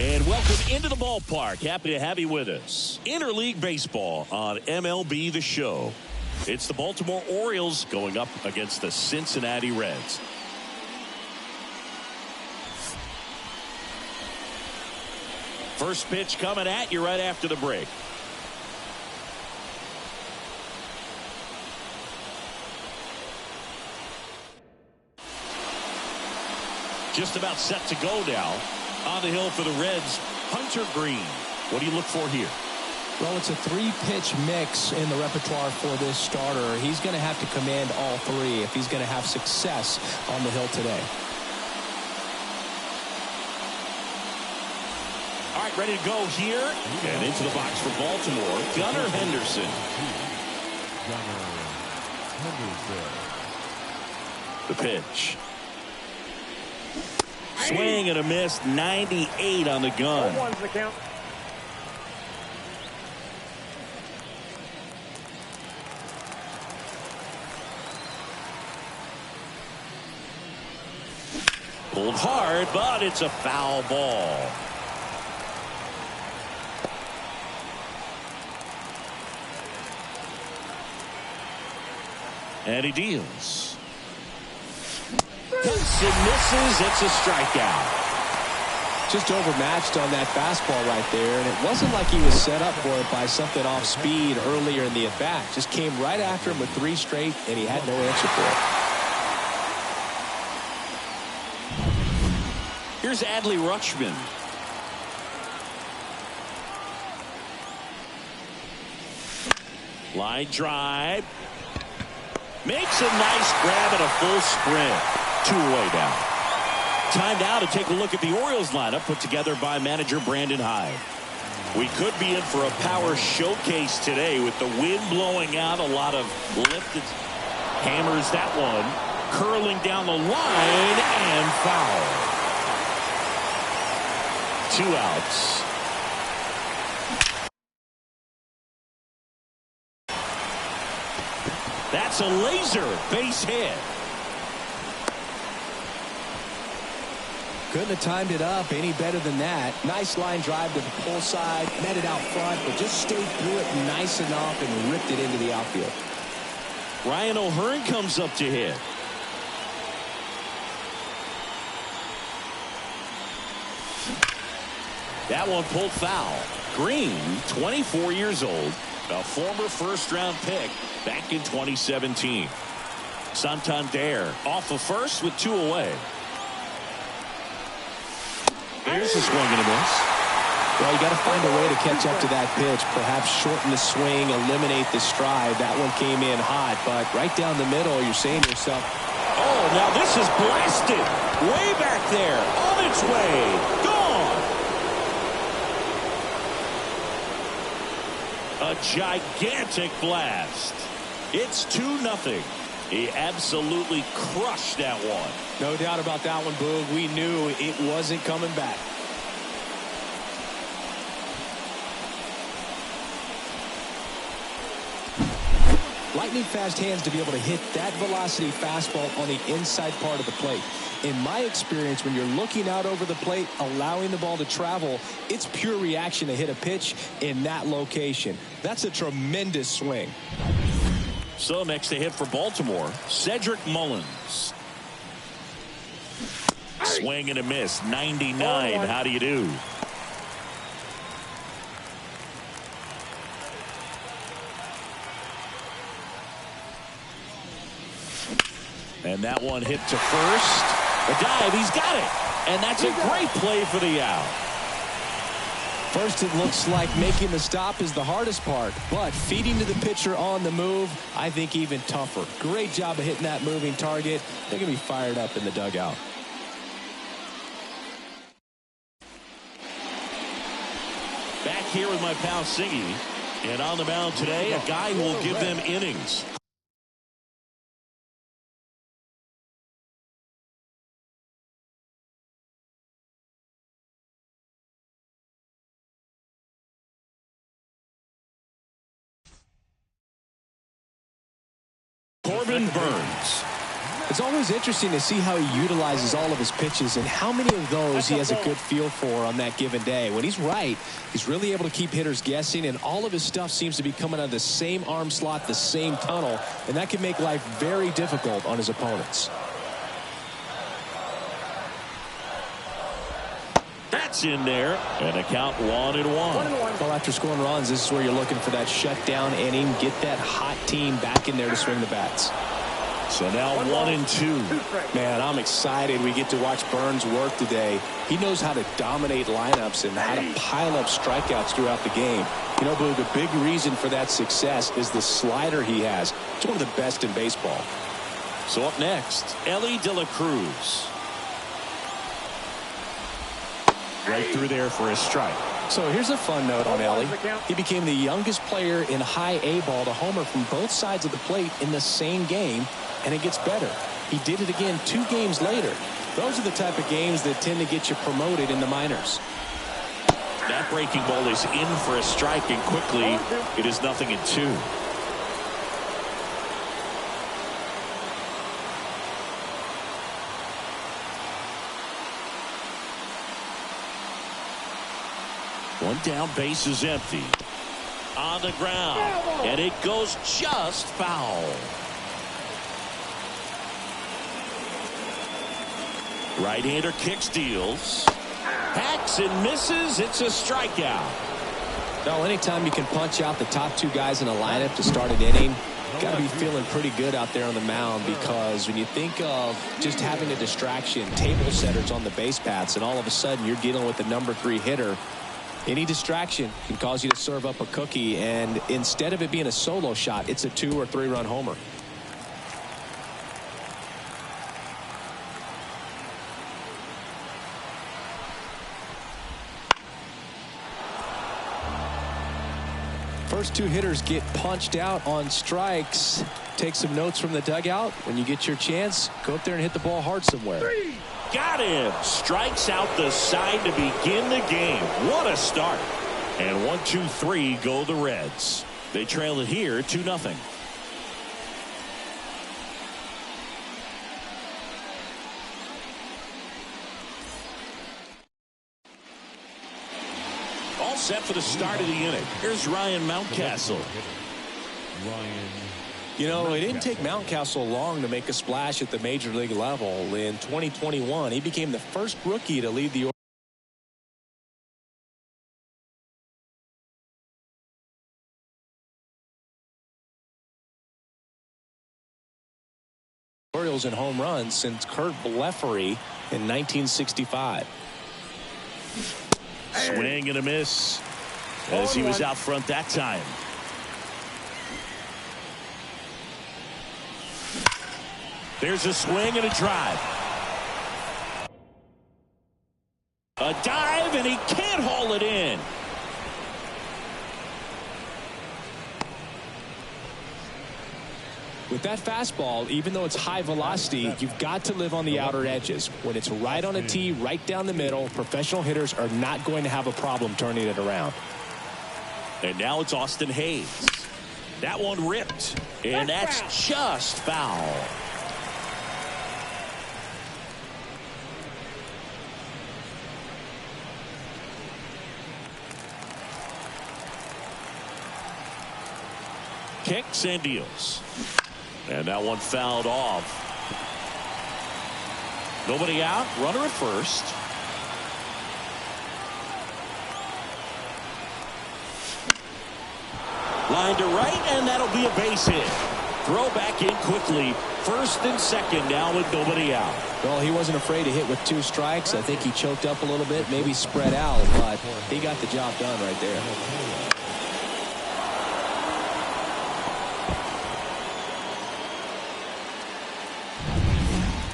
And welcome into the ballpark. Happy to have you with us. Interleague Baseball on MLB The Show. It's the Baltimore Orioles going up against the Cincinnati Reds. First pitch coming at you right after the break. Just about set to go now. On the hill for the Reds, Hunter Green. What do you look for here? Well, it's a three-pitch mix in the repertoire for this starter. He's going to have to command all three if he's going to have success on the hill today. All right, ready to go here. And into the box for Baltimore, Gunnar Henderson. The pitch. Swing and a miss, 98 on the gun. Pulled hard, but it's a foul ball. And he deals. Cuts and misses. It's a strikeout. Just overmatched on that fastball right there, and it wasn't like he was set up for it by something off speed earlier in the at-bat. Just came right after him with 3 straight, and he had no answer for it. Here's Adley Rutschman. Line drive. Makes a nice grab and a full sprint. 2 away now. Time now to take a look at the Orioles lineup put together by manager Brandon Hyde. We could be in for a power showcase today with the wind blowing out, a lot of lifted. Hammers that one. Curling down the line and foul. 2 outs. That's a laser base hit. Couldn't have timed it up any better than that. Nice line drive to the pull side, met it out front, but just stayed through it nice enough and ripped it into the outfield. Ryan O'Hearn comes up to hit. That one pulled foul. Green, 24 years old, a former first-round pick back in 2017. Santander off of first with 2 away. Here's a swing and a miss. Well, you got to find a way to catch up to that pitch. Perhaps shorten the swing, eliminate the stride. That one came in hot, but right down the middle, you're saying to yourself, oh, now this is blasted. Way back there. On its way. Gone. A gigantic blast. It's 2-0. He absolutely crushed that one. No doubt about that one, Boog. We knew it wasn't coming back. Lightning fast hands to be able to hit that velocity fastball on the inside part of the plate. In my experience, when you're looking out over the plate, allowing the ball to travel, it's pure reaction to hit a pitch in that location. That's a tremendous swing. So next to hit for Baltimore, Cedric Mullins. Swing and a miss, 99. How do you do? And that one hit to first. A dive, he's got it. And that's a great play for the out. First, it looks like making the stop is the hardest part, but feeding to the pitcher on the move, I think even tougher. Great job of hitting that moving target. They're going to be fired up in the dugout. Back here with my pal Siggy. And on the mound today, a guy who will give them innings. Corbin Burns. It's always interesting to see how he utilizes all of his pitches and how many of those he has a good feel for on that given day. When he's right, he's really able to keep hitters guessing, and all of his stuff seems to be coming out of the same arm slot, the same tunnel, and that can make life very difficult on his opponents. That's in there, and a count 1-1. Well, after scoring runs, this is where you're looking for that shutdown inning, get that hot team back in there to swing the bats. So now 1-2. Man, I'm excited we get to watch Burns work today. He knows how to dominate lineups and how to pile up strikeouts throughout the game. You know, Boog, a big reason for that success is the slider he has. It's one of the best in baseball. So up next, Ellie De La Cruz. Right through there for a strike. So here's a fun note on Ellie. He became the youngest player in high A ball to homer from both sides of the plate in the same game, and it gets better. He did it again 2 games later. Those are the type of games that tend to get you promoted in the minors. That breaking ball is in for a strike, and quickly it is 0-2. One down, base is empty. On the ground, and it goes just foul. Right-hander kick steals. Hacks and misses. It's a strikeout. Well, anytime you can punch out the top two guys in a lineup to start an inning, got to be feeling pretty good out there on the mound, because when you think of just having a distraction, table setters on the base paths, and all of a sudden you're dealing with the #3 hitter, any distraction can cause you to serve up a cookie, and instead of it being a solo shot, it's a 2 or 3 run homer. First two hitters get punched out on strikes. Take some notes from the dugout. When you get your chance, go up there and hit the ball hard somewhere. Got him. Strikes out the side to begin the game. What a start. And 1, 2, 3 go the Reds. They trail it here 2-0. All set for the start of the inning. Here's Ryan Mountcastle. You know, it didn't take Mountcastle long to make a splash at the major league level. In 2021, he became the first rookie to lead the Orioles in home runs since Kurt Blefary in 1965. Swing and a miss as he was out front that time. There's a swing and a drive. A dive, and he can't haul it in. With that fastball, even though it's high velocity, you've got to live on the outer edges. When it's right on a tee, right down the middle, professional hitters are not going to have a problem turning it around. And now it's Austin Hayes. That one ripped, and that's just foul. Kicks and deals. And that one fouled off. Nobody out. Runner at first. Line to right, and that'll be a base hit. Throw back in quickly. First and second now with nobody out. Well, he wasn't afraid to hit with 2 strikes. I think he choked up a little bit, maybe spread out, but he got the job done right there.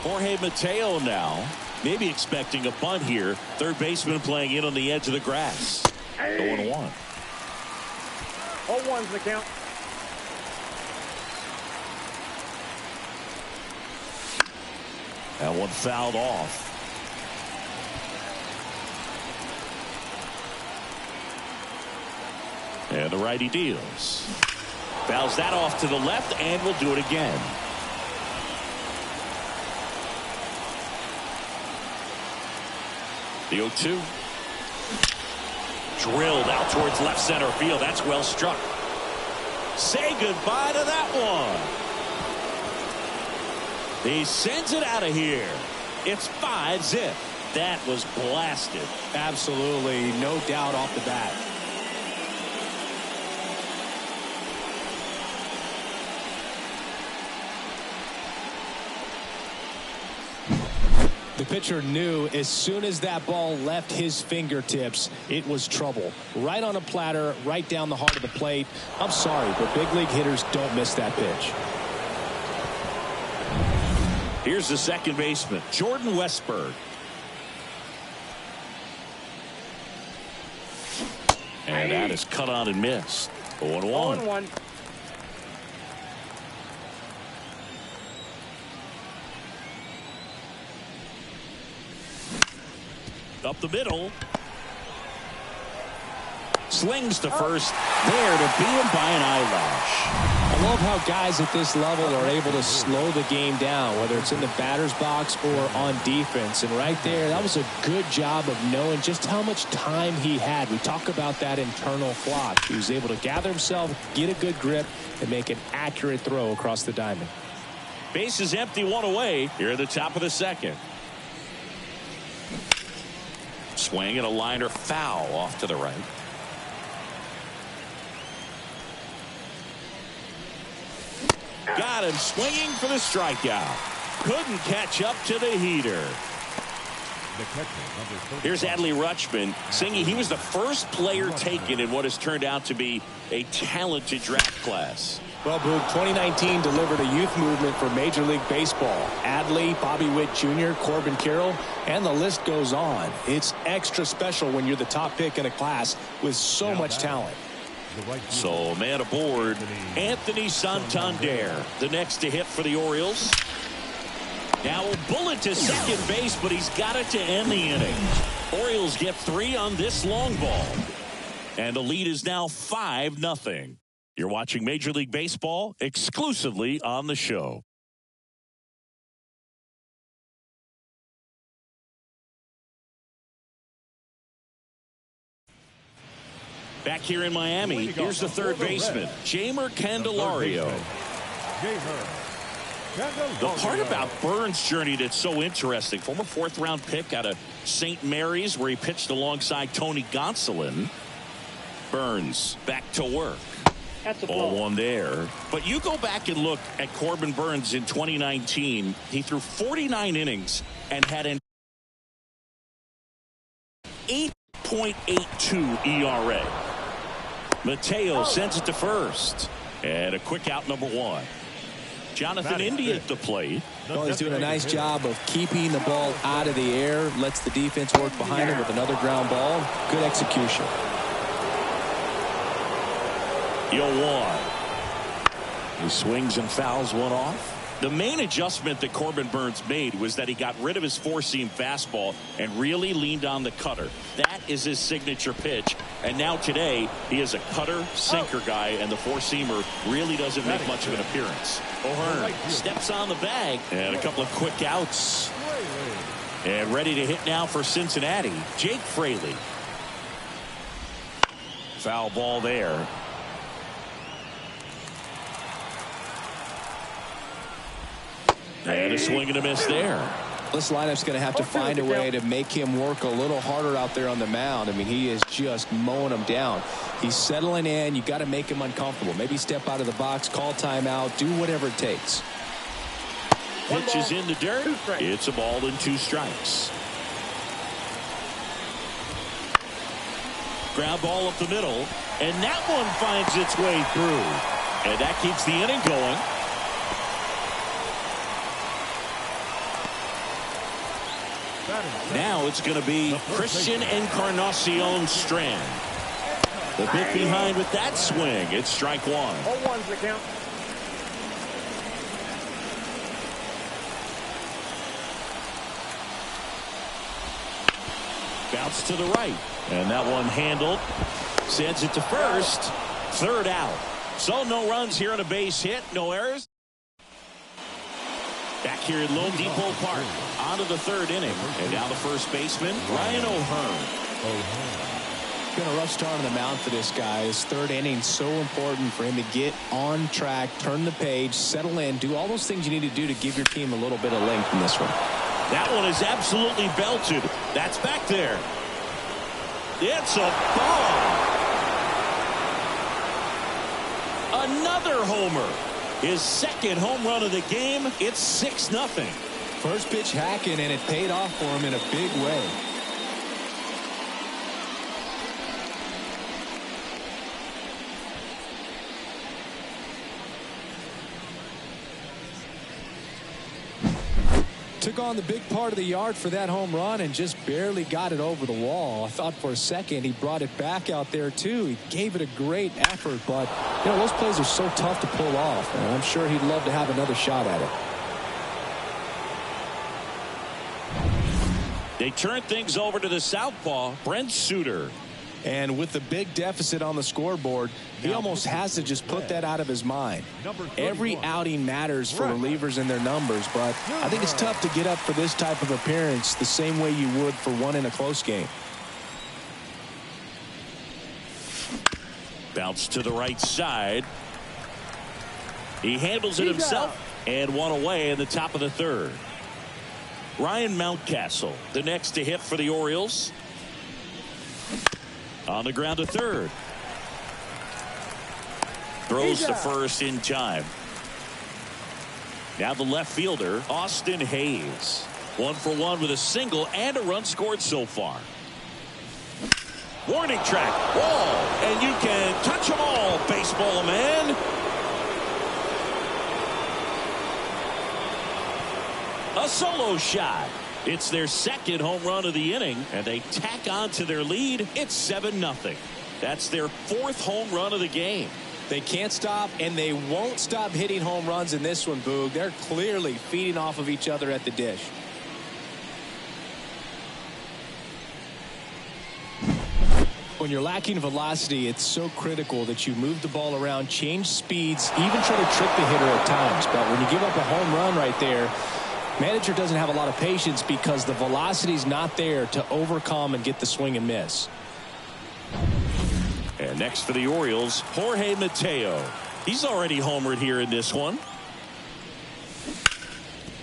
Jorge Mateo now, maybe expecting a bunt here. Third baseman playing in on the edge of the grass. 0-1. 0-1's the count. That one fouled off. And the righty deals. Fouls that off to the left, and will do it again. The 0-2. Drilled out towards left center field. That's well struck. Say goodbye to that one. He sends it out of here. It's 5-zip. That was blasted. Absolutely, no doubt off the bat. The pitcher knew as soon as that ball left his fingertips, it was trouble. Right on a platter, right down the heart of the plate. I'm sorry, but big league hitters don't miss that pitch. Here's the second baseman, Jordan Westberg. And that is cut on and missed. 0-1. 0-1. Up the middle. Slings to first. There to beat him by an eyelash. I love how guys at this level are able to slow the game down, whether it's in the batter's box or on defense. And right there, that was a good job of knowing just how much time he had. We talk about that internal clock. He was able to gather himself, get a good grip, and make an accurate throw across the diamond. Base is empty, one away here at the top of the second. Swing and a liner foul off to the right. Got him swinging for the strikeout. Couldn't catch up to the heater. Here's Adley Rutschman singing. He was the first player taken in what has turned out to be a talented draft class. Well, Boog, 2019 delivered a youth movement for Major League Baseball. Adley, Bobby Witt Jr., Corbin Carroll, and the list goes on. It's extra special when you're the top pick in a class with so much talent. So, man aboard, Anthony Santander, the next to hit for the Orioles. Now a bullet to second base, but he's got it to end the inning. Orioles get 3 on this long ball. And the lead is now 5-0. You're watching Major League Baseball exclusively on the show. Back here in Miami, here's the third baseman, Jeimer Candelario. The part about Burns' journey that's so interesting, former 4th-round pick out of St. Mary's, where he pitched alongside Tony Gonsolin. Burns back to work. Ball one there. But you go back and look at Corbin Burns in 2019. He threw 49 innings and had an 8.82 ERA. Mateo sends it to first. And a quick out, number 1. Jonathan India at the plate. Well, he's doing a nice job of keeping the ball out of the air. Lets the defense work behind him with another ground ball. Good execution. 0-1. He swings and fouls one off. The main adjustment that Corbin Burns made was that he got rid of his 4-seam fastball and really leaned on the cutter. That is his signature pitch. And now today, he is a cutter sinker guy, and the 4-seamer really doesn't make much of an appearance. O'Hearn steps on the bag, and a couple of quick outs. And ready to hit now for Cincinnati, Jake Fraley. Foul ball there. And a swing and a miss there. This lineup's going to have to find a way to make him work a little harder out there on the mound. I mean, he is just mowing him down. He's settling in. You got to make him uncomfortable. Maybe step out of the box, call timeout, do whatever it takes. Pitch is in the dirt. It's a ball and 2 strikes. Ground ball up the middle, and that one finds its way through. And that keeps the inning going. Now it's going to be Christian Encarnacion Strand. The bit behind with that swing. It's strike 1. 0-1's the count. Bounce to the right. And that one handled. Sends it to first. 3rd out. So no runs here on a base hit. No errors. Back here in Lone Depot Park. On to the 3rd inning. And now the first baseman, Ryan O'Hearn. Been a rough start on the mound for this guy. His 3rd inning so important for him to get on track, turn the page, settle in, do all those things you need to do to give your team a little bit of length in this one. That one is absolutely belted. That's back there. It's a bomb. Another homer. His 2nd home run of the game. It's 6-0. First pitch hacking, and it paid off for him in a big way. Took on the big part of the yard for that home run and just barely got it over the wall. I thought for a second he brought it back out there too. He gave it a great effort, but you know, those plays are so tough to pull off, and I'm sure he'd love to have another shot at it. They turn things over to the southpaw, Brent Suter. And with the big deficit on the scoreboard, he almost has to just put that out of his mind. Every outing matters for relievers and their numbers, but I think it's tough to get up for this type of appearance the same way you would for one in a close game. Bounce to the right side. He handles it himself and one away in the top of the 3rd. Ryan Mountcastle, the next to hit for the Orioles. On the ground to third. Throws to first in time. Now the left fielder, Austin Hayes. 1 for 1 with a single and a run scored so far. Warning track, wall, and you can touch them all, baseball man. A solo shot. It's their second home run of the inning, and they tack on to their lead. It's 7-0. That's their 4th home run of the game. They can't stop, and they won't stop hitting home runs in this one, Boog. They're clearly feeding off of each other at the dish. When you're lacking velocity, it's so critical that you move the ball around, change speeds, even try to trick the hitter at times. But when you give up a home run right there, manager doesn't have a lot of patience because the velocity's not there to overcome and get the swing and miss. And next for the Orioles, Jorge Mateo. He's already homered here in this one.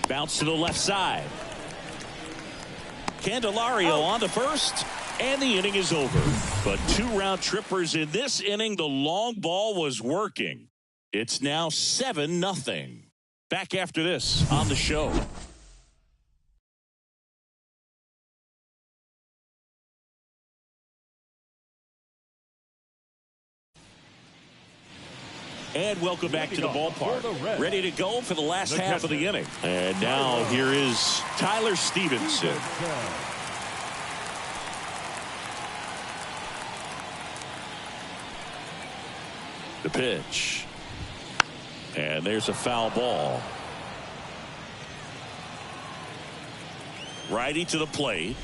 Bounce to the left side. Candelario on to first, and the inning is over. But 2 round trippers in this inning. The long ball was working. It's now 7-0. Back after this on the show. And welcome back to the ballpark. Ready to go for the last half of the inning. And now here is Tyler Stevenson. The pitch. And there's a foul ball. Righty to the plate.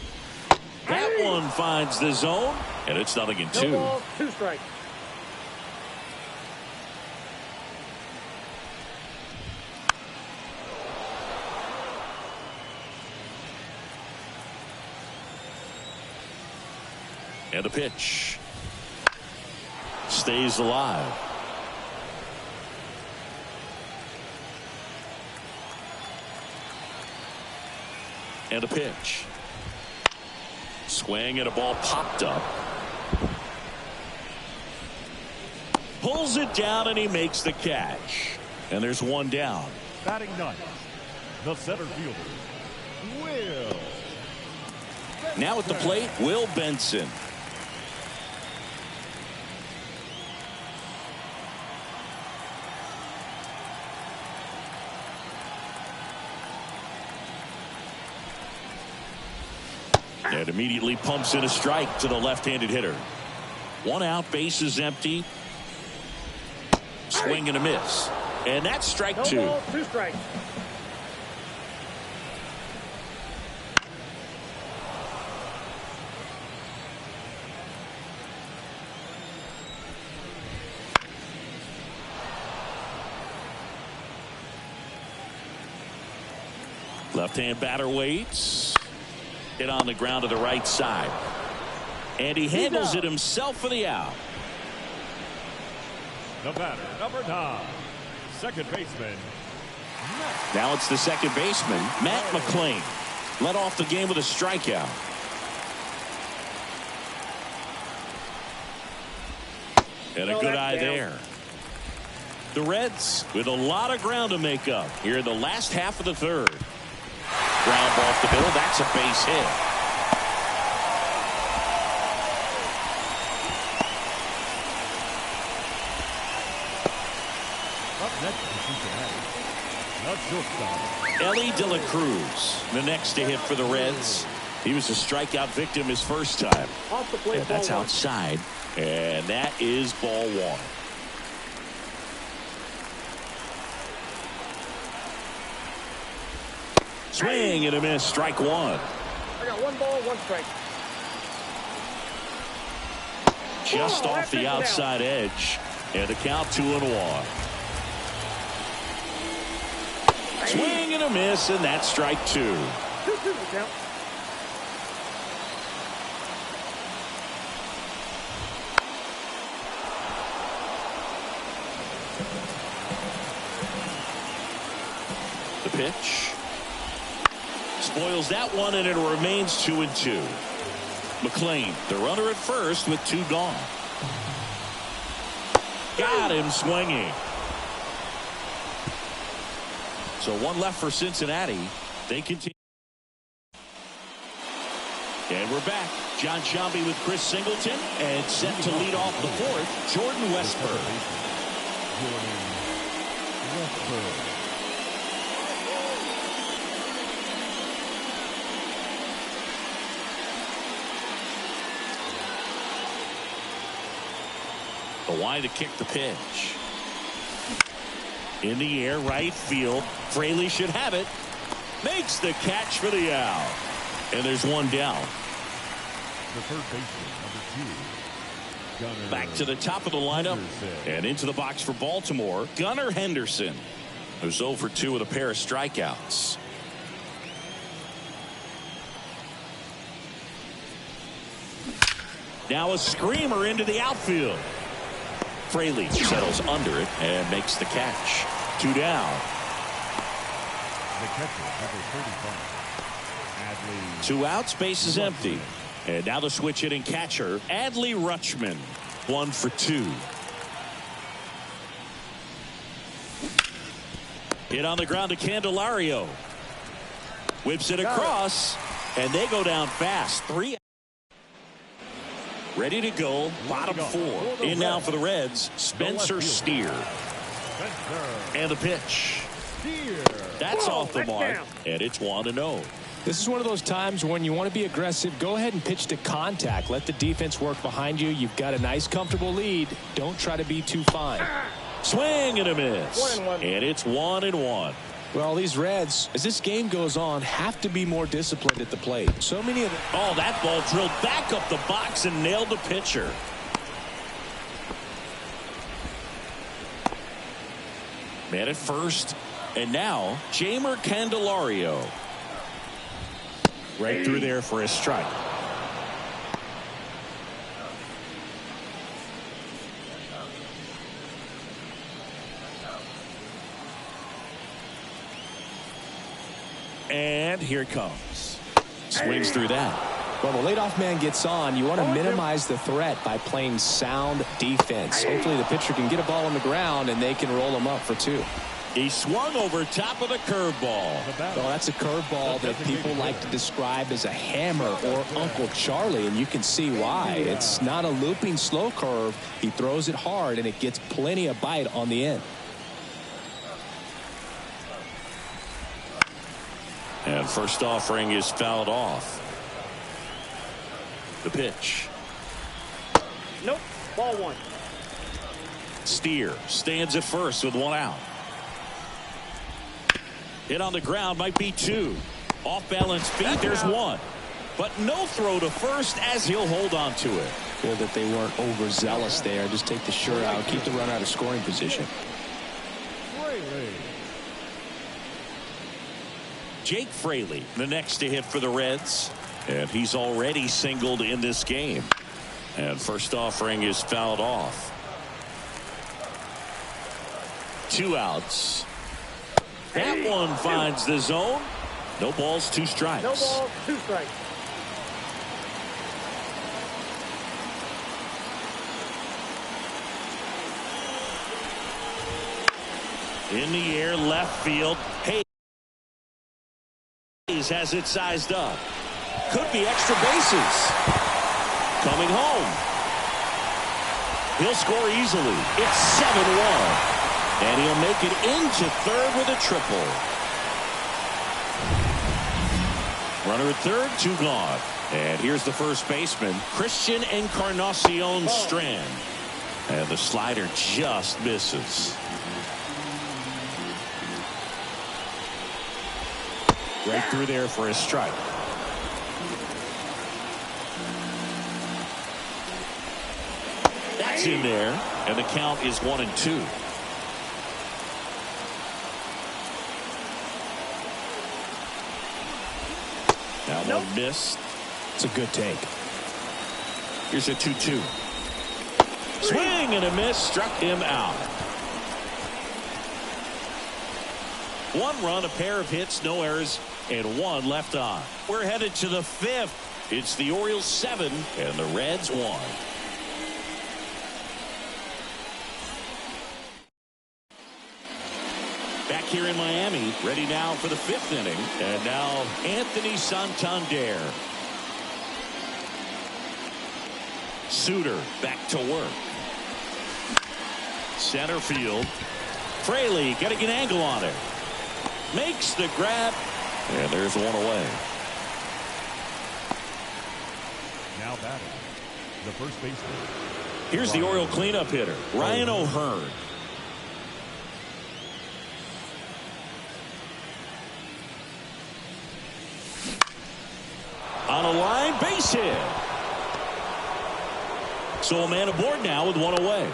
That one finds the zone, and it's 0-2. No ball, 2 strikes. And a pitch. Stays alive. And a pitch. Swing and a ball popped up. Pulls it down and he makes the catch. And there's 1 down. Batting ninth, the center fielder, Will. Now at the plate, Will Benson. And immediately pumps in a strike to the left-handed hitter. 1 out, base is empty. Swing and a miss. And that's strike No 2. ball, 2 strikes. Left-hand batter waits. Hit on the ground to the right side. And he handles it himself for the out. The batter, number 9, second baseman. Now it's the second baseman, Matt McClain. Led off the game with a strikeout. And a good eye there. The Reds with a lot of ground to make up here in the last half of the 3rd. Ground ball off the middle. That's a base hit. Up next to Cincinnati, the shortstop, Ellie De La Cruz, the next to hit for the Reds. He was a strikeout victim his first time. Off the plate, And that's ball 1. outside. And that is ball 1. Swing and a miss, strike 1. I got 1 ball, 1 strike. Just off the outside edge. And the count 2-1. Swing and a miss, and that's strike 2. 2-2 the count. The pitch. Spoils that one, and it remains 2-2. McLean, the runner at first with 2 gone. Got him swinging. So 1 left for Cincinnati. They continue. And we're back. John Shambi with Chris Singleton, and set to lead off the 4th, Jordan Westburg. The wide to kick the pitch. In the air, right field. Fraley should have it. Makes the catch for the out. And there's 1 down. The third baseman, number 2. Back to the top of the lineup and into the box for Baltimore, Gunnar Henderson, who's 0 for 2 with a pair of strikeouts. Now a screamer into the outfield. Fraley settles under it and makes the catch. 2 down. The catcher, number 35. 2 outs, base is empty. And now the switch hitting catcher, Adley Rutschman, 1 for 2. Hit on the ground to Candelario. Whips it across, and they go down fast. 3. Ready to go, bottom 4. In now for the Reds, Spencer Steer. And the pitch. That's off the mark, and it's 1-0. This is one of those times when you want to be aggressive. Go ahead and pitch to contact. Let the defense work behind you. You've got a nice, comfortable lead. Don't try to be too fine. Swing and a miss. And it's 1-1. Well, these Reds, as this game goes on, have to be more disciplined at the plate. So many of them. Oh, that ball drilled back up the box and nailed the pitcher. Man at first. And now, Jeimer Candelario. Right through there for a strike. And here it comes. Swings through that. Well, the leadoff man gets on. You want to minimize the threat by playing sound defense. Hopefully the pitcher can get a ball on the ground and they can roll him up for 2. He swung over top of the curveball. Well, that's a curveball that people like to describe as a hammer or Uncle Charlie, and you can see why. It's not a looping slow curve. He throws it hard, and it gets plenty of bite on the end. And first offering is fouled off. The pitch. Nope. Ball 1. Steer stands at first with 1 out. Hit on the ground, might be 2. Off balance feet, there's 1. But no throw to first as he'll hold on to it. Good that they weren't overzealous there. Just take the shirt out, keep the run out of scoring position. Jake Fraley, the next to hit for the Reds. And he's already singled in this game. And first offering is fouled off. 2 outs. That one finds the zone. No balls, 2 strikes. No balls, 2 strikes. In the air, left field. Hayes has it sized up. Could be extra bases. Coming home. He'll score easily. It's 7-1. And he'll make it into 3rd with a triple. Runner at 3rd, 2 gone. And here's the first baseman, Christian Encarnacion Strand. And the slider just misses. Right through there for a strike. That's in there. And the count is 1-2. Now one missed. It's a good take. Here's a 2-2. Swing and a miss, struck him out. 1 run, a pair of hits, no errors, and 1 left on. We're headed to the 5th. It's the Orioles 7 and the Reds 1. Back here in Miami, ready now for the 5th inning. And now Anthony Santander. Suter back to work. Center field. Fraley getting an angle on it. Makes the grab. And there's one away. Now batting, the first baseman. Here's the Oriole cleanup hitter, Ryan O'Hearn. On a line, base hit. So a man aboard now with one away.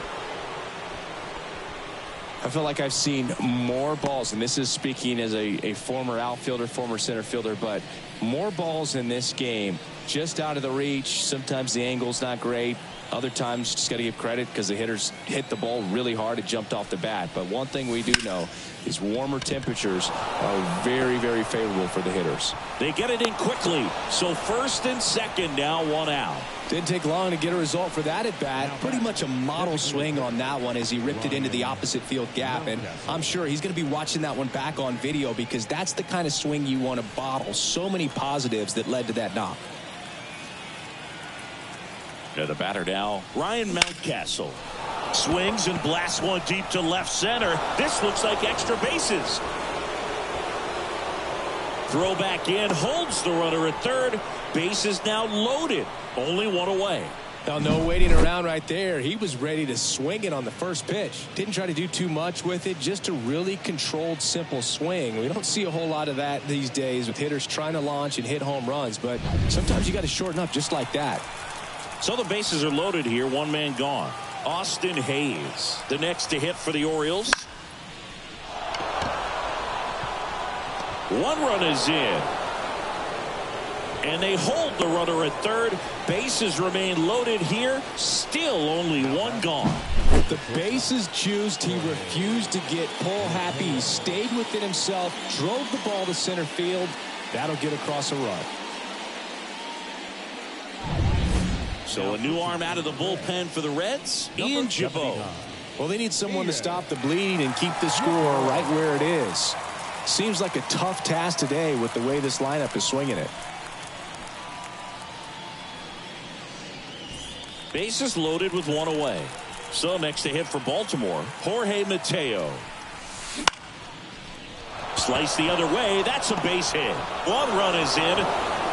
I feel like I've seen more balls, and this is speaking as a former outfielder, former center fielder, but more balls in this game just out of the reach. Sometimes the angle's not great. Other times, just got to give credit because the hitters hit the ball really hard. It jumped off the bat. But one thing we do know is warmer temperatures are very, very favorable for the hitters. They get it in quickly. So first and second, now one out. Didn't take long to get a result for that at bat. Pretty much a model swing on that one as he ripped it into the opposite field gap. And I'm sure he's going to be watching that one back on video because that's the kind of swing you want to bottle. So many positives that led to that knock. And the batter now, Ryan Mountcastle. Swings and blasts one deep to left center. This looks like extra bases. Throw back in, holds the runner at third. Bases now loaded. Only one away. Now, no waiting around right there. He was ready to swing it on the first pitch. Didn't try to do too much with it. Just a really controlled, simple swing. We don't see a whole lot of that these days with hitters trying to launch and hit home runs. But sometimes you got to shorten up just like that. So the bases are loaded here. One man gone. Austin Hayes, the next to hit for the Orioles. One run is in. And they hold the runner at third. Bases remain loaded here. Still only one gone. The bases juiced. He refused to get pull happy. He stayed within himself, drove the ball to center field. That'll get across a run. So a new arm out of the bullpen for the Reds, Ian Jabot. Well, they need someone to stop the bleeding and keep the score right where it is. Seems like a tough task today with the way this lineup is swinging it. Bases loaded with one away. So next to hit for Baltimore, Jorge Mateo. Slice the other way. That's a base hit. One run is in.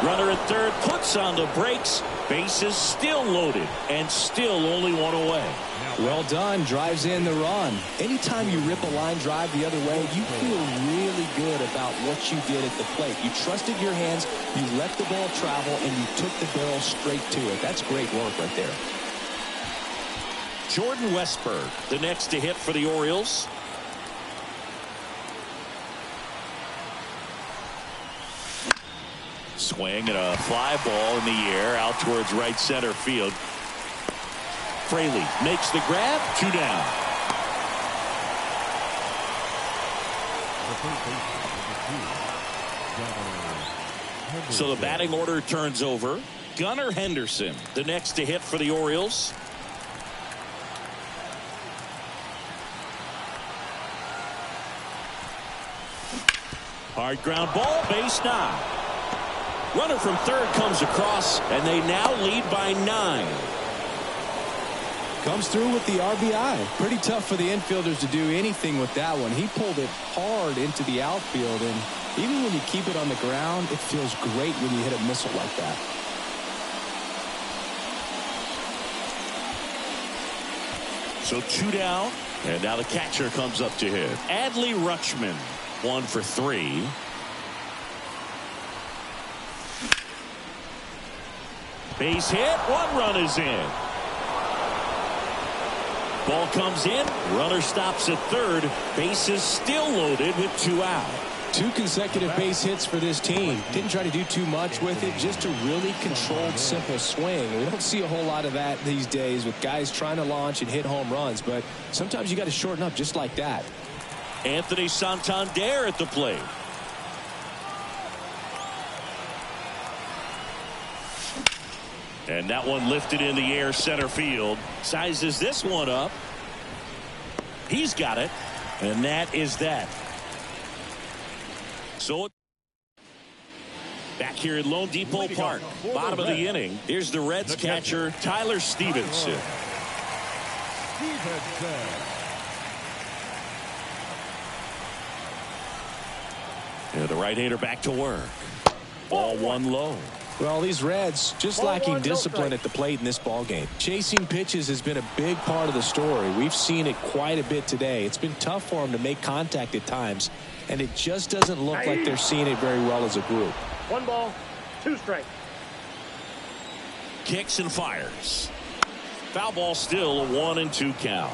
Runner at third puts on the brakes. Bases still loaded and still only one away. Well done. Drives in the run. Anytime you rip a line drive the other way, you feel really good about what you did at the plate. You trusted your hands, you let the ball travel, and you took the barrel straight to it. That's great work right there. Jordan Westburg, the next to hit for the Orioles. Swing and a fly ball in the air out towards right center field. Fraley makes the grab. 2 down. So the batting order turns over. Gunnar Henderson, the next to hit for the Orioles. Hard ground ball, base knock. Runner from third comes across, and they now lead by 9. Comes through with the RBI. Pretty tough for the infielders to do anything with that one. He pulled it hard into the outfield, and even when you keep it on the ground, it feels great when you hit a missile like that. So 2 down, and now the catcher comes up to hit. Adley Rutschman, 1 for 3. Base hit. 1 run is in. Ball comes in. Runner stops at third. Bases still loaded with 2 out. 2 consecutive base hits for this team. Didn't try to do too much with it. Just a really controlled, simple swing. We don't see a whole lot of that these days with guys trying to launch and hit home runs. But sometimes you got to shorten up just like that. Anthony Santander at the plate. And that one lifted in the air center field. Sizes this one up. He's got it. And that is that. So back here at Lone Depot Park, bottom of the inning. Here's the Reds catcher, Tyler Stevenson. And the right-hander back to work. Ball one low. Well, these Reds just lacking discipline at the plate in this ball game. Chasing pitches has been a big part of the story. We've seen it quite a bit today. It's been tough for them to make contact at times, and it just doesn't look like they're seeing it very well as a group. 1 ball, 2 strikes. Kicks and fires. Foul ball, still a 1-2 count.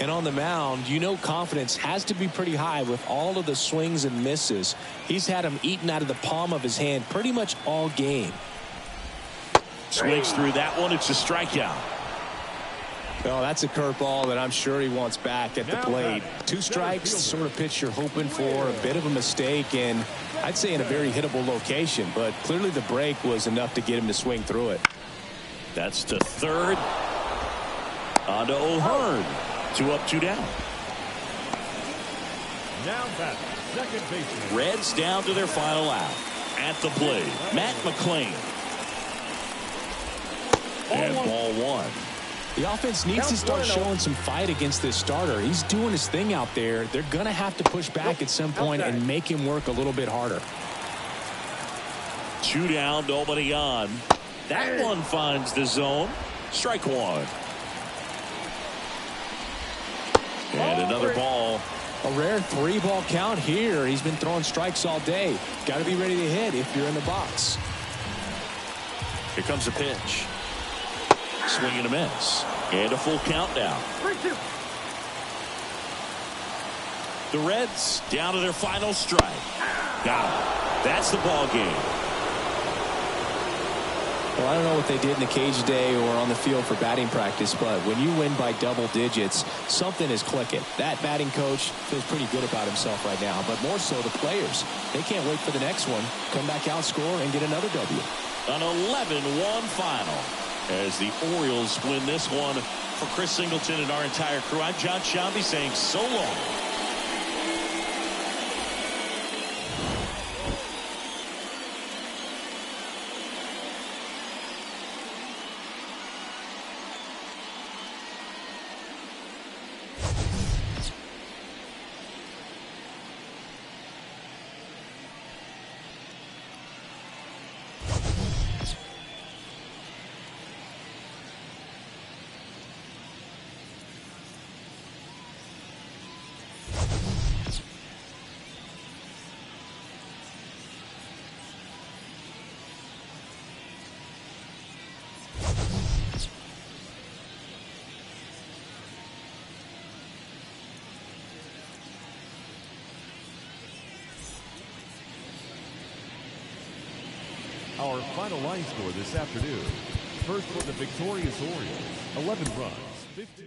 And on the mound, you know confidence has to be pretty high with all of the swings and misses. He's had them eaten out of the palm of his hand pretty much all game. Swings through that one. It's a strikeout. Well, that's a curveball that I'm sure he wants back at the plate. 2 strikes, sort of pitch you're hoping for. A bit of a mistake, and I'd say in a very hittable location. But clearly the break was enough to get him to swing through it. That's to third. On to O'Hearn. 2 up, 2 down. Now back, second baseman. Reds down to their final out. At the plate, Matt McClain. And ball 1. The offense needs to start showing some fight against this starter. He's doing his thing out there. They're going to have to push back at some point and make him work a little bit harder. 2 down, nobody on. That one finds the zone. Strike 1. And another ball. A rare 3-ball count here. He's been throwing strikes all day. Got to be ready to hit if you're in the box. Here comes a pitch. Swing and a miss. And a full count now. 3-2. The Reds down to their final strike. Got it. That's the ball game. Well, I don't know what they did in the cage today or on the field for batting practice, but when you win by double digits, something is clicking. That batting coach feels pretty good about himself right now, but more so the players. They can't wait for the next one. Come back out, score, and get another W. An 11-1 final as the Orioles win this one. For Chris Singleton and our entire crew, I'm John Shambi saying so long. Our final line score this afternoon. First for the victorious Orioles, 11 runs, 15.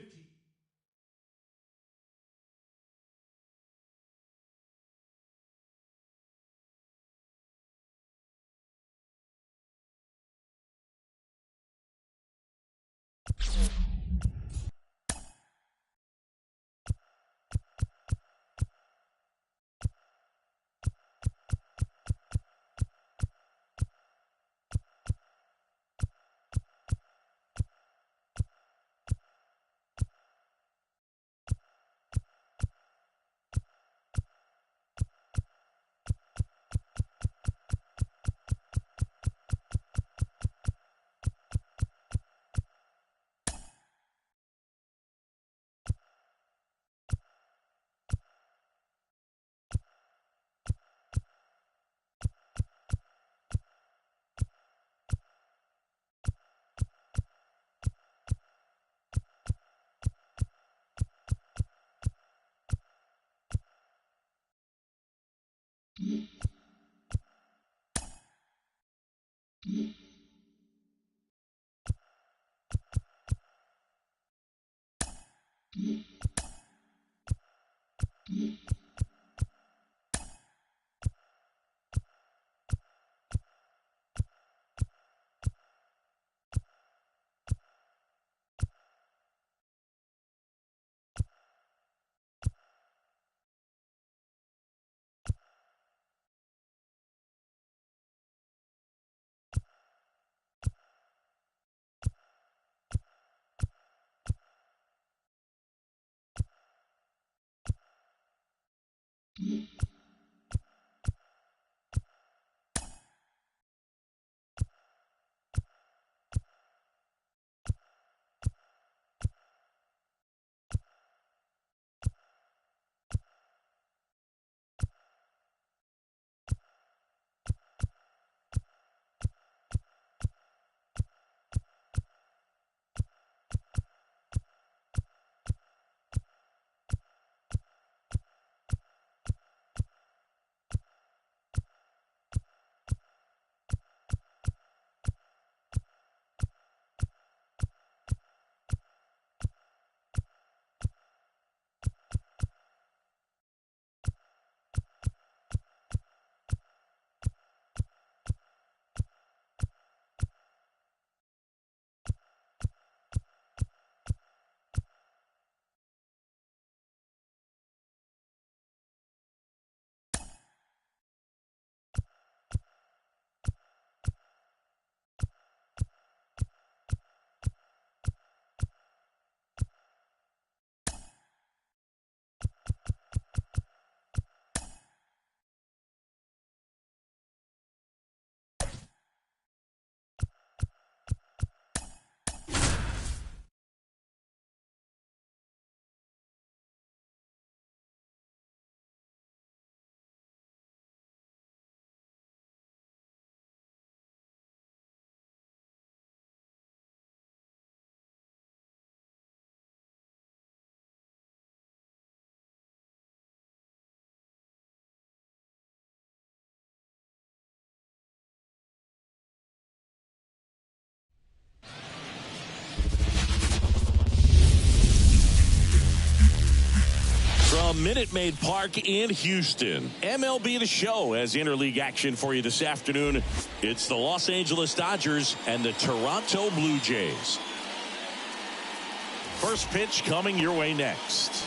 from Minute Maid Park in Houston. MLB The Show has interleague action for you this afternoon. It's the Los Angeles Dodgers and the Toronto Blue Jays. First pitch coming your way next.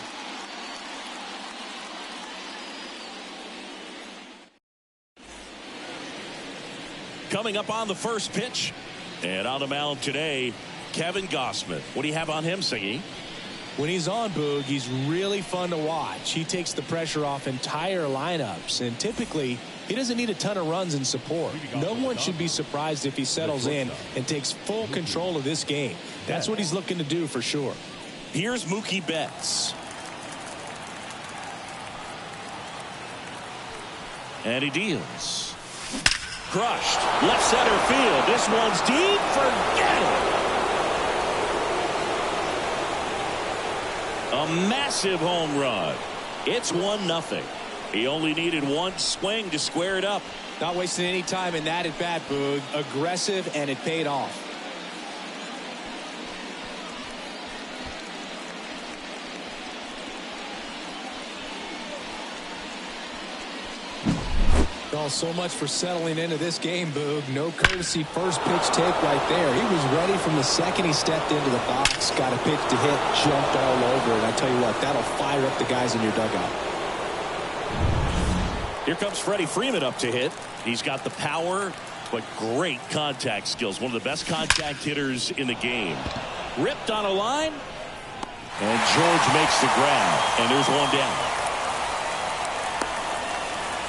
Coming up on the first pitch, and on the mound today, Kevin Gausman. What do you have on him, Siggy? When he's on, Boog, he's really fun to watch. He takes the pressure off entire lineups, and typically he doesn't need a ton of runs in support. No one should be surprised if he settles in and takes full control of this game. That's what he's looking to do for sure. Here's Mookie Betts. And he deals. Crushed. Left center field. This one's deep. Forget it. A massive home run. It's 1-0. He only needed one swing to square it up. Not wasting any time in that at bat, Boog. Aggressive, and it paid off. Oh, so much for settling into this game, Boog. No courtesy first pitch take right there. He was ready from the second he stepped into the box, got a pitch to hit, jumped all over it. I tell you what, that'll fire up the guys in your dugout. Here comes Freddie Freeman up to hit. He's got the power, but great contact skills. One of the best contact hitters in the game. Ripped on a line, and George makes the grab, and there's one down.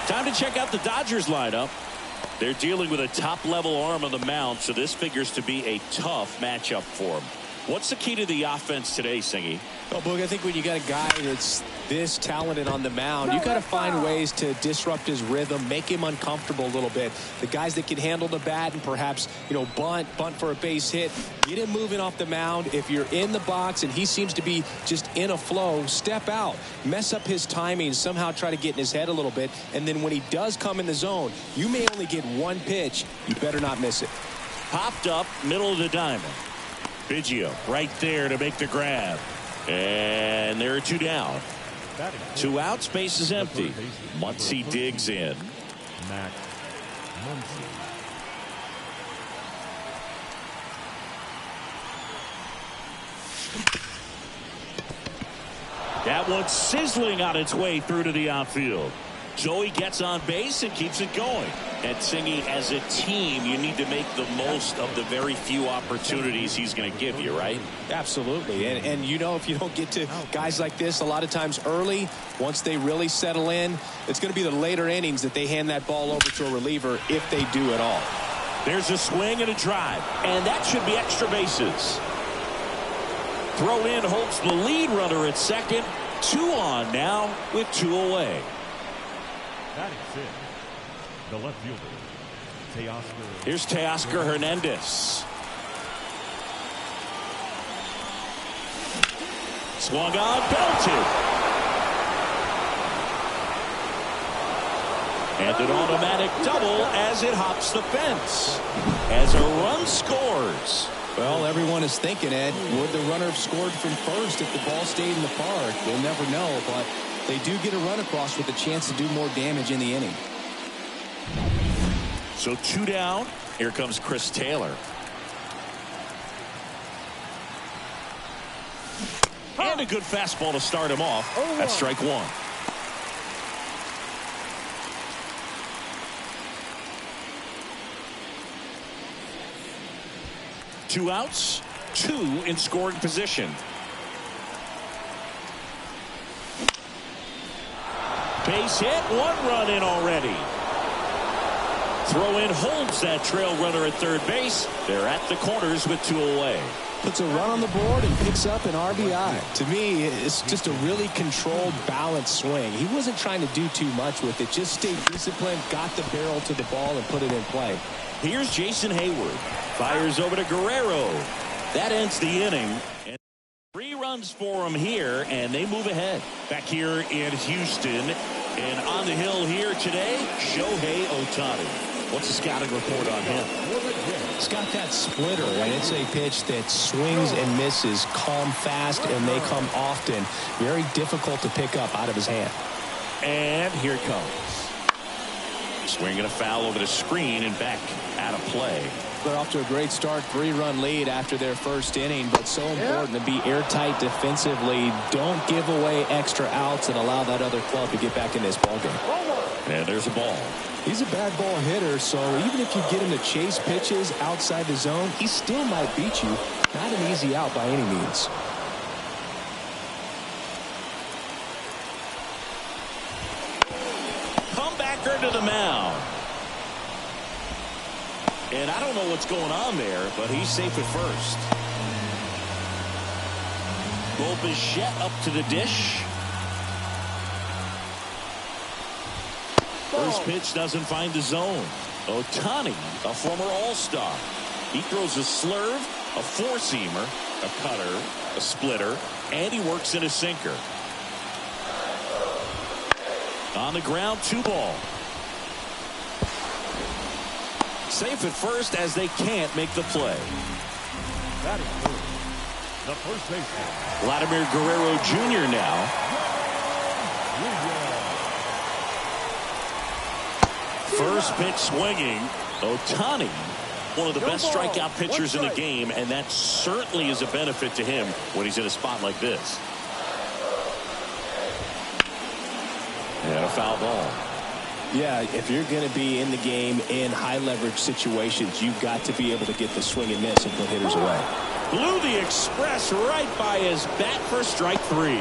Time to check out the Dodgers lineup. They're dealing with a top-level arm on the mound, so this figures to be a tough matchup for them. What's the key to the offense today, Singy? Well, Boog, I think when you got a guy that's this talented on the mound, you got to find ways to disrupt his rhythm, make him uncomfortable a little bit. The guys that can handle the bat and perhaps, bunt for a base hit, get him moving off the mound. If you're in the box and he seems to be just in a flow, step out, mess up his timing, somehow try to get in his head a little bit. And then when he does come in the zone, you may only get one pitch. You better not miss it. Popped up, middle of the diamond. Biggio right there to make the grab. And there are two down. 2 out, space is empty. Muncy digs in. That one's sizzling on its way through to the outfield. Joey gets on base and keeps it going. And Singy, as a team, you need to make the most of the very few opportunities he's going to give you, right? Absolutely. And if you don't get to guys like this a lot of times early, once they really settle in, it's going to be the later innings that they hand that ball over to a reliever if they do at all. There's a swing and a drive, and that should be extra bases. Throw in holds the lead runner at second. 2 on now with 2 away. That is it. The left fielder, Teoscar. Here's Teoscar Hernandez. Swung on, belted. And an automatic double as it hops the fence. As a run scores. Well, everyone is thinking, Ed, would the runner have scored from first if the ball stayed in the park? We'll never know, but they do get a run across with a chance to do more damage in the inning. So 2 down. Here comes Chris Taylor. And a good fastball to start him off. That's strike 1. Two outs, 2 in scoring position. Base hit, 1 run in already. Throw in holds that trail runner at third base. They're at the corners with 2 away. Puts a run on the board and picks up an RBI. To me, it's just a really controlled, balanced swing. He wasn't trying to do too much with it. Just stayed disciplined, got the barrel to the ball, and put it in play. Here's Jason Hayward. Fires over to Guerrero. That ends the inning. And 3 runs for him here, and they move ahead. Back here in Houston. And on the hill here today, Shohei Ohtani. What's the scouting report on him? He's got that splitter, and it's a pitch that swings and misses, come fast, and they come often. Very difficult to pick up out of his hand. And here it comes. Swinging a foul over the screen and back out of play. They're off to a great start, 3-run lead after their first inning, but so important to be airtight defensively. Don't give away extra outs and allow that other club to get back in this ballgame. And there's a ball. He's a bad ball hitter, so even if you get him to chase pitches outside the zone, he still might beat you. Not an easy out by any means. Comebacker to the mound. And I don't know what's going on there, but he's safe at first. Bichette up to the dish. First pitch doesn't find the zone. Ohtani, a former All-Star. He throws a slurve, a four-seamer, a cutter, a splitter, and he works in a sinker. On the ground, 2 ball. Safe at first as they can't make the play. That is the first baseman. Vladimir Guerrero Jr. now. First pitch swinging. Ohtani, one of the best strikeout pitchers in the game, and that certainly is a benefit to him when he's in a spot like this. And a foul ball. Yeah, if you're going to be in the game in high leverage situations, you've got to be able to get the swing and miss and put hitters away. Blew the express right by his bat for strike 3.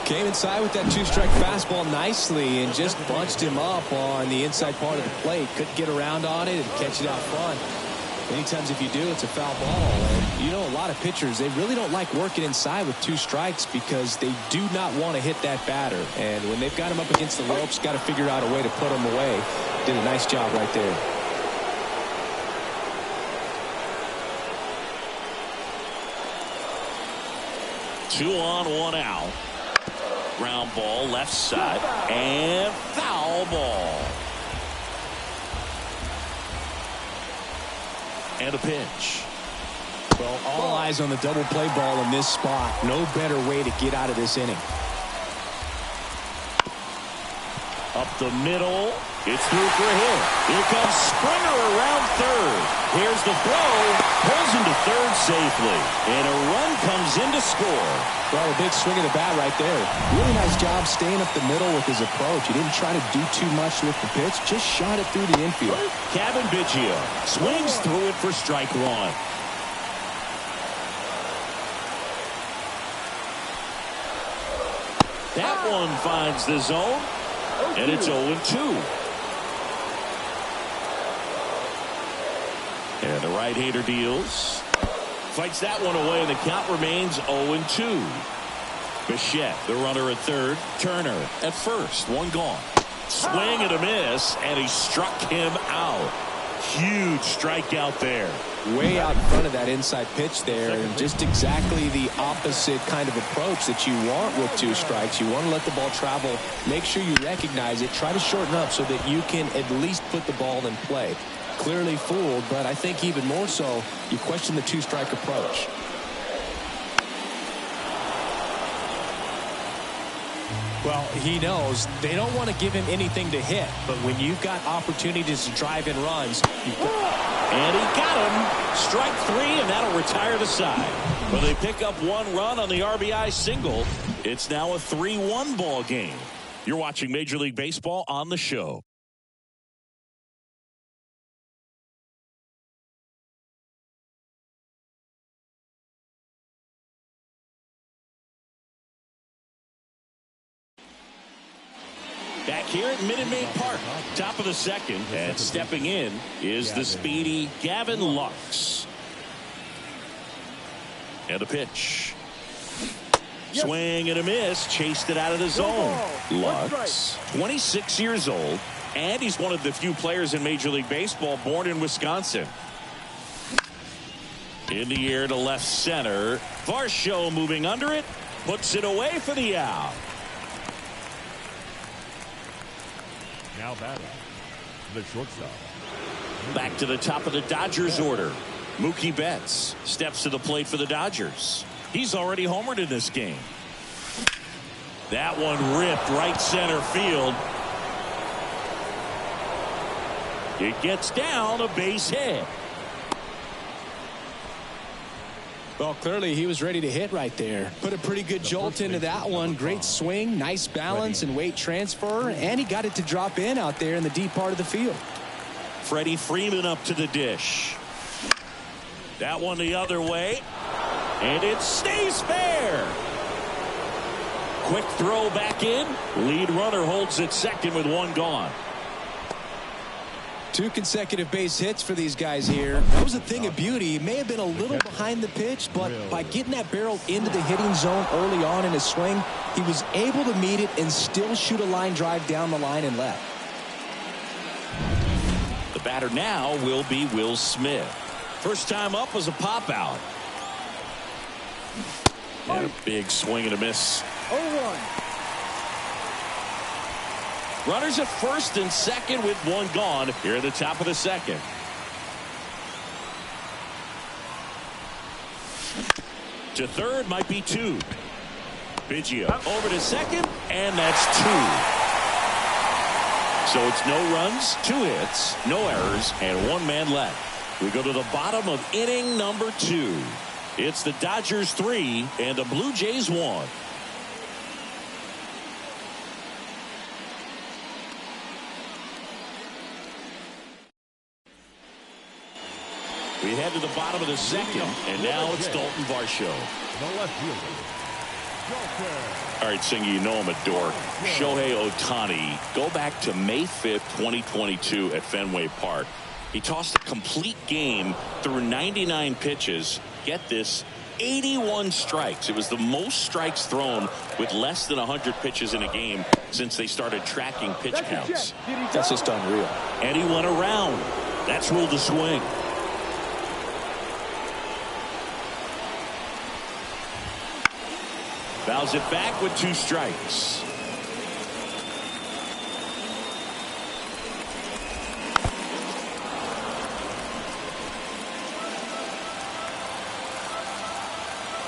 Came inside with that 2-strike fastball nicely and just bunched him up on the inside part of the plate. Couldn't get around on it and catch it out front. Many times if you do, it's a foul ball. And you know, a lot of pitchers, they really don't like working inside with 2 strikes because they do not want to hit that batter. And when they've got him up against the ropes, got to figure out a way to put him away. Did a nice job right there. Two on, 1 out. Ground ball left side and foul ball. And a pitch. Well, all eyes on the double play ball in this spot. No better way to get out of this inning. Up the middle. It's through for a hit. Here comes Springer around third. Here's the throw. Pulls into third safely. And a run comes in to score. Well, a big swing of the bat right there. Really nice job staying up the middle with his approach. He didn't try to do too much with the pitch. Just shot it through the infield. Kevin Biggio swings through it for strike 1. That one finds the zone. And it's 0-2. And the right-hander deals. Fights that one away, and the count remains 0-2. Bichette, the runner at third. Turner at first. 1 gone. Swing and a miss, and he struck him out. Huge strikeout there. Way out in front of that inside pitch there, and just exactly the opposite kind of approach that you want with 2 strikes. You want to let the ball travel. Make sure you recognize it. Try to shorten up so that you can at least put the ball in play. Clearly fooled, but I think even more so, you question the 2-strike approach. Well, he knows they don't want to give him anything to hit, but when you've got opportunities to drive in runs, and he got him. Strike 3, and that'll retire the side. Well, they pick up 1 run on the RBI single. It's now a 3-1 ball game. You're watching Major League Baseball on the show. Back here at Minute Maid Park, top of the second, and stepping in is the speedy Gavin Lux. And a pitch. Swing and a miss, chased it out of the zone. Lux, 26 years old, and he's one of the few players in Major League Baseball born in Wisconsin. In the air to left center. Varsho moving under it, puts it away for the out. Now batting, the shortstop, Back to the top of the Dodgers order. Mookie Betts steps to the plate for the Dodgers. He's already homered in this game. That one ripped right center field. It gets down, a base hit. Well, clearly he was ready to hit right there. Put a pretty good jolt into that one. Great swing, nice balance and weight transfer, and he got it to drop in out there in the deep part of the field. Freddie Freeman up to the dish. That one the other way, and it stays fair. Quick throw back in. Lead runner holds at second with one gone. 2 consecutive base hits for these guys here. That was a thing of beauty. He may have been a little behind the pitch, but by getting that barrel into the hitting zone early on in his swing, he was able to meet it and still shoot a line drive down the line and left. The batter now will be Will Smith. First time up was a pop out. And a big swing and a miss. 0-1. Runners at first and second with one gone here at the top of the second. To third might be 2. Biggio over to second, and that's 2. So it's no runs, 2 hits, no errors, and 1 man left. We go to the bottom of inning number 2. It's the Dodgers 3 and the Blue Jays 1. We head to the bottom of the second, and now it's Dalton Varsho. The left fielder, Dalton. All right, Singy, you know I'm a dork. Shohei Ohtani, go back to May 5th, 2022 at Fenway Park. He tossed a complete game through 99 pitches. Get this, 81 strikes. It was the most strikes thrown with less than 100 pitches in a game since they started tracking pitch counts. That's just unreal. And he went around. That's ruled a swing. Fouls it back with 2 strikes.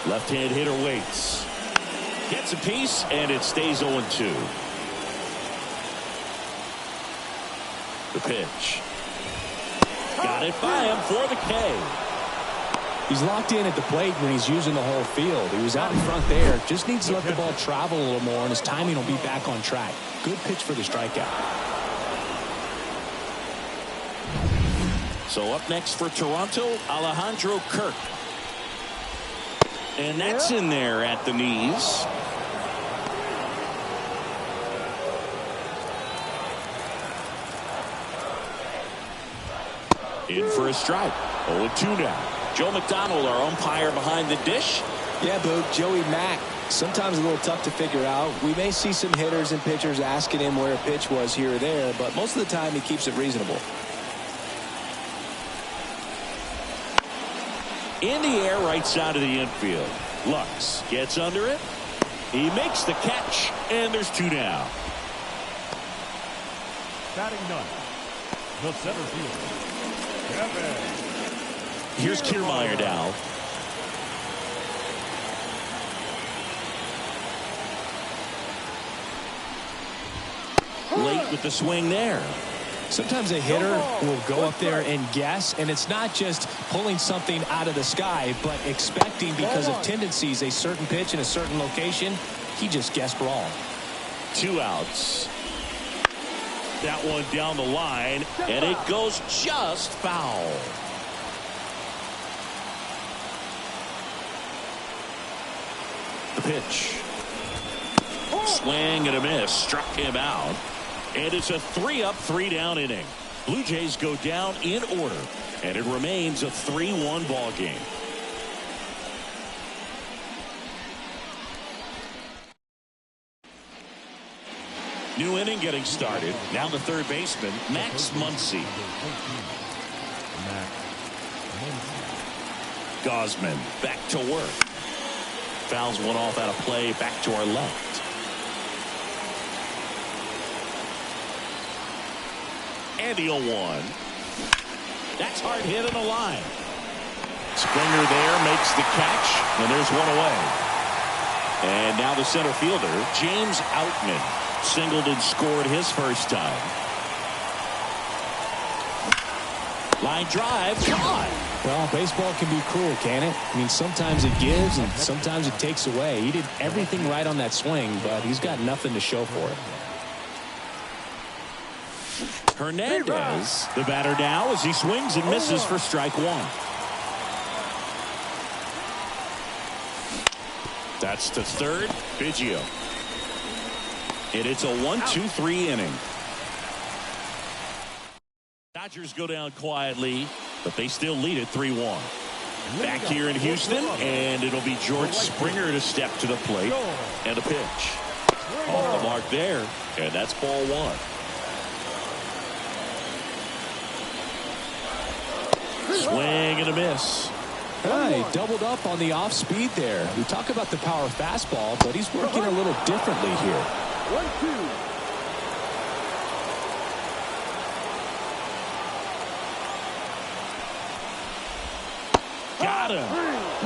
Left-hand hitter waits. Gets a piece, and it stays 0-2. The pitch. Got it by him for the K. He's locked in at the plate when he's using the whole field. He was out in front there. Just needs to let the ball travel a little more, and his timing will be back on track. Good pitch for the strikeout. So up next for Toronto, Alejandro Kirk. And that's in there at the knees. In for a strike. 0-2 now. Joe McDonald, our umpire behind the dish. Yeah, Boog, Joey Mack, sometimes a little tough to figure out. We may see some hitters and pitchers asking him where a pitch was here or there, but most of the time he keeps it reasonable. In the air, right side of the infield. Lux gets under it. He makes the catch, and there's 2 down. Batting 9, the center fielder, Kevin. Here's Kiermaier now. Late with the swing there. Sometimes a hitter will go up there and guess, and it's not just pulling something out of the sky, but expecting because of tendencies a certain pitch in a certain location. He just guessed wrong. 2 outs. That one down the line, and it goes just foul. The pitch. Swing and a miss. Struck him out. And it's a 3-up, 3-down inning. Blue Jays go down in order, and it remains a 3-1 ball game. New inning getting started. Now the third baseman, Max Muncy. Gosman back to work. Fouls one off out of play, back to our left. And the 0-1. That's hard hit in the line. Springer there makes the catch, and there's one away. And now the center fielder, James Outman, singled and scored his first time. Line drive, caught. Well, baseball can be cruel, can it? I mean, sometimes it gives and sometimes it takes away. He did everything right on that swing, but he's got nothing to show for it. Hernandez, the batter now as he swings and misses for strike one. That's to third, Biggio. And it's a 1-2-3 inning. Dodgers go down quietly, but they still lead it 3-1. Back here in Houston, and it'll be George Springer to step to the plate. And a pitch. Off the mark there, and that's ball one. Swing and a miss. He doubled up on the off speed there. We talk about the power fastball, but he's working a little differently here. 1-2. Got him.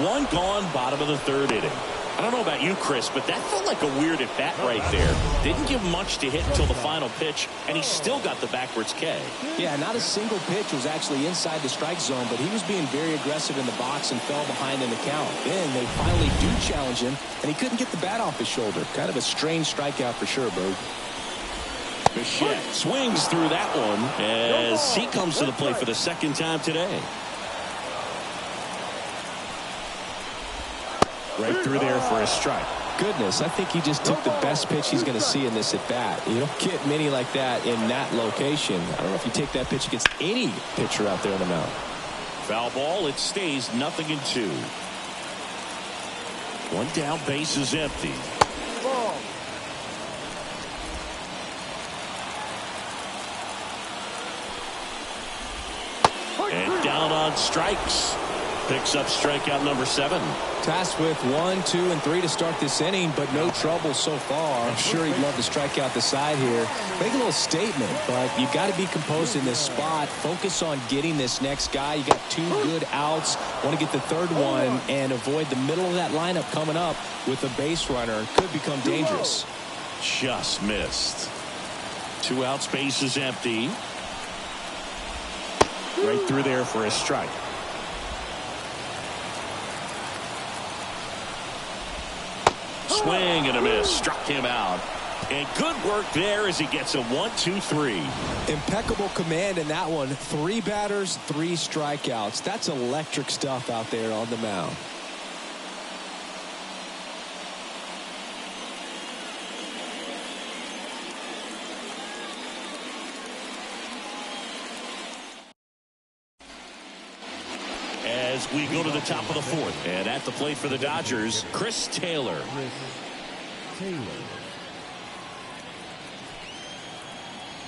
One gone, bottom of the third inning. I don't know about you, Chris, but that felt like a weird at bat right there. Didn't give much to hit until the final pitch, and he still got the backwards K. Yeah, not a single pitch was actually inside the strike zone, but he was being very aggressive in the box and fell behind in the count. Then they finally do challenge him, and he couldn't get the bat off his shoulder. Kind of a strange strikeout for sure, Berg. Bichette swings through that one as he comes to the plate for the second time today. Right through there for a strike. Goodness, I think he just took the best pitch he's going to see in this at bat. You don't get many like that in that location. I don't know if you take that pitch against any pitcher out there on the mound. Foul ball. It stays 0-2. One down, base is empty. Ball. And down on strikes. Picks up strikeout number 7. Tasked with 1, 2, and 3 to start this inning, but no trouble so far. I'm sure he'd love to strike out the side here. Make a little statement, but you've got to be composed in this spot. Focus on getting this next guy. You got 2 good outs. Want to get the third one and avoid the middle of that lineup coming up with a base runner. Could become dangerous. Just missed. 2 outs, base is empty. Right through there for a strike. Swing and a miss. Struck him out. And good work there as he gets a 1-2-3. Impeccable command in that one. 3 batters, 3 strikeouts. That's electric stuff out there on the mound. As we go to the top of the 4th. And at the plate for the Dodgers, Chris Taylor.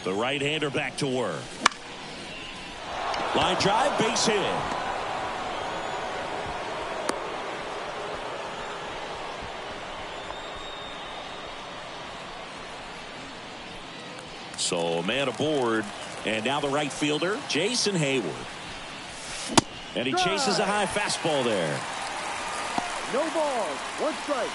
The right-hander back to work. Line drive, base hit. So a man aboard. And now the right fielder, Jason Hayward. And he chases a high fastball there. No balls. 1 strike.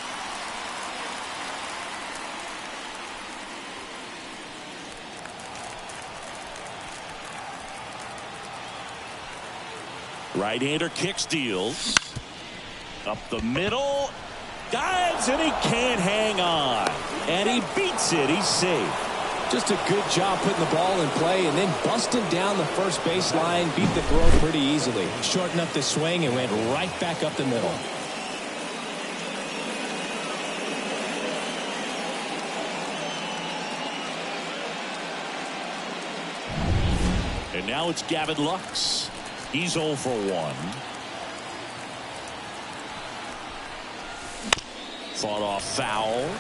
Right-hander kicks, deals. Up the middle. Dives, and he can't hang on. And he beats it. He's safe. Just a good job putting the ball in play and then busting down the first baseline. Beat the throw pretty easily. Shortened up the swing and went right back up the middle. And now it's Gavin Lux. He's 0 for 1. Fought off foul.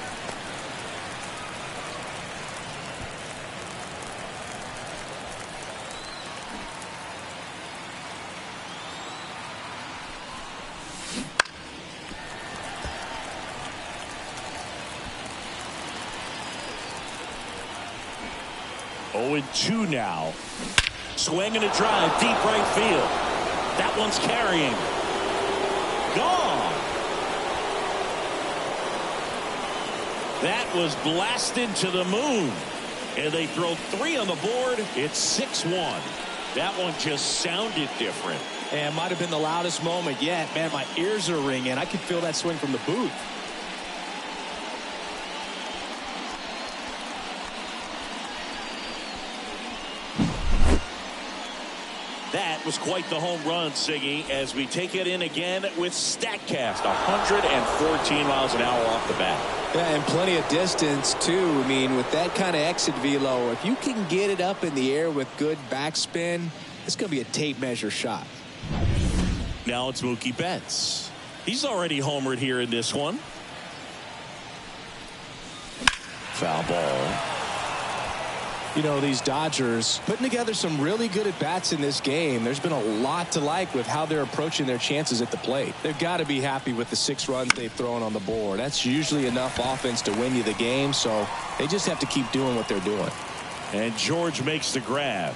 Oh, and 2 now. Swing and a drive, deep right field. That one's carrying. Gone. That was blasted to the moon. And they throw 3 on the board. It's 6-1. That one just sounded different. And might have been the loudest moment yet. Man, my ears are ringing. I could feel that swing from the booth. That was quite the home run, Siggy, as we take it in again with StatCast. 114 miles an hour off the bat. Yeah, and plenty of distance, too. I mean, with that kind of exit velo, if you can get it up in the air with good backspin, it's going to be a tape measure shot. Now it's Mookie Betts. He's already homered here in this one. Foul ball. You know, these Dodgers putting together some really good at-bats in this game. There's been a lot to like with how they're approaching their chances at the plate. They've got to be happy with the 6 runs they've thrown on the board. That's usually enough offense to win you the game, so they just have to keep doing what they're doing. And George makes the grab.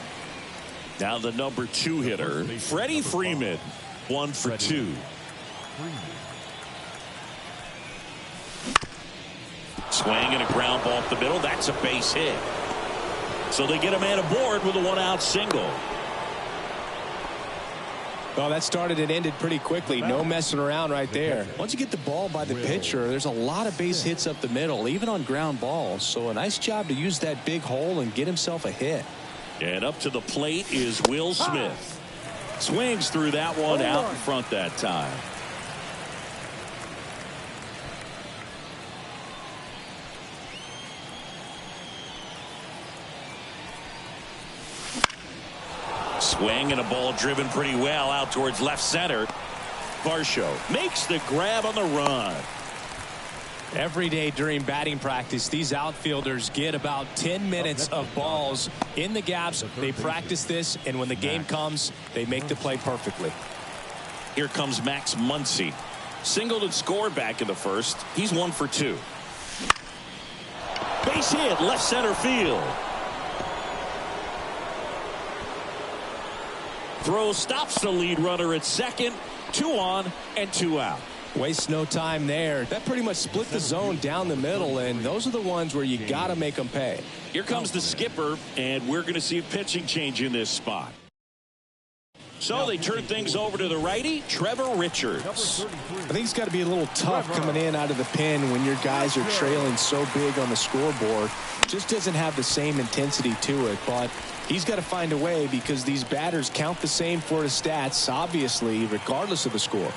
Now the number 2 hitter, Freddie Freeman, 1 for 2. Swing and a ground ball up the middle. That's a base hit. So they get a man aboard with a 1-out single. Well, that started and ended pretty quickly. No messing around right there. Once you get the ball by the pitcher, there's a lot of base hits up the middle, even on ground balls. So a nice job to use that big hole and get himself a hit. And up to the plate is Will Smith. Swings through that one out in front that time. Swing and a ball driven pretty well out towards left center. Varsho makes the grab on the run. Every day during batting practice, these outfielders get about 10 minutes of balls in the gaps. They practice this, and when the game comes, they make the play perfectly. Here comes Max Muncy. Singled and scored back in the first. He's 1 for 2. Base hit, left center field. Throw stops the lead runner at second. 2 on and 2 out. Waste no time there. That pretty much split the zone down the middle, and those are the ones where you got to make them pay. Here comes the skipper, and we're going to see a pitching change in this spot. So they turn things over to the righty, Trevor Richards. I think it's got to be a little tough coming in out of the pen when your guys are trailing so big on the scoreboard. Just doesn't have the same intensity to it, but he's got to find a way because these batters count the same for his stats, obviously, regardless of the score.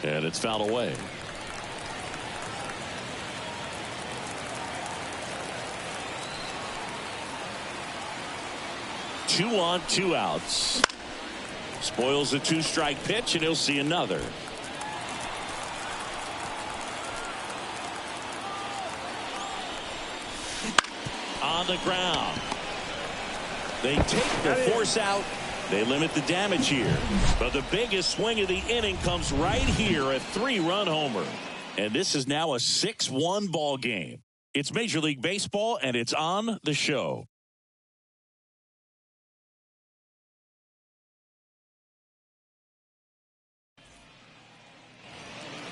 And it's fouled away. Two on, 2 outs. Spoils a 2-strike pitch, and he'll see another. On the ground. They take the force out. They limit the damage here. But the biggest swing of the inning comes right here, a 3-run homer. And this is now a 6-1 ball game. It's Major League Baseball, and it's on the show.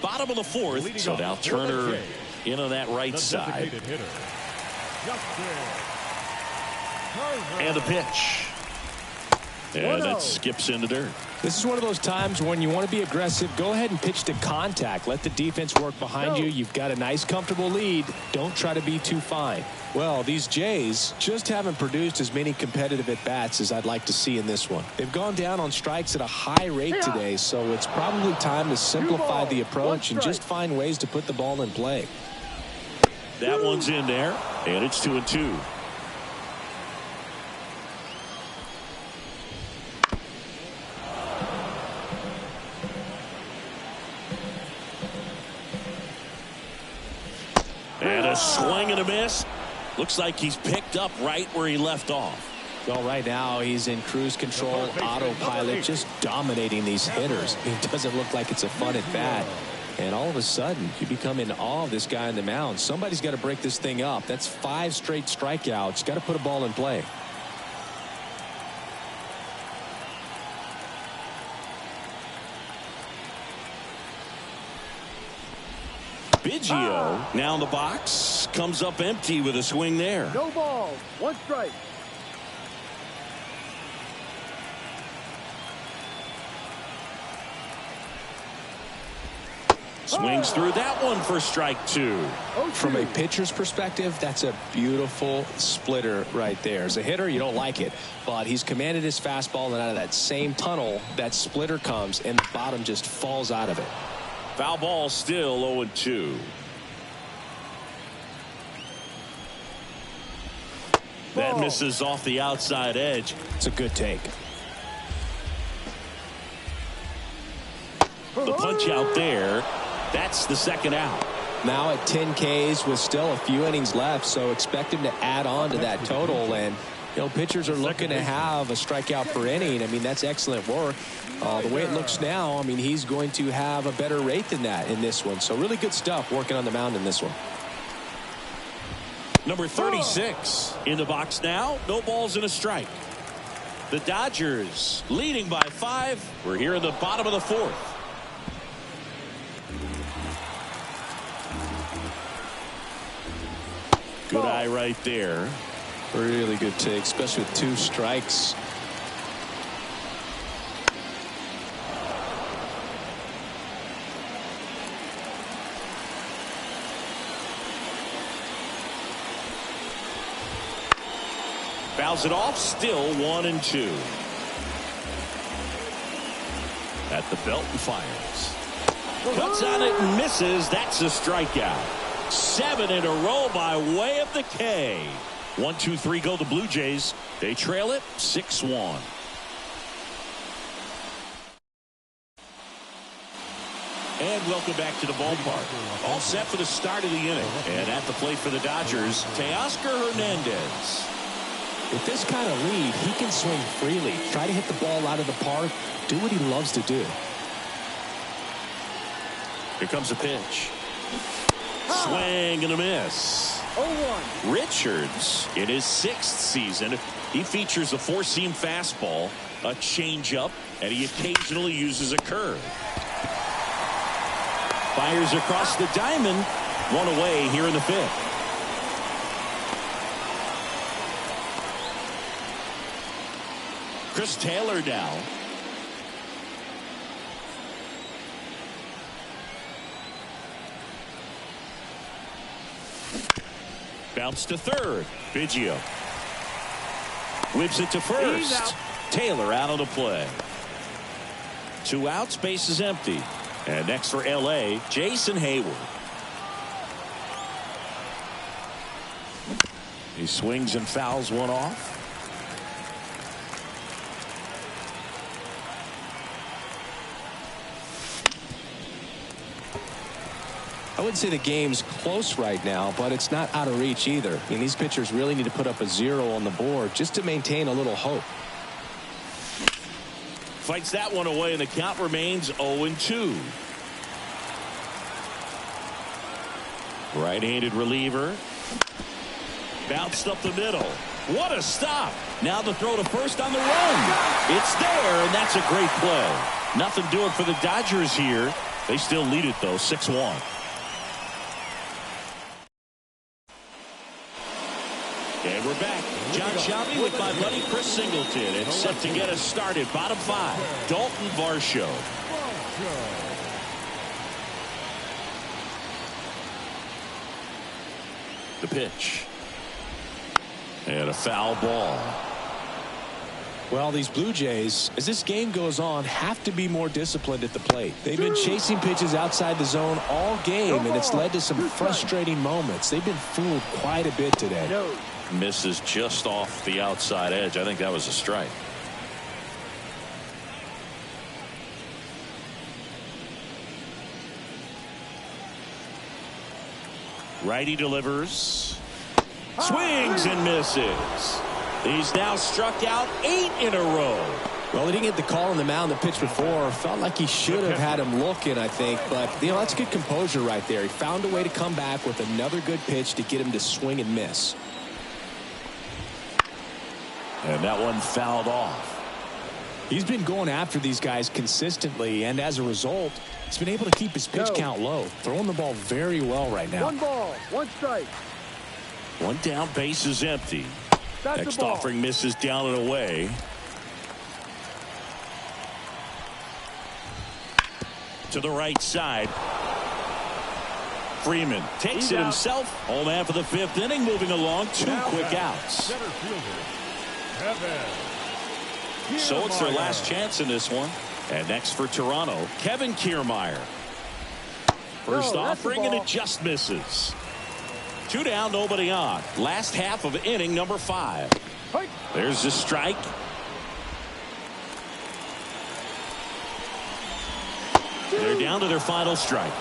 Bottom of the 4th, so now Turner in on that right side. And the pitch. And it skips into dirt. This is one of those times when you want to be aggressive. Go ahead and pitch to contact. Let the defense work behind you. You've got a nice, comfortable lead. Don't try to be too fine. Well, these Jays just haven't produced as many competitive at-bats as I'd like to see in this one. They've gone down on strikes at a high rate today, so it's probably time to simplify the approach and just find ways to put the ball in play. That one's in there, and it's 2-2. And a swing and a miss. Looks like he's picked up right where he left off. Well, right now he's in cruise control, autopilot, just dominating these hitters. It doesn't look like it's a fun at bat. And all of a sudden, you become in awe of this guy on the mound. Somebody's got to break this thing up. That's 5 straight strikeouts. Got to put a ball in play. Biggio now in the box. Comes up empty with a swing there. No balls. 1 strike. Swings through that one for strike 2. From a pitcher's perspective, that's a beautiful splitter right there. As a hitter, you don't like it, but he's commanded his fastball, and out of that same tunnel, that splitter comes, and the bottom just falls out of it. Foul ball, still 0-2. That misses off the outside edge. It's a good take. The punch out there. That's the second out. Now at 10 Ks with still a few innings left, so expect him to add on to that total. And pitchers are looking to have a strikeout per inning. I mean, that's excellent work. The way it looks now, I mean, he's going to have a better rate than that in this one. So really good stuff working on the mound in this one. Number 36 in the box now. No balls and a strike. The Dodgers leading by 5. We're here in the bottom of the 4th. Good eye right there. Really good take, especially with 2 strikes. Fouls it off, still 1-2. At the belt and fires. Cuts on it and misses. That's a strikeout. 7 in a row by way of the K. 1, 2, 3 go the Blue Jays. They trail it 6-1. And welcome back to the ballpark. All set for the start of the inning. And at the plate for the Dodgers, Teoscar Hernandez. With this kind of lead, he can swing freely. Try to hit the ball out of the park. Do what he loves to do. Here comes a pitch. Swing and a miss. 0-1. Richards in his 6th season. He features a 4-seam fastball, a changeup, and he occasionally uses a curve. Fires across the diamond. 1 away here in the 5th. Chris Taylor now. Bounce to third. Biggio whips it to first. Taylor out on the play. 2 outs, base is empty. And next for LA, Jason Hayward. He swings and fouls one off. I wouldn't say the game's close right now, but it's not out of reach either. I mean, these pitchers really need to put up a 0 on the board just to maintain a little hope. Fights that one away, and the count remains 0-2. Right-handed reliever. Bounced up the middle. What a stop. Now the throw to first on the run. It's there, and that's a great play. Nothing doing for the Dodgers here. They still lead it, though, 6-1. And we're back. John Shelby with my buddy Chris Singleton. And set to get us started. Bottom 5. Dalton Varsho. The pitch. And a foul ball. Well, these Blue Jays, as this game goes on, have to be more disciplined at the plate. They've been chasing pitches outside the zone all game, and it's led to some frustrating moments. They've been fooled quite a bit today. Misses just off the outside edge. I think that was a strike. Righty delivers. Swings and misses. He's now struck out 8 in a row. Well, he didn't get the call on the mound the pitch before. Felt like he should have had him looking, I think. But, you know, that's good composure right there. He found a way to come back with another good pitch to get him to swing and miss. And that one fouled off. He's been going after these guys consistently, and as a result, he's been able to keep his pitch count low. Throwing the ball very well right now. 1 ball, 1 strike. 1 down, base is empty. That's Next the ball. offering misses down and away. To the right side. Freeman takes it himself. Home man for the 5th inning, moving along. 2 quick outs. Center fielder, Kevin. So it's their last chance in this one. And next for Toronto, Kevin Kiermaier. First offering, and it just misses. 2 down, nobody on. Last half of inning number 5. There's the strike. They're down to their final strike.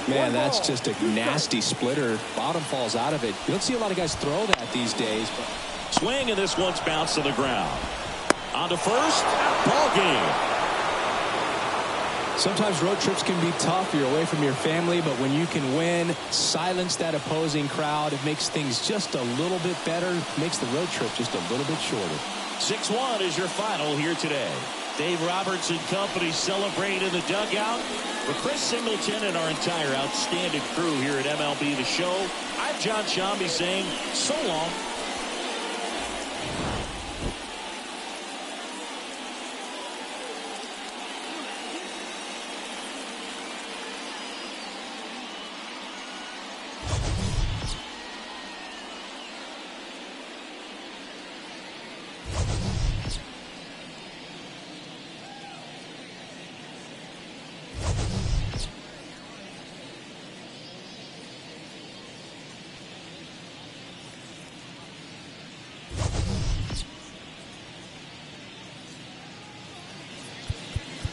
Man, that's just a nasty splitter. Bottom falls out of it. You don't see a lot of guys throw that these days. But swing, and this one's bounced to the ground. On to first. Ball game. Sometimes road trips can be tough. You're away from your family, but when you can win, silence that opposing crowd, it makes things just a little bit better, makes the road trip just a little bit shorter. 6-1 is your final here today. Dave Roberts and company celebrate in the dugout. For Chris Singleton and our entire outstanding crew here at MLB The Show, I'm John Shambi saying so long.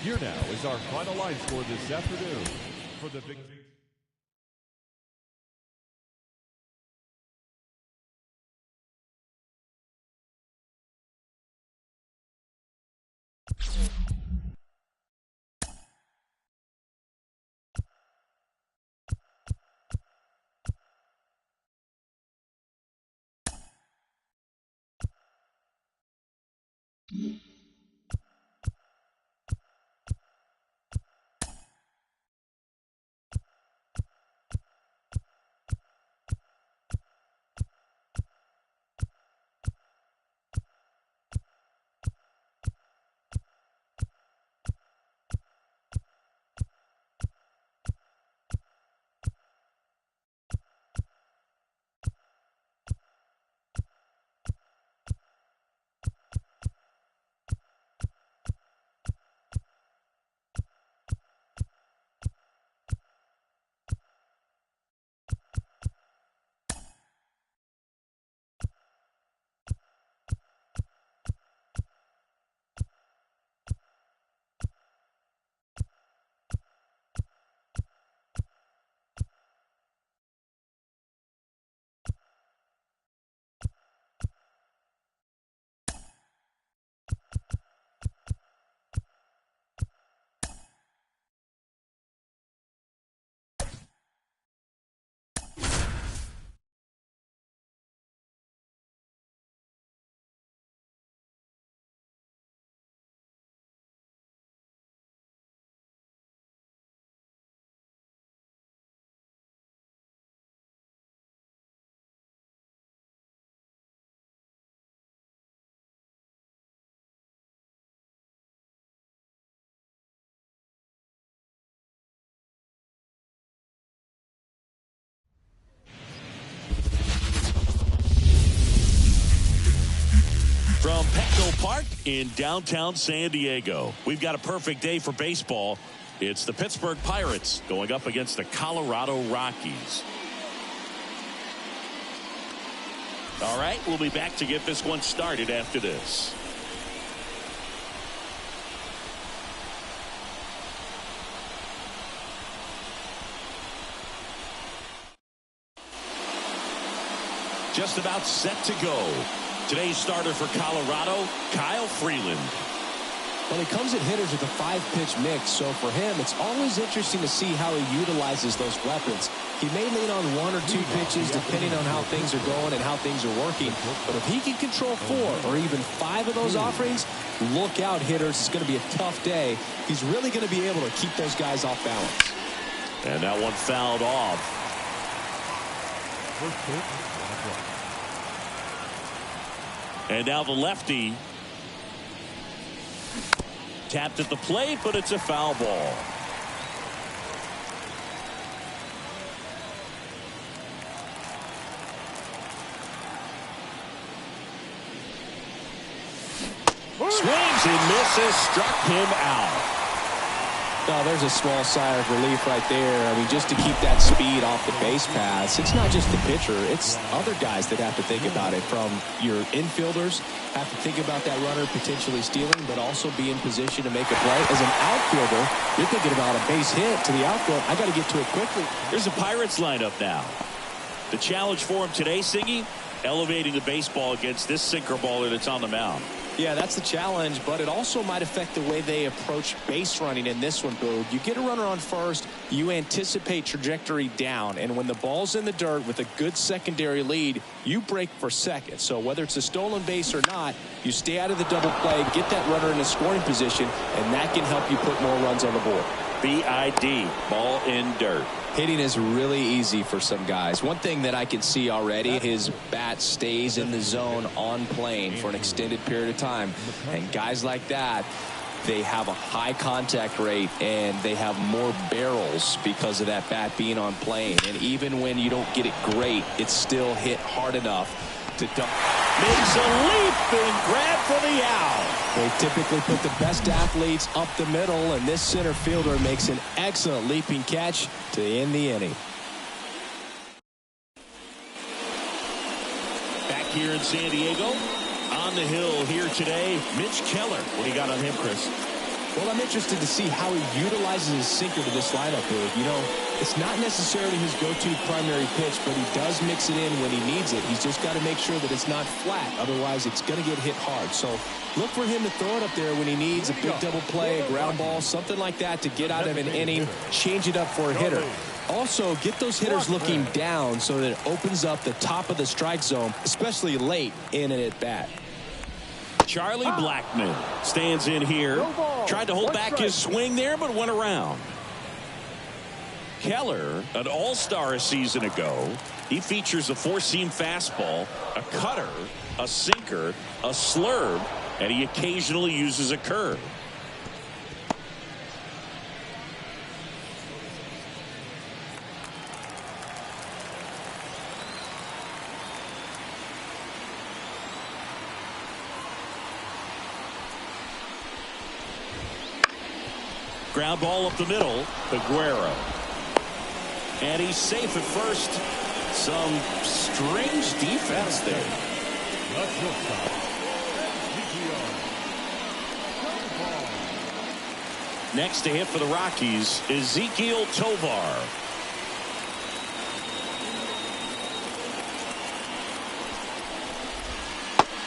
Here now is our final line score this afternoon for the big. From Petco Park in downtown San Diego, we've got a perfect day for baseball. It's the Pittsburgh Pirates going up against the Colorado Rockies. All right, we'll be back to get this one started after this. Just about set to go. Today's starter for Colorado, Kyle Freeland. Well, he comes at hitters with a 5-pitch mix, so for him, it's always interesting to see how he utilizes those weapons. He may lean on 1 or 2 pitches depending on how things are going and how things are working, but if he can control 4 or even 5 of those offerings, look out, hitters. It's going to be a tough day. He's really going to be able to keep those guys off balance. And that one fouled off. And now the lefty. Tapped at the plate, but it's a foul ball. Swings and misses, struck him out. Oh, there's a small sigh of relief right there. I mean, just to keep that speed off the base paths. It's not just the pitcher. It's other guys that have to think about it. From your infielders, have to think about that runner potentially stealing, but also be in position to make a play. As an outfielder, you're thinking about a base hit to the outfield. I got to get to it quickly. Here's the Pirates lineup now. The challenge for him today, Siggy, elevating the baseball against this sinker baller that's on the mound. Yeah, that's the challenge, but it also might affect the way they approach base running in this one, Boog. You get a runner on first, you anticipate trajectory down, and when the ball's in the dirt with a good secondary lead, you break for second. So whether it's a stolen base or not, you stay out of the double play, get that runner in a scoring position, and that can help you put more runs on the board. BID, ball in dirt. Hitting is really easy for some guys. One thing that I can see already, his bat stays in the zone on plane for an extended period of time. And guys like that, they have a high contact rate and they have more barrels because of that bat being on plane. And even when you don't get it great, it's still hit hard enough to dump. Makes a leap and grab for the out. They typically put the best athletes up the middle, and this center fielder makes an excellent leaping catch to end the inning. Back here in San Diego, on the hill here today, Mitch Keller. What do you got on him, Chris? Well, I'm interested to see how he utilizes his sinker to this lineup, Boog. You know, it's not necessarily his go-to primary pitch, but he does mix it in when he needs it. He's just got to make sure that it's not flat. Otherwise, it's going to get hit hard. So look for him to throw it up there when he needs a big double play, a ground ball, something like that to get out of an inning, change it up for a hitter. Also, get those hitters looking down so that it opens up the top of the strike zone, especially late in an at-bat. Charlie Blackmon stands in here. Tried to hold back his swing there, but went around. Keller, an all-star a season ago. He features a 4-seam fastball, a cutter, a sinker, a slurve, and he occasionally uses a curve. Ground ball up the middle, Aguero. And he's safe at first. Some strange defense there. Next to hit for the Rockies, Ezequiel Tovar.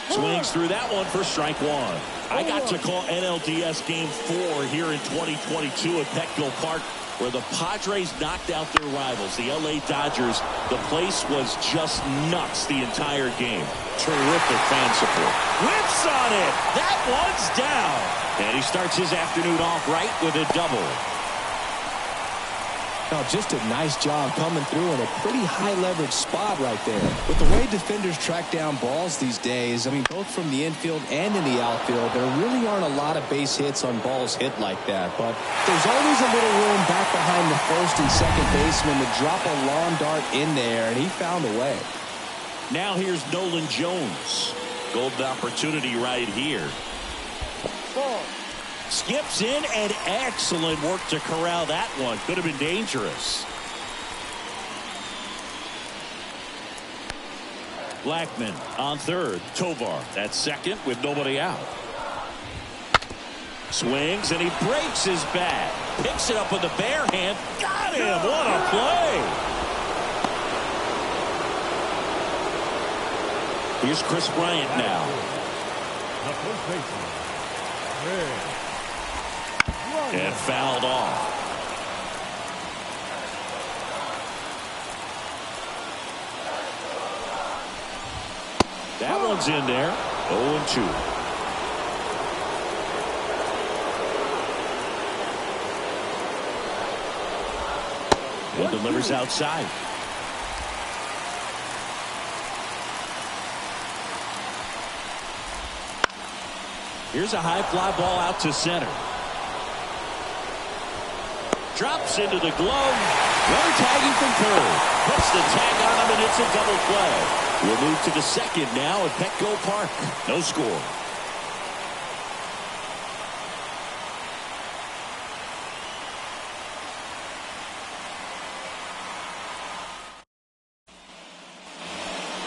Swings through that one for strike one. I got to call NLDS Game 4 here in 2022 at Petco Park, where the Padres knocked out their rivals, the LA Dodgers. The place was just nuts the entire game. Terrific fan support. Whips on it. That one's down. And he starts his afternoon off right with a double. Oh, just a nice job coming through in a pretty high leverage spot right there. With the way defenders track down balls these days, I mean, both from the infield and in the outfield, there really aren't a lot of base hits on balls hit like that. But there's always a little room back behind the first and second baseman to drop a lawn dart in there, and he found a way. Now here's Nolan Jones. Golden opportunity right here. Skips in, and excellent work to corral that one. Could have been dangerous. Blackmon on third. Tovar at second with nobody out. Swings, and he breaks his bat. Picks it up with the bare hand. Got him. What a play. Here's Chris Bryant now. The first baseman, Chris And fouled off. That one's in there. 0-2. He delivers outside. Here's a high fly ball out to center. Drops into the glove. Runner tagging from third. Puts the tag on him, and it's a double play. We'll move to the second now at Petco Park. No score.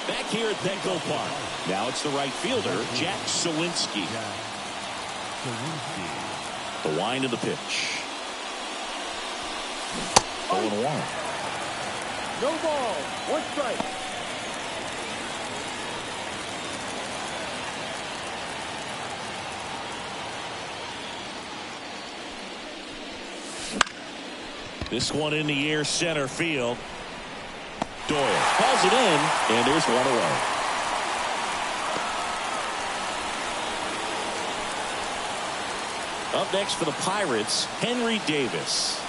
Back here at Petco Park. Now it's the right fielder, Jack Sawinski. The wind of the pitch. 0-1. No ball. 1 strike. This one in the air, center field. Doyle calls it in, and there's one away. Up next for the Pirates, Henry Davis.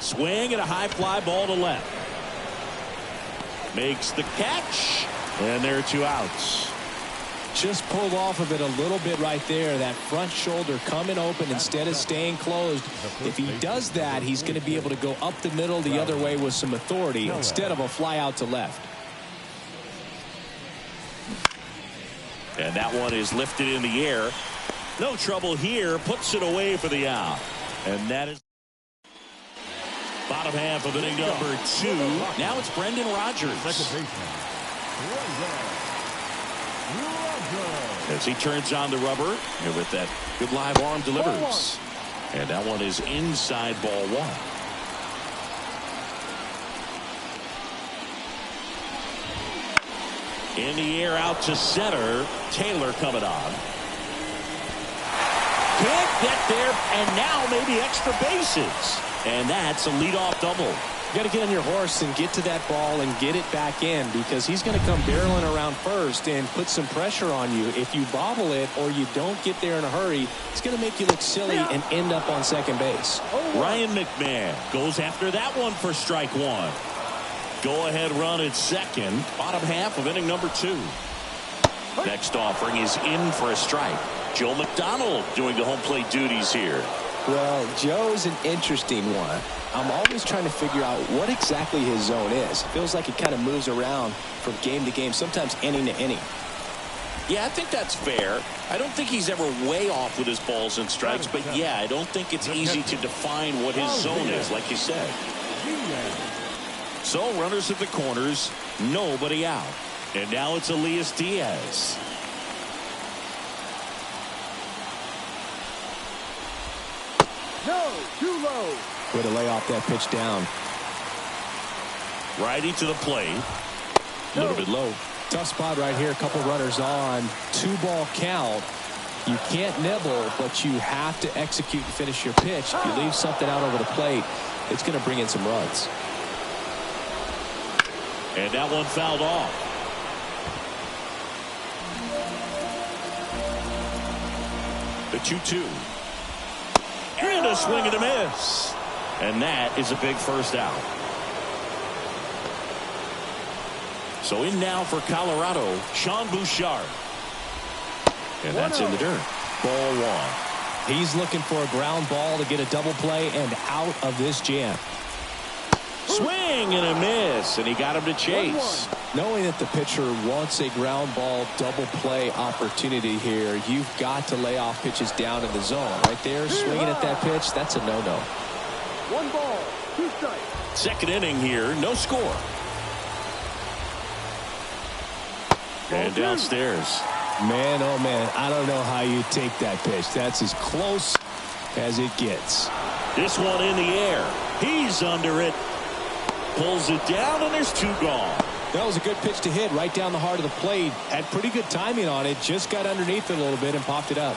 Swing and a high fly ball to left. Makes the catch, and there are 2 outs. Just pulled off of it a little bit right there. That front shoulder coming open instead of staying closed. If he does that, he's going to be able to go up the middle the other way with some authority instead of a fly out to left. And that one is lifted in the air. No trouble here. Puts it away for the out. And that is bottom half of inning number 2. Now it's Brendan Rodgers. As he turns on the rubber, and with that good live arm delivers. And that one is inside ball 1. In the air out to center. Taylor coming on. Can't get there, and now maybe extra bases. And that's a leadoff double. You got to get on your horse and get to that ball and get it back in, because he's going to come barreling around first and put some pressure on you. If you bobble it or you don't get there in a hurry, it's going to make you look silly and end up on second base. Ryan McMahon goes after that one for strike 1. Go ahead run at second. Bottom half of inning number 2. Next offering is in for a strike. Joe McDonald doing the home plate duties here. Well, Joe's an interesting one. I'm always trying to figure out what exactly his zone is. It feels like it kind of moves around from game to game, sometimes inning to inning. Yeah, I think that's fair. I don't think he's ever way off with his balls and strikes, but yeah, I don't think it's easy to define what his zone is, like you said. So runners at the corners, nobody out. And now it's Elias Diaz. No, too low. Way to lay off that pitch down. Righty to the plate. A little bit low. Tough spot right here. A couple runners on. 2-ball count. You can't nibble, but you have to execute and finish your pitch. If you leave something out over the plate, it's going to bring in some runs. And that one fouled off. The 2-2. And a swing and a miss. And that is a big first out. So in now for Colorado, Sean Bouchard. And that's in the dirt. Ball 1. He's looking for a ground ball to get a double play and out of this jam. Swing and a miss, and he got him to chase. Knowing that the pitcher wants a ground ball double play opportunity here, you've got to lay off pitches down in the zone. Right there, swinging at that pitch, that's a no-no. 1 ball, 2 strikes. Second inning here, no score. And downstairs. Man, oh man, I don't know how you take that pitch. That's as close as it gets. This one in the air. He's under it. pulls it down, and there's 2 gone. That was a good pitch to hit right down the heart of the plate. Had pretty good timing on it. Just got underneath it a little bit and popped it up.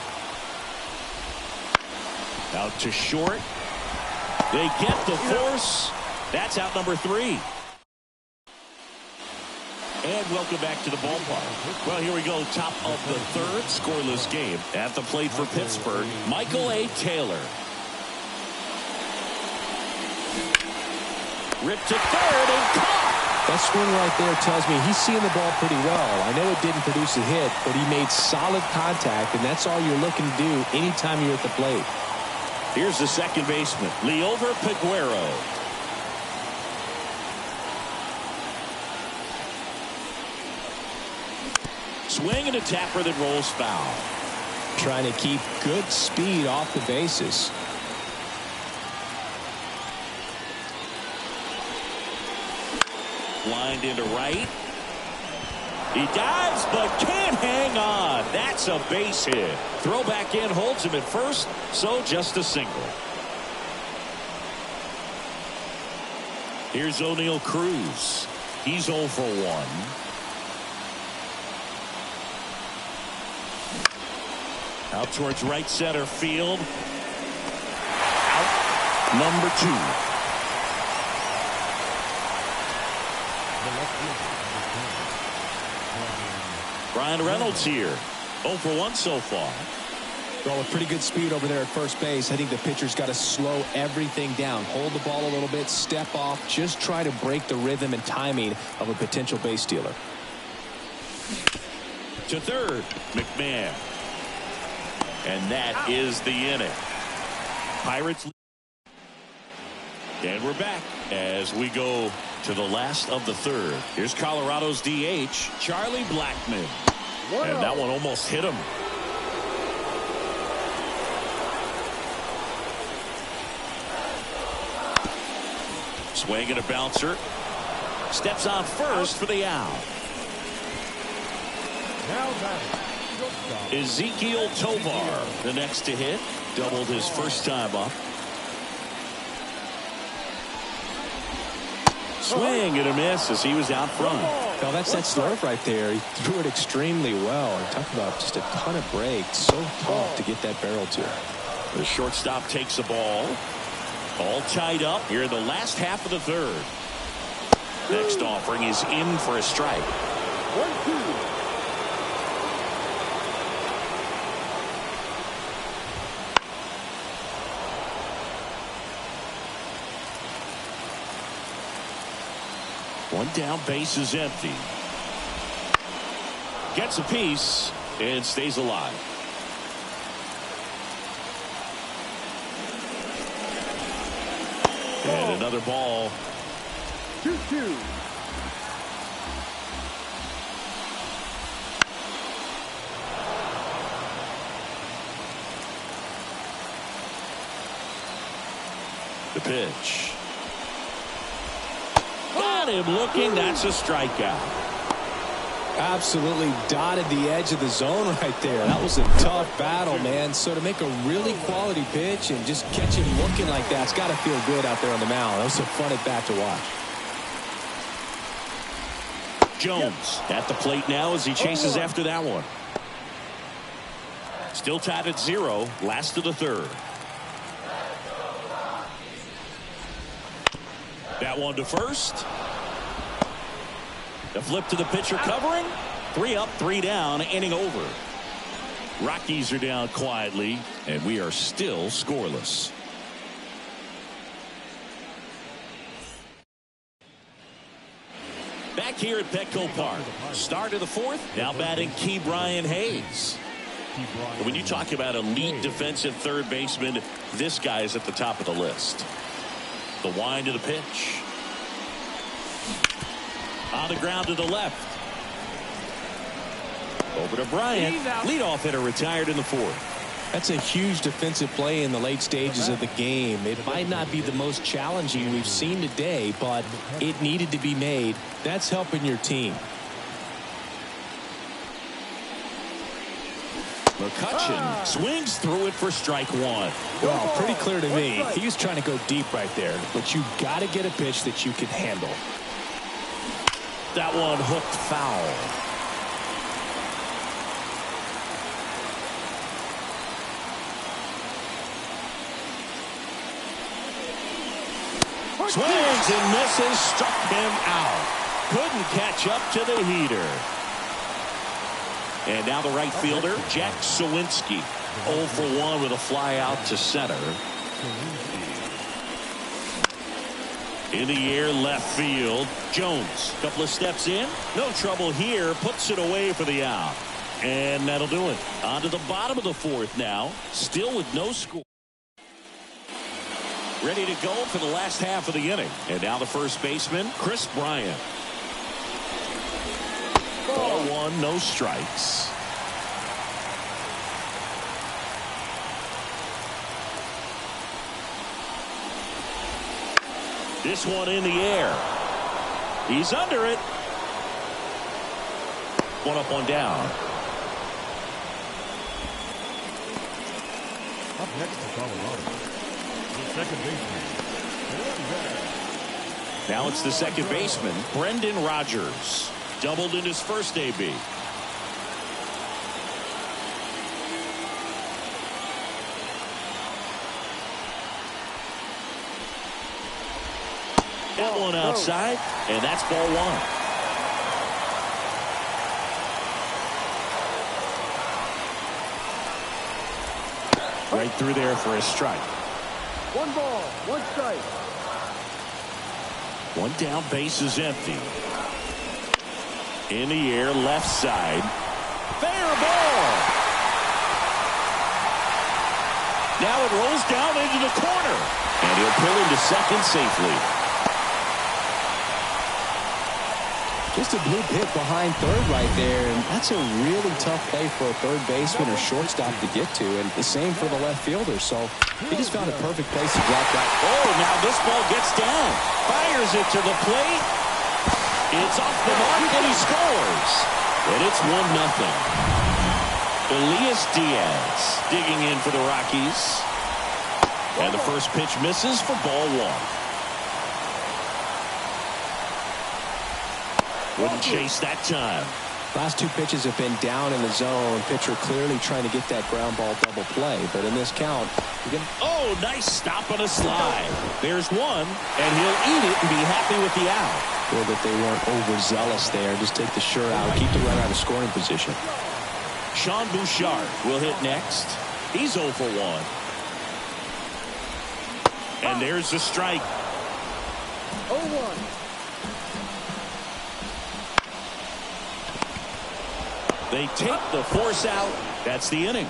Out to short. They get the force. That's out number 3. And welcome back to the ballpark. Well, here we go. Top of the 3rd. Scoreless game. At the plate for Pittsburgh, Michael A. Taylor. Ripped to 3rd and caught. That swing right there tells me he's seeing the ball pretty well. I know it didn't produce a hit, but he made solid contact, and that's all you're looking to do anytime you're at the plate. Here's the second baseman, Liover Peguero. Swing and a tapper that rolls foul. Trying to keep good speed off the bases. Lined into right. He dives but can't hang on. That's a base hit. Throw back in holds him at first, so just a single. Here's O'Neal Cruz. He's 0 for 1. Out towards right center field. Out number 2. Brian Reynolds here. 0 for 1 so far. Well, with pretty good speed over there at first base, I think the pitcher's got to slow everything down. Hold the ball a little bit, step off, just try to break the rhythm and timing of a potential base stealer. To 3rd, McMahon. And that is the inning. Pirates. And we're back as we go to the last of the 3rd. Here's Colorado's DH, Charlie Blackmon. And that one almost hit him. Swing and a bouncer. Steps on first for the out. Ezekiel Tovar, the next to hit. Doubled his first time up. Swing and a miss as he was out front. Well, that's that slurve right there. He threw it extremely well. And talk about just a ton of break. So tough to get that barrel to. The shortstop takes the ball. All tied up here in the last half of the 3rd. Next offering is in for a strike. 1-2. One down, base is empty. Gets a piece and stays alive. And another ball. 2-2. The pitch. Got him looking. That's a strikeout. Absolutely dotted the edge of the zone right there. That was a tough battle, man. So to make a really quality pitch and just catch him looking like that, it's got to feel good out there on the mound. That was a fun at bat to watch. Jones at the plate now as he chases after that one. Still tied at 0. Last of the 3rd. That one to first. The flip to the pitcher covering. 3 up, 3 down, inning over. Rockies are down quietly, and we are still scoreless. Back here at Petco Park. Start of the 4th. Now batting Key Brian Hayes. When you talk about elite defensive third baseman, this guy is at the top of the list. The wind of the pitch. On the ground to the left. Over to Bryant. Leadoff hitter retired in the 4th. That's a huge defensive play in the late stages of the game. It might not be the most challenging we've seen today, but it needed to be made. That's helping your team. McCutcheon swings through it for strike one. Well, pretty clear to me. He was trying to go deep right there, but you got to get a pitch that you can handle. That one hooked foul. Swings and misses, struck him out. Couldn't catch up to the heater. And now the right fielder, Jack Sawinski. 0 for 1 with a fly out to center. In the air, left field. Jones, couple of steps in. No trouble here. Puts it away for the out. And that'll do it. On to the bottom of the fourth now. Still with no score. Ready to go for the last half of the inning. And now the first baseman, Chris Bryant. Ball one, no strikes. This one in the air. He's under it. One up, one down. Up next to Colorado, the second baseman. Now it's the second baseman, Brendan Rodgers. Doubled in his first AB. That one outside, and that's ball one. Right through there for a strike. 1 ball, 1 strike. One down, base is empty. In the air, left side. Fair ball. Now it rolls down into the corner. And he'll pull into second safely. Just a bloop hit behind third right there, and that's a really tough play for a third baseman or shortstop to get to, and the same for the left fielder. So he just found a perfect place to drop that. Oh, now this ball gets down. Fires it to the plate. It's off the mark, and he scores. And it's 1-0. Elias Diaz digging in for the Rockies. And the first pitch misses for ball one. Wouldn't chase that time. Last two pitches have been down in the zone. Pitcher clearly trying to get that ground ball double play. But in this count, oh, nice stop on a slide. There's one, and he'll eat it and be happy with the out. Good that they weren't overzealous there. Just take the sure out. Keep the runner out of scoring position. Sean Bouchard will hit next. He's 0 for 1. And there's the strike. 0-1. They take the force out. That's the inning.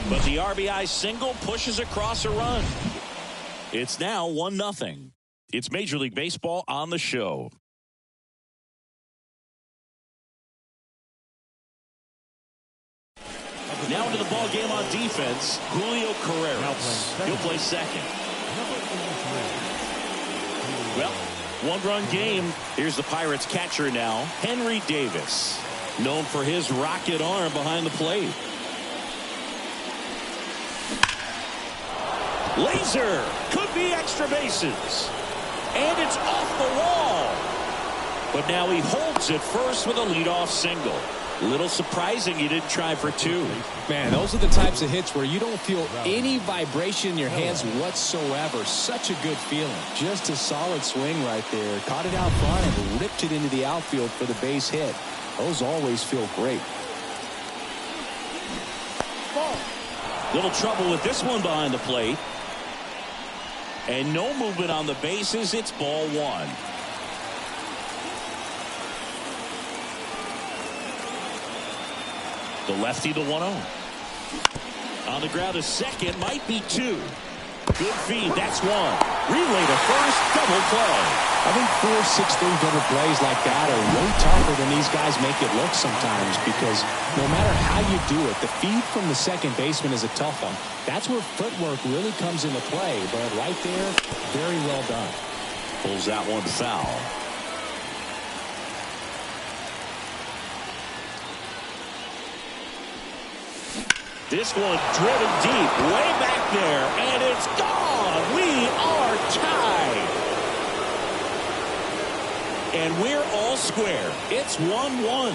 But the RBI single pushes across a run. It's now 1-0. It's Major League Baseball on the show. Now into the ball game on defense, Julio Carreras. He'll play second. Well, one-run game. Here's the Pirates catcher now, Henry Davis. Known for his rocket arm behind the plate. Laser. Could be extra bases. And it's off the wall. But now he holds it first with a leadoff single. Little surprising he didn't try for 2. Man, those are the types of hits where you don't feel any vibration in your hands whatsoever. Such a good feeling. Just a solid swing right there. Caught it out front and ripped it into the outfield for the base hit. Those always feel great. Little trouble with this one behind the plate. And no movement on the bases. It's ball one. The lefty, the 1-0. On the ground, a second, might be 2. Good feed, that's 1. Relay to first, double play. I think 4 6-3 double plays like that are way tougher than these guys make it look sometimes, because no matter how you do it, the feed from the second baseman is a tough one. That's where footwork really comes into play, but right there, very well done. Pulls that one foul. This one driven deep, way back there, and it's gone. We are tied. And we're all square. It's 1-1.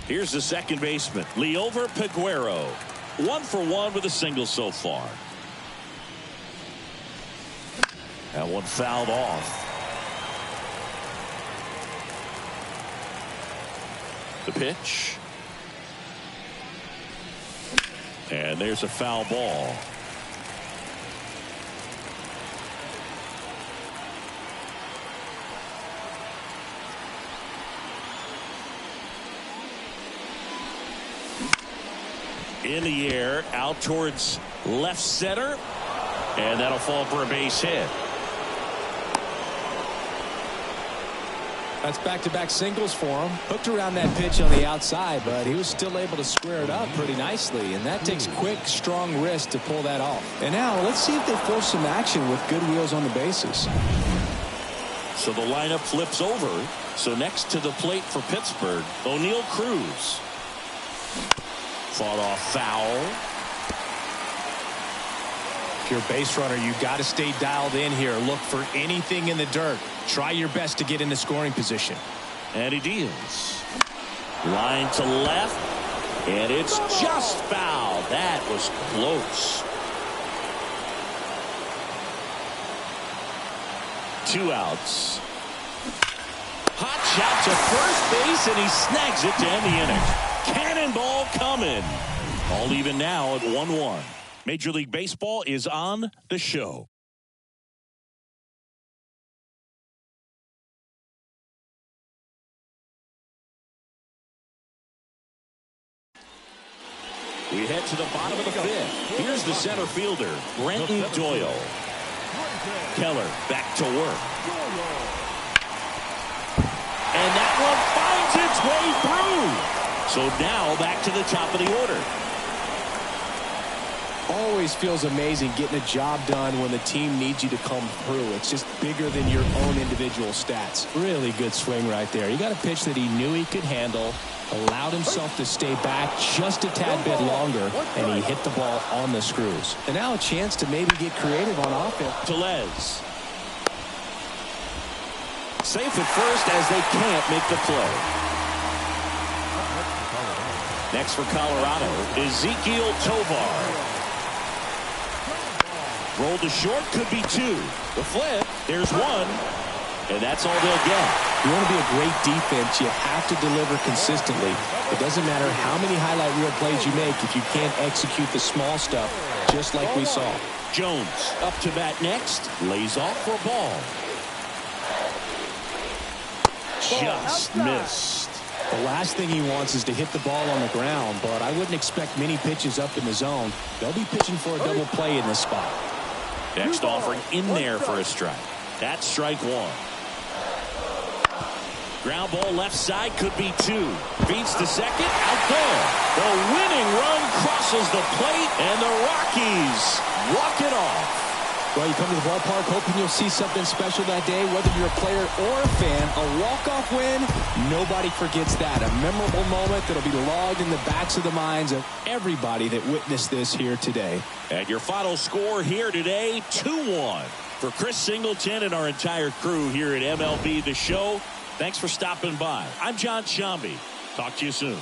Here's the second baseman, Liover Peguero. 1 for 1 with a single so far. That one fouled off. The pitch. And there's a foul ball. In the air, out towards left center, and that'll fall for a base hit. That's back-to-back singles for him. Hooked around that pitch on the outside, but he was still able to square it up pretty nicely, and that takes quick, strong wrist to pull that off. And now let's see if they force some action with good wheels on the bases. So the lineup flips over. So next to the plate for Pittsburgh, O'Neal Cruz. Fought off foul. If you're a base runner, you've got to stay dialed in here. Look for anything in the dirt. Try your best to get into scoring position. And he deals. Line to left. And it's just foul. That was close. 2 outs. Hot shot to first base, and he snags it to end the inning. Cannonball coming. All even now at 1-1. Major League Baseball is on the show. We head to the bottom of the 5th. Here's the center fielder, Brenton Doyle. Keller back to work. And that one finds its way through. So now back to the top of the order. Always feels amazing getting a job done when the team needs you to come through. It's just bigger than your own individual stats. Really good swing right there. You got a pitch that he knew he could handle, allowed himself to stay back just a tad bit longer, and he hit the ball on the screws. And now a chance to maybe get creative on offense. Tellez. Safe at first as they can't make the play. Next for Colorado, Ezequiel Tovar. Roll to short, could be 2. The flip, there's 1. And that's all they'll get. You want to be a great defense, you have to deliver consistently. It doesn't matter how many highlight reel plays you make if you can't execute the small stuff, just like we saw. Jones up to bat next, lays off for a ball. Just missed. The last thing he wants is to hit the ball on the ground, but I wouldn't expect many pitches up in the zone. They'll be pitching for a double play in this spot. Next offering in there for a strike. That's strike 1. Ground ball left side, could be 2. Beats the second, out there. The winning run crosses the plate, and the Rockies walk it off. Well, you come to the ballpark hoping you'll see something special that day, whether you're a player or a fan. A walk-off win, nobody forgets that. A memorable moment that'll be logged in the backs of the minds of everybody that witnessed this here today. And your final score here today, 2-1. For Chris Singleton and our entire crew here at MLB The Show, thanks for stopping by. I'm John Shambi. Talk to you soon.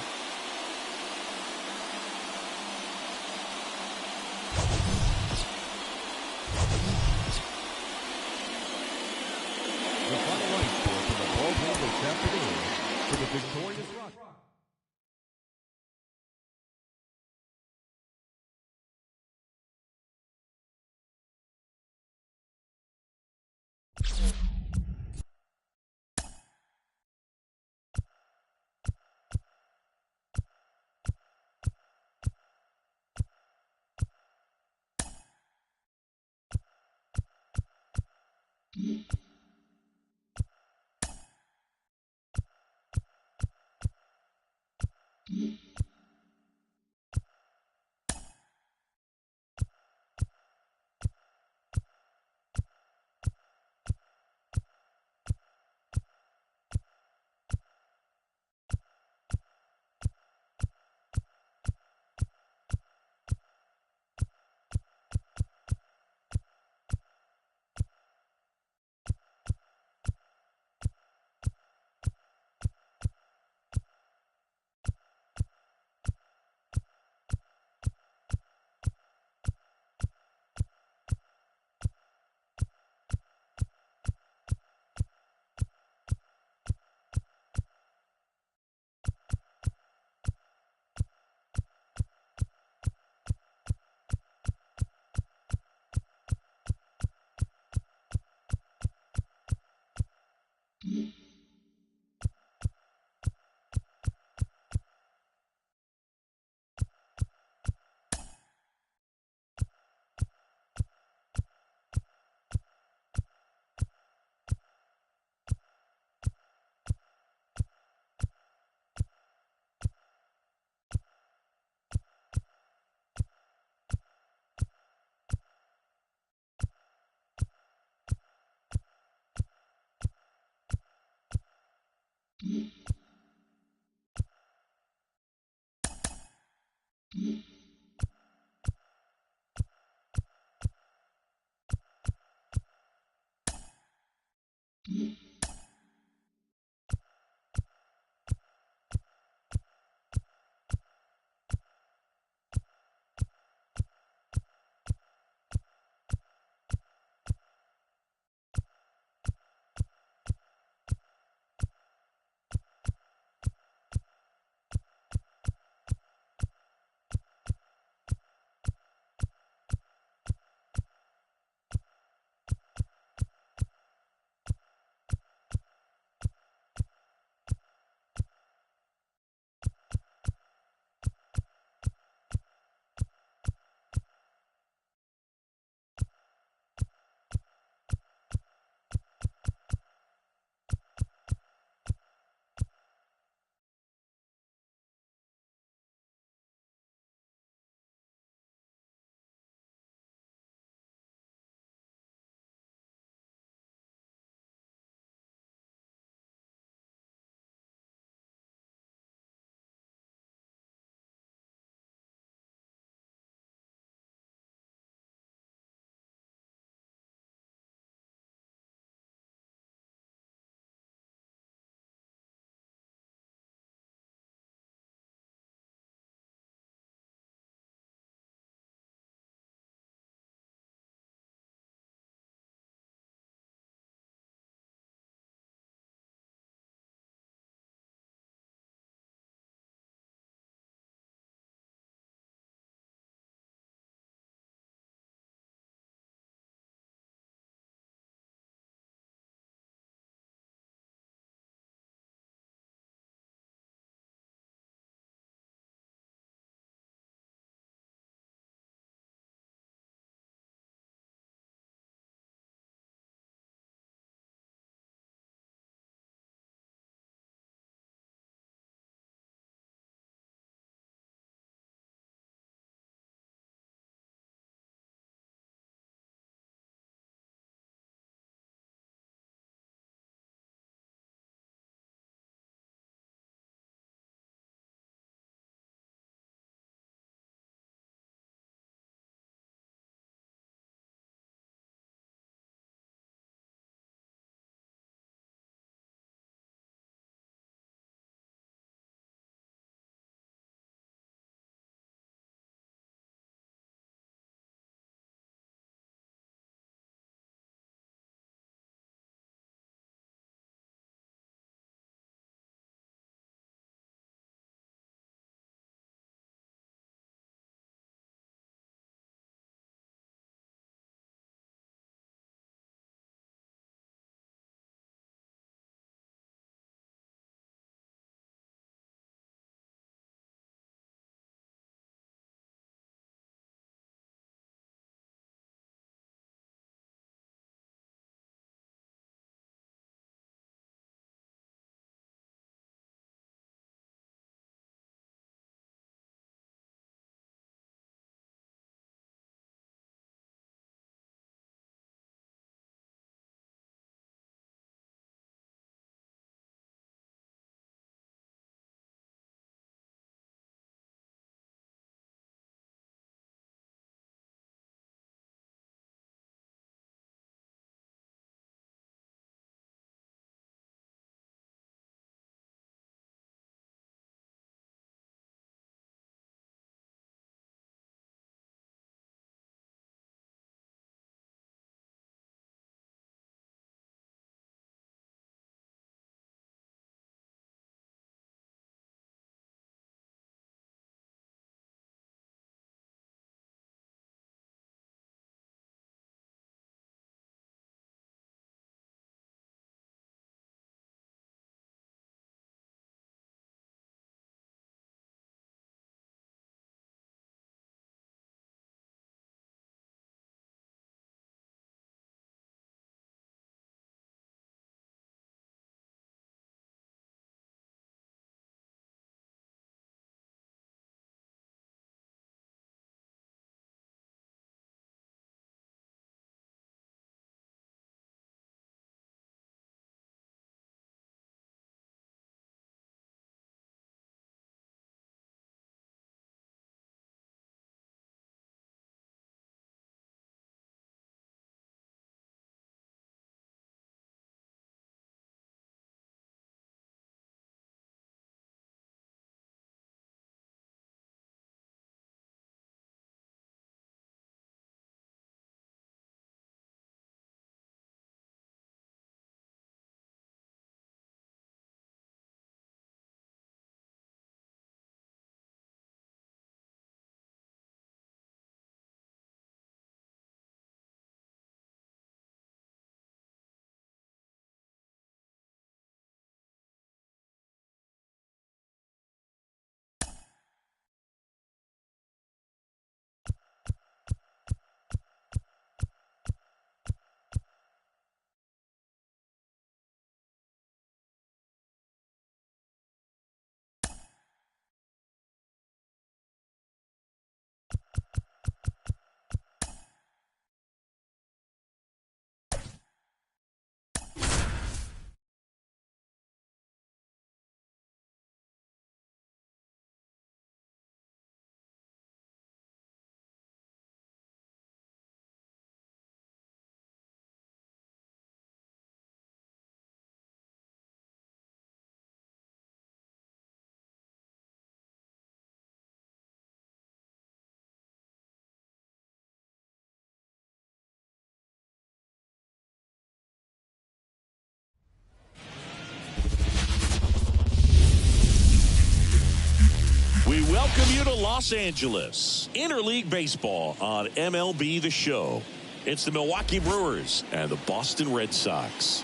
welcome you to Los Angeles. Interleague Baseball on MLB The Show. It's the Milwaukee Brewers and the Boston Red Sox.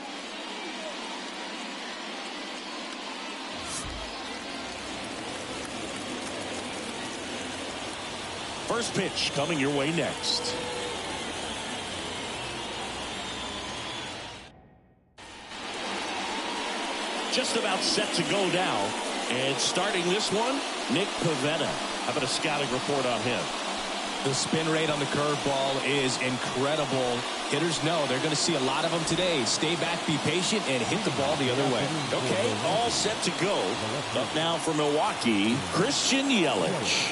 First pitch coming your way next. Just about set to go now. And starting this one, Nick Pivetta. How about a scouting report on him? The spin rate on the curveball is incredible. Hitters know they're going to see a lot of them today. Stay back, be patient, and hit the ball the other way. Okay, all set to go. Up now for Milwaukee, Christian Yelich.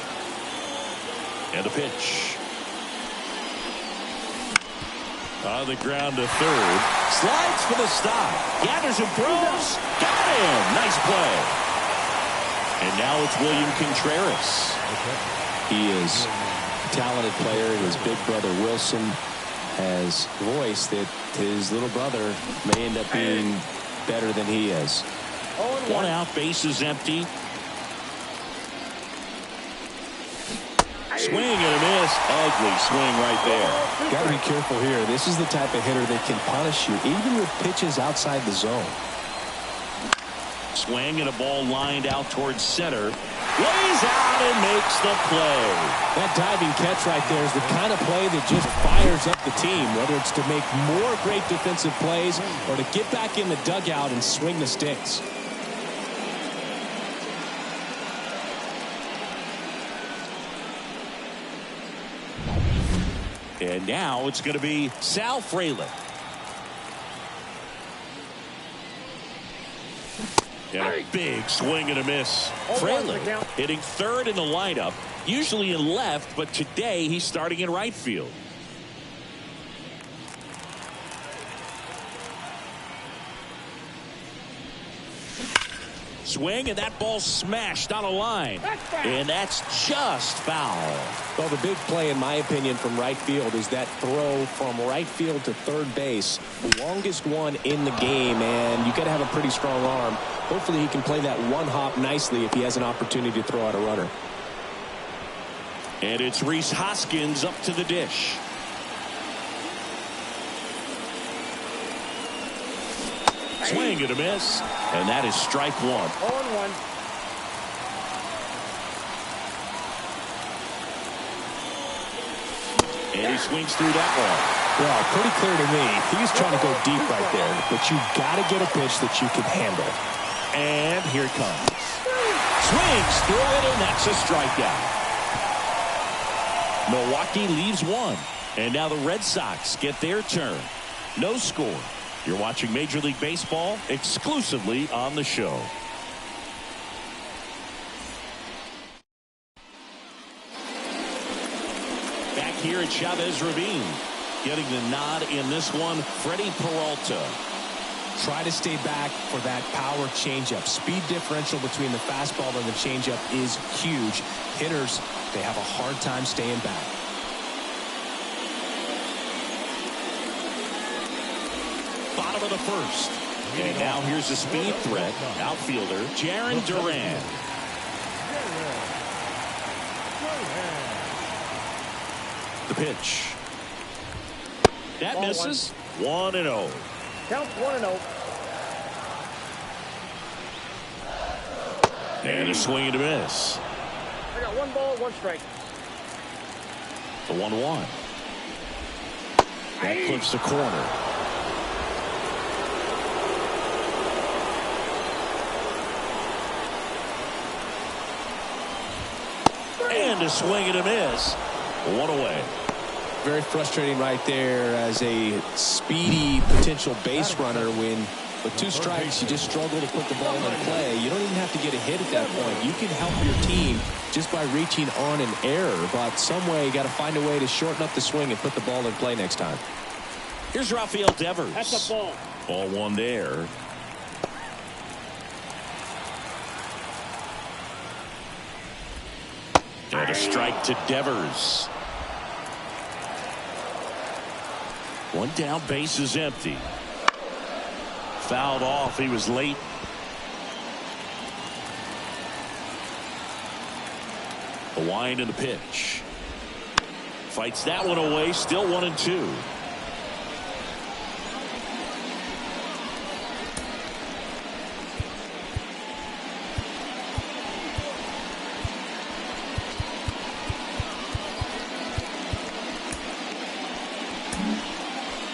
And a pitch. On the ground to third. Slides for the stop. Gathers and throws. Got him. Nice play. And now it's William Contreras. He is a talented player. His big brother Wilson has voiced that his little brother may end up being better than he is. One out, base is empty. Swing and a miss. Ugly swing right there. Got to be careful here. This is the type of hitter that can punish you even with pitches outside the zone. Swing and a ball lined out towards center. Lays out and makes the play. That diving catch right there is the kind of play that just fires up the team, whether it's to make more great defensive plays or to get back in the dugout and swing the sticks. And now it's going to be Sal Frelick. And a big swing and a miss. Frelick hitting third in the lineup, usually in left, but today he's starting in right field. Swing, and that ball smashed on a line. And that's just foul. Well, the big play, in my opinion, from right field is that throw from right field to third base. The longest one in the game, and you got to have a pretty strong arm. Hopefully he can play that one hop nicely if he has an opportunity to throw out a runner. And it's Rhys Hoskins up to the dish. Swing and a miss, and that is strike one. 0-1. And he swings through that one. Well, pretty clear to me. He was trying to go deep right there, but you got to get a pitch that you can handle. And here it comes. Swings through it, and that's a strikeout. Milwaukee leaves one, and now the Red Sox get their turn. No score. You're watching Major League Baseball exclusively on the show. Back here at Chavez Ravine, getting the nod in this one, Freddie Peralta. Try to stay back for that power changeup. Speed differential between the fastball and the changeup is huge. Hitters, they have a hard time staying back. Bottom of the first. And now here's a speed threat. Outfielder, Jarren Duran. The pitch. That misses. 1-0. Count 1-0. And a swing and a miss. I got 1 ball, 1 strike. The 1-1. That clips the corner. And a swing and a miss. 1 away. Very frustrating right there as a speedy potential base runner when with 2 strikes you just struggle to put the ball in play. You don't even have to get a hit at that point. You can help your team just by reaching on an error, but some way you got to find a way to shorten up the swing and put the ball in play next time. Here's Rafael Devers. That's a ball. Ball 1 there. And a strike to Devers. 1 down, base is empty. Fouled off. He was late. The wind and the pitch. Fights that one away. Still 1-2.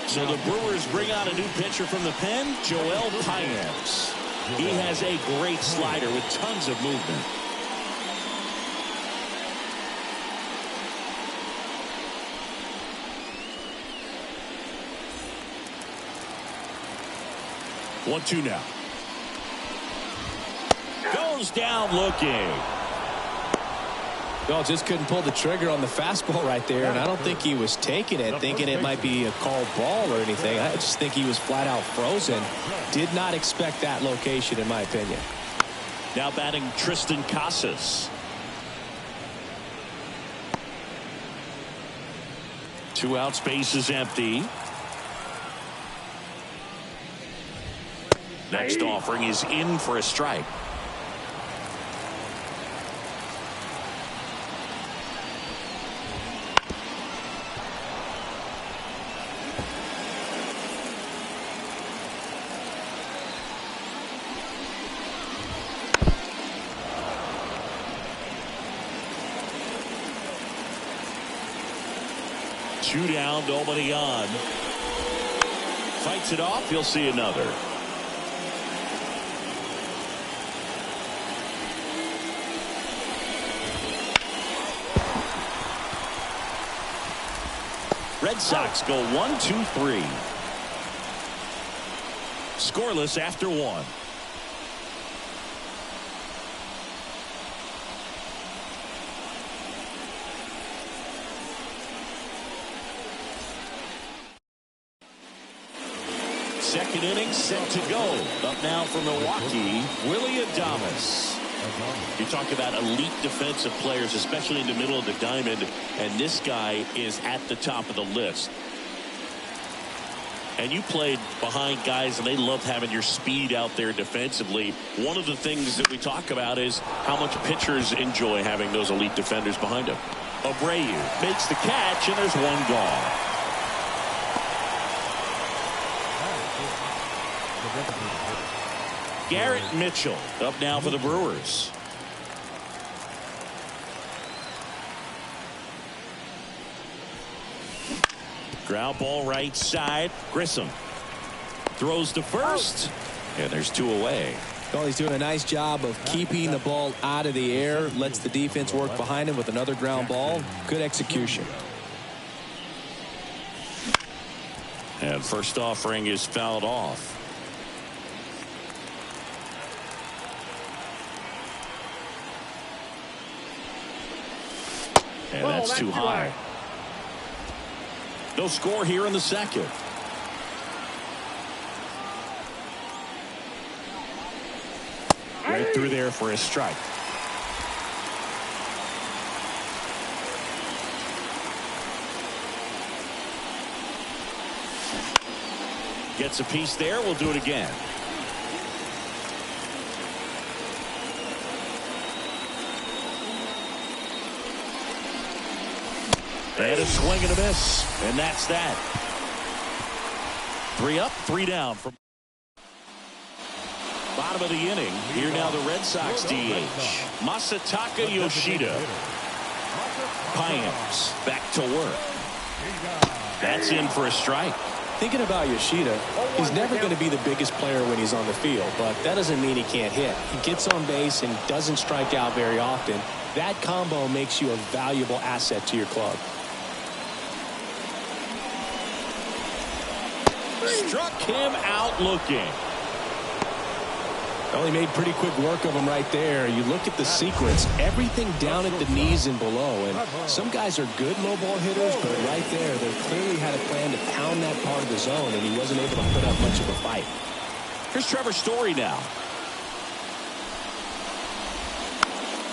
So the Brewers bring out a new pitcher from the pen, Joel Payamps. He has a great slider with tons of movement. One-two now. Goes down looking. Well, just couldn't pull the trigger on the fastball right there, and I don't think he was taking it, thinking it might be a called ball or anything. I just think he was flat out frozen. Did not expect that location, in my opinion. Now batting Tristan Casas. 2 outs, base is empty. Next offering is in for a strike. Two down, nobody on. Fights it off. You'll see another. Red Sox go 1-2-3. Scoreless after 1. Second inning set to go. Up now for Milwaukee, Willie Adames. You talk about elite defensive players, especially in the middle of the diamond, and this guy is at the top of the list. And you played behind guys, and they love having your speed out there defensively. One of the things that we talk about is how much pitchers enjoy having those elite defenders behind them. Abreu makes the catch, and there's one gone. Garrett Mitchell up now for the Brewers. Ground ball right side. Grissom throws to first, and there's 2 away. Well, he's doing a nice job of keeping the ball out of the air, lets the defense work behind him with another ground ball. Good execution. And first offering is fouled off. And that's too high. No score here in the second. Right through there for a strike. Gets a piece there. We'll do it again. And a swing and a miss. And that's that. 3 up, 3 down from bottom of the inning. Here now the Red Sox DH. Masataka Yoshida. Payamps back to work. That's in for a strike. Thinking about Yoshida, he's never going to be the biggest player when he's on the field, but that doesn't mean he can't hit. He gets on base and doesn't strike out very often. That combo makes you a valuable asset to your club. Struck him out looking. Well, he made pretty quick work of him right there. You look at the sequence, everything down at the knees and below. And some guys are good low ball hitters, but right there, they clearly had a plan to pound that part of the zone, and he wasn't able to put up much of a fight. Here's Trevor Story now.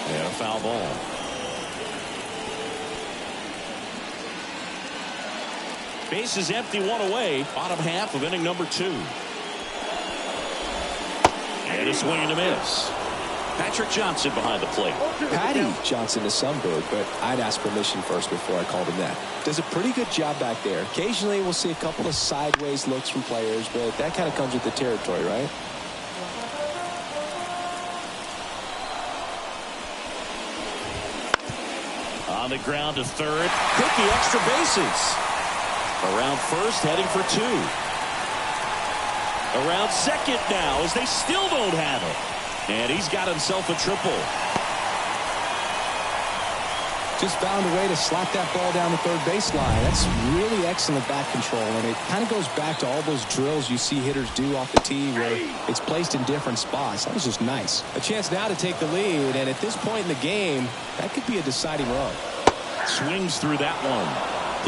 And a foul ball. Base is empty, 1 away. Bottom half of inning number 2. And a swing and a miss. Patrick Johnson behind the plate. Patty Johnson to some Boog, but I'd ask permission first before I called him that. Does a pretty good job back there. Occasionally we'll see a couple of sideways looks from players, but that kind of comes with the territory, right? On the ground to third. Hit the extra bases. Around first, heading for two. Around second now as they still don't have it. And he's got himself a triple. Just found a way to slap that ball down the third baseline. That's really excellent back control, and it kind of goes back to all those drills you see hitters do off the tee where it's placed in different spots. That was just nice. A chance now to take the lead, and at this point in the game, that could be a deciding run. Swings through that one.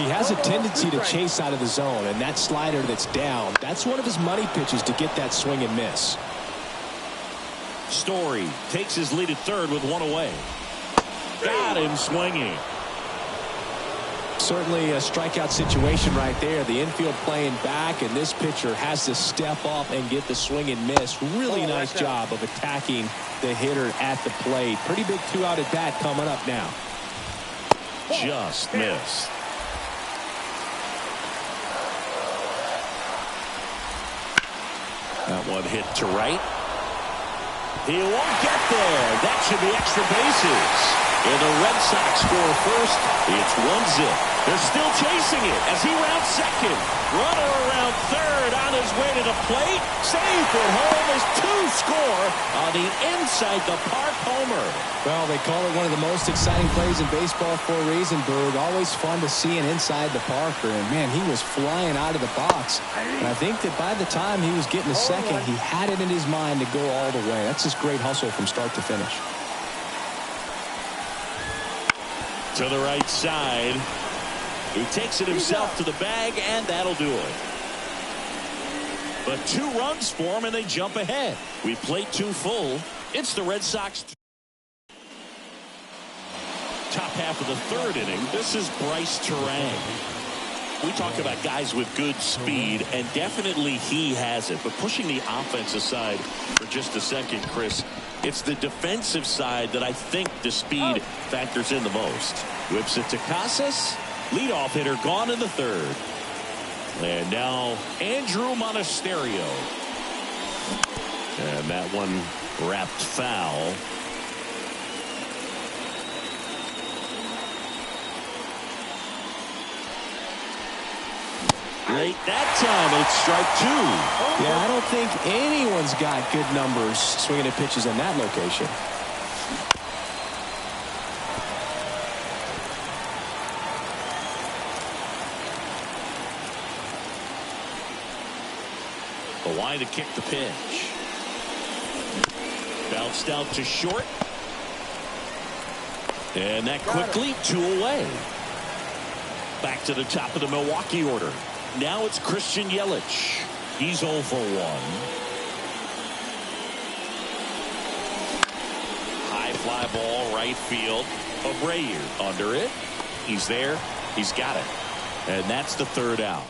He has a tendency to chase out of the zone, and that slider that's down, that's one of his money pitches to get that swing and miss. Story takes his lead at third with one away. Got him swinging. Certainly a strikeout situation right there. The infield playing back, and this pitcher has to step up and get the swing and miss. Really nice job of attacking the hitter at the plate. Pretty big two-out at bat coming up now. Just missed. That one hit to right. He won't get there. That should be extra bases. And the Red Sox score first. It's 1-0. They're still chasing it as he rounds second. Runner around third on his way to the plate. Safe at home as two score on the inside the park homer. Well, they call it one of the most exciting plays in baseball for a reason, Boog. Always fun to see an inside the parker. And, man, he was flying out of the box. And I think that by the time he was getting to second, he had it in his mind to go all the way. That's just great hustle from start to finish. To the right side. He takes it himself to the bag, and that'll do it. But 2 runs for him, and they jump ahead. We plate 2 full. It's the Red Sox. Top half of the third inning. This is Bryce Turang. We talk about guys with good speed, and definitely he has it. But pushing the offense aside for just a second, Chris, it's the defensive side that I think the speed factors in the most. Whips it to Casas. Leadoff hitter gone in the third. And now Andrew Monasterio. And that one wrapped foul. Late that time, it's strike 2. Yeah, I don't think anyone's got good numbers swinging at pitches in that location. The line to kick the pitch. Bounced out to short. And that quickly 2 away. Back to the top of the Milwaukee order. Now it's Christian Yelich. He's 0 for 1. High fly ball right field. Abreu under it. He's there. He's got it. And that's the third out.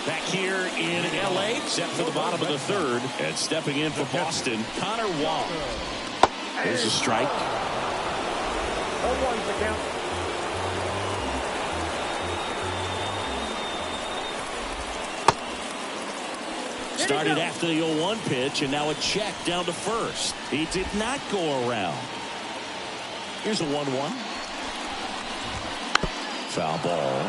Back here in L.A. set for the bottom of the third. And stepping in for Boston, Connor Wong. There's a strike. 0-1's the count. Started after the 0-1 pitch, and now a check down to first. He did not go around. Here's a 1-1. Foul ball.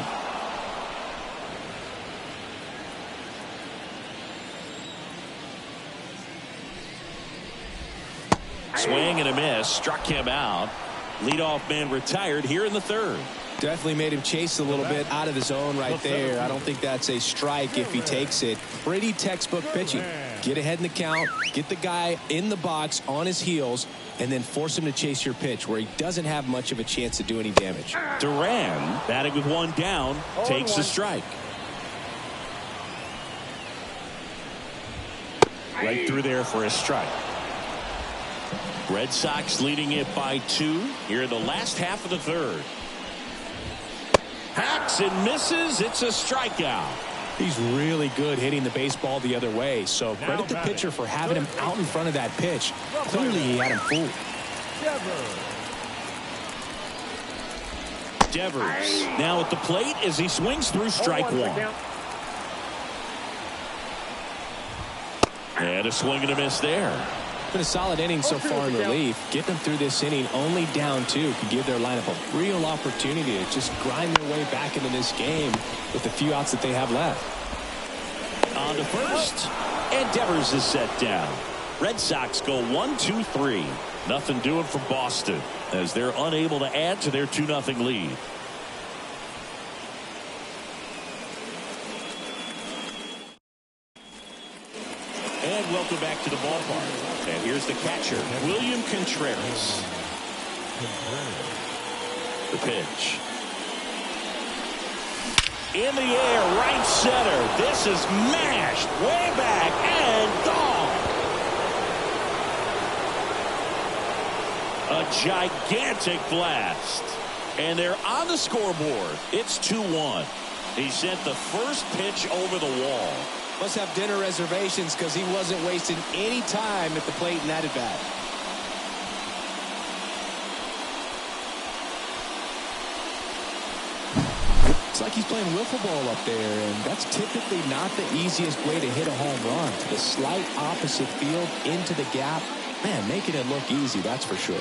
Swing and a miss. Struck him out. Leadoff man retired here in the third. Definitely made him chase a little bit out of his zone right there. I don't think that's a strike if he takes it. Pretty textbook pitching. Get ahead in the count, get the guy in the box on his heels, and then force him to chase your pitch where he doesn't have much of a chance to do any damage. Duran, batting with 1 down, takes the strike. Right through there for a strike. Red Sox leading it by 2 here in the last half of the third. Hacks and misses. It's a strikeout. He's really good hitting the baseball the other way. So credit the pitcher for having him out in front of that pitch. Clearly he had him fooled. Devers now at the plate as he swings through strike one. And a swing and a miss there. Been a solid inning so far in relief. Getting them through this inning only down 2 could give their lineup a real opportunity to just grind their way back into this game with the few outs that they have left. On to first, and Devers is set down. Red Sox go 1-2-3. Nothing doing for Boston as they're unable to add to their 2-0 lead. And welcome back to the ballpark. And here's the catcher, William Contreras. The pitch. In the air, right center. This is mashed way back and gone. A gigantic blast. And they're on the scoreboard. It's 2-1. He sent the first pitch over the wall. Must have dinner reservations because he wasn't wasting any time at the plate in that at bat. It's like he's playing wiffle ball up there, and that's typically not the easiest way to hit a home run. To the slight opposite field, into the gap. Man, making it look easy, that's for sure.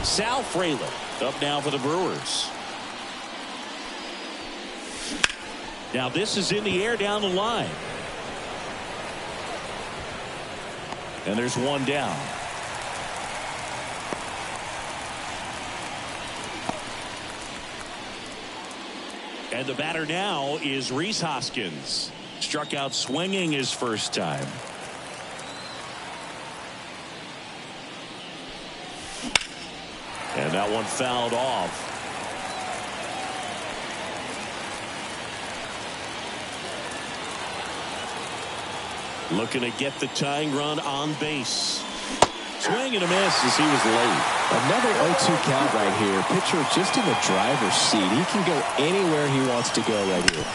Sal Frelick up now for the Brewers. Now this is in the air down the line. And there's one down. And the batter now is Rhys Hoskins. Struck out swinging his first time. And that one fouled off. Looking to get the tying run on base. Swing and a miss as he was late. Another 0-2 count right here. Pitcher just in the driver's seat. He can go anywhere he wants to go right here.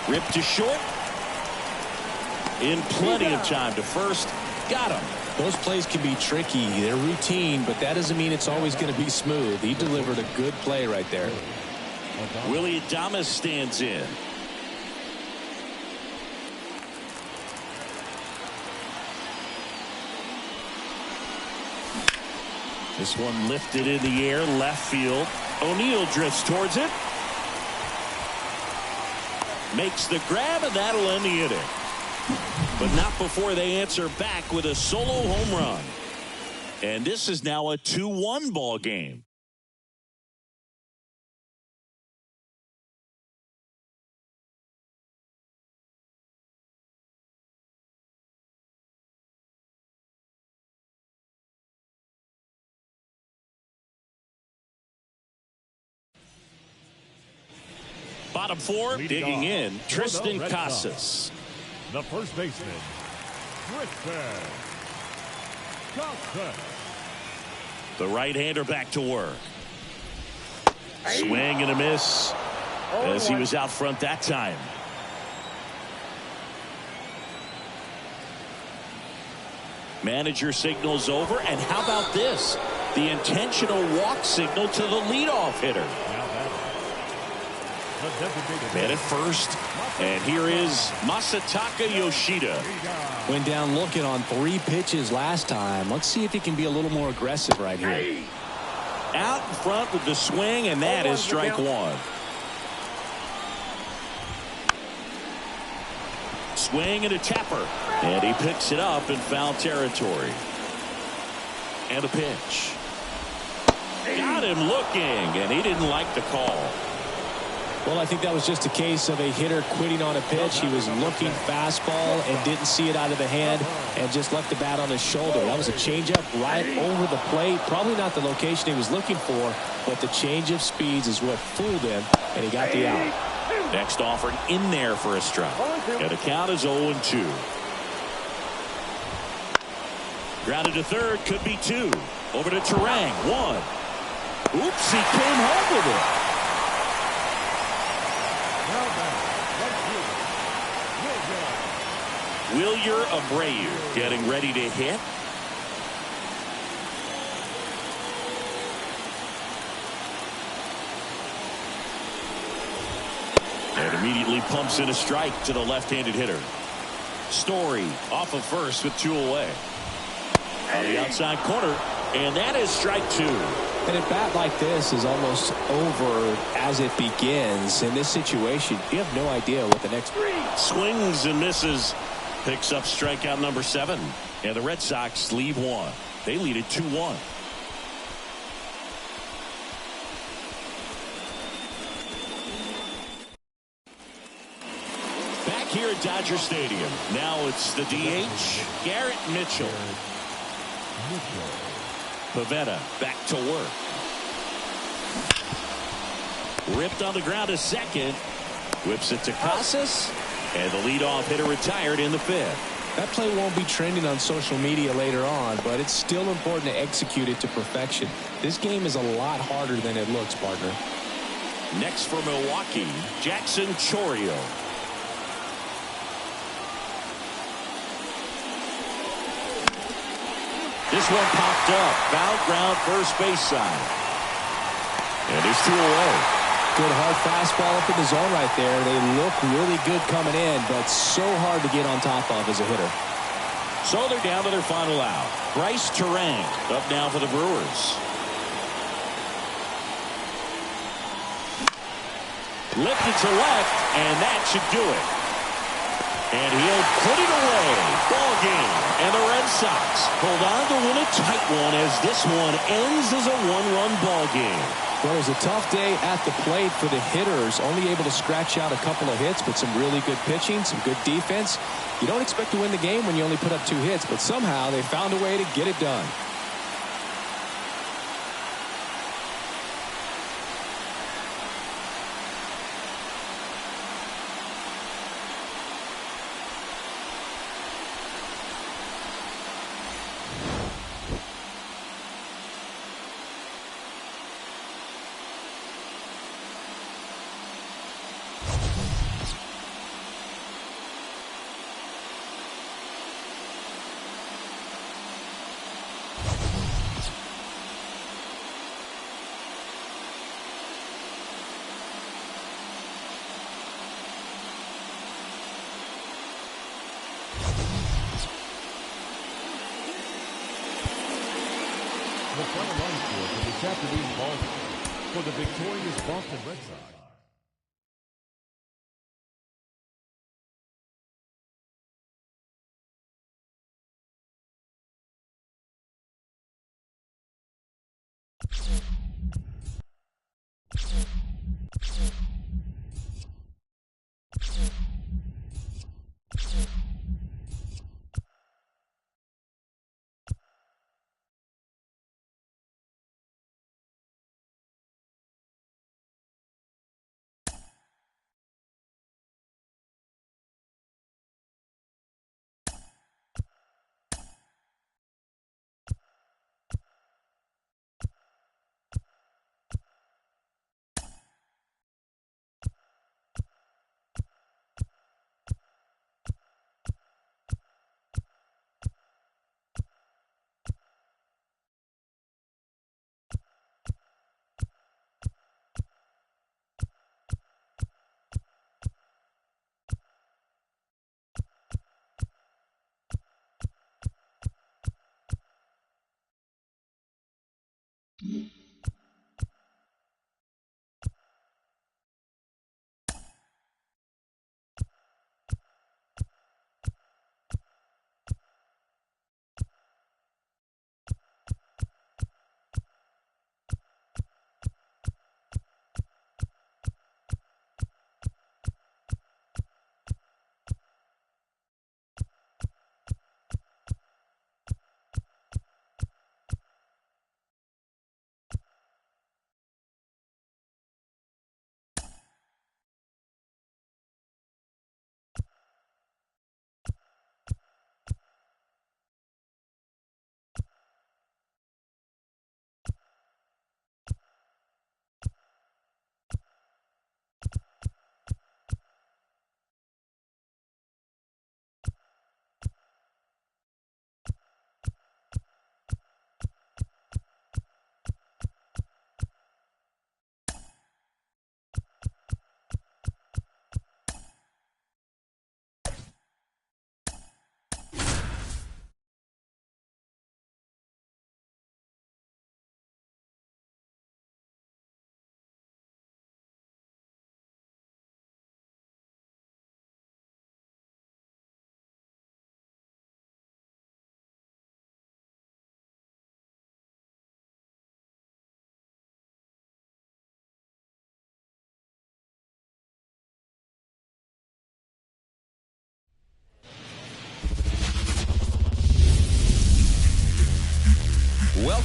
Ripped to short. In plenty of time to first. Got him. Those plays can be tricky. They're routine, but that doesn't mean it's always going to be smooth. He delivered a good play right there. Willie Adames stands in. This one lifted in the air, left field. O'Neill drifts towards it. Makes the grab, and that'll end the inning. But not before they answer back with a solo home run. And this is now a 2-1 ball game. Bottom four, digging in, Tristan Casas. The first baseman, Tristan Casas. The right-hander back to work. Swing and a miss as he was out front that time. Manager signals over, and how about this? The intentional walk signal to the leadoff hitter. Man at first, and here is Masataka Yoshida. Went down looking on 3 pitches last time. Let's see if he can be a little more aggressive right here. Out in front with the swing, and that is strike one. Swing and a tapper, and he picks it up in foul territory. And a pitch. Got him looking, and he didn't like the call. Well, I think that was just a case of a hitter quitting on a pitch. He was looking fastball and didn't see it out of the hand and just left the bat on his shoulder. That was a changeup right over the plate. Probably not the location he was looking for, but the change of speeds is what fooled him, and he got the out. Next offered in there for a strike. And the count is 0-2. Grounded to third, could be two. Over to Terang, one. Oops, he came home with it. Now back, right fielder, Wilyer Abreu getting ready to hit. And immediately pumps in a strike to the left-handed hitter. Story off of first with two away. On the outside corner, and that is strike two. And a bat like this is almost over as it begins. In this situation, you have no idea what the next Swings and misses. Picks up strikeout number 7. And the Red Sox leave one. They lead it 2-1. Back here at Dodger Stadium. Now it's the DH, Garrett Mitchell. Pavetta back to work. Ripped on the ground to second. Whips it to Casas. And the leadoff hitter retired in the 5th. That play won't be trending on social media later on, but it's still important to execute it to perfection. This game is a lot harder than it looks, partner. Next for Milwaukee, Jackson Chourio. This one popped up. Foul ground first base side. And there's two away. Good hard fastball up in the zone right there. They look really good coming in, but so hard to get on top of as a hitter. So they're down to their final out. Bryce Terang up now for the Brewers. Lifted to left, and that should do it. And he'll put it away. Ball game. And the Red Sox hold on to win a tight one as this one ends as a one-run ball game. Well, it was a tough day at the plate for the hitters. Only able to scratch out a couple of hits, but some really good pitching, some good defense. You don't expect to win the game when you only put up 2 hits, but somehow they found a way to get it done. the final line score for this afternoon's ball game for the victorious Boston Red Sox.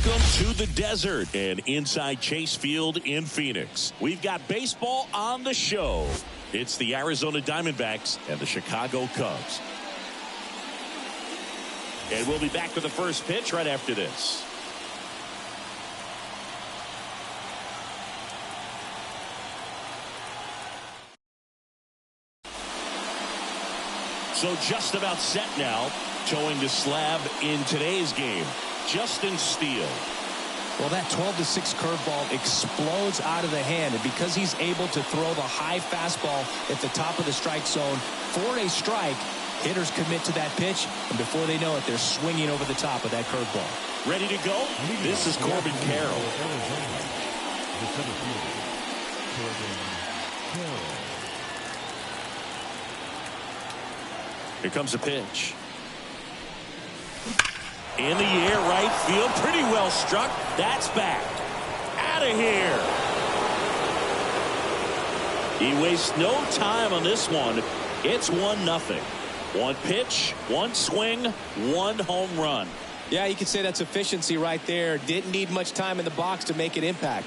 Welcome to the desert and inside Chase Field in Phoenix. We've got baseball on the show. It's the Arizona Diamondbacks and the Chicago Cubs. And we'll be back with the first pitch right after this. So just about set now. Towing the slab in today's game, Justin Steele. Well, that 12-6 curveball explodes out of the hand, and because he's able to throw the high fastball at the top of the strike zone for a strike, hitters commit to that pitch, and before they know it, they're swinging over the top of that curveball. Ready to go? This is Corbin Carroll. Here comes a pitch. In the air, right field, pretty well struck. That's back. Out of here. He wastes no time on this one. It's 1-0. One pitch, one swing, one home run. Yeah, you could say that's efficiency right there. Didn't need much time in the box to make an impact.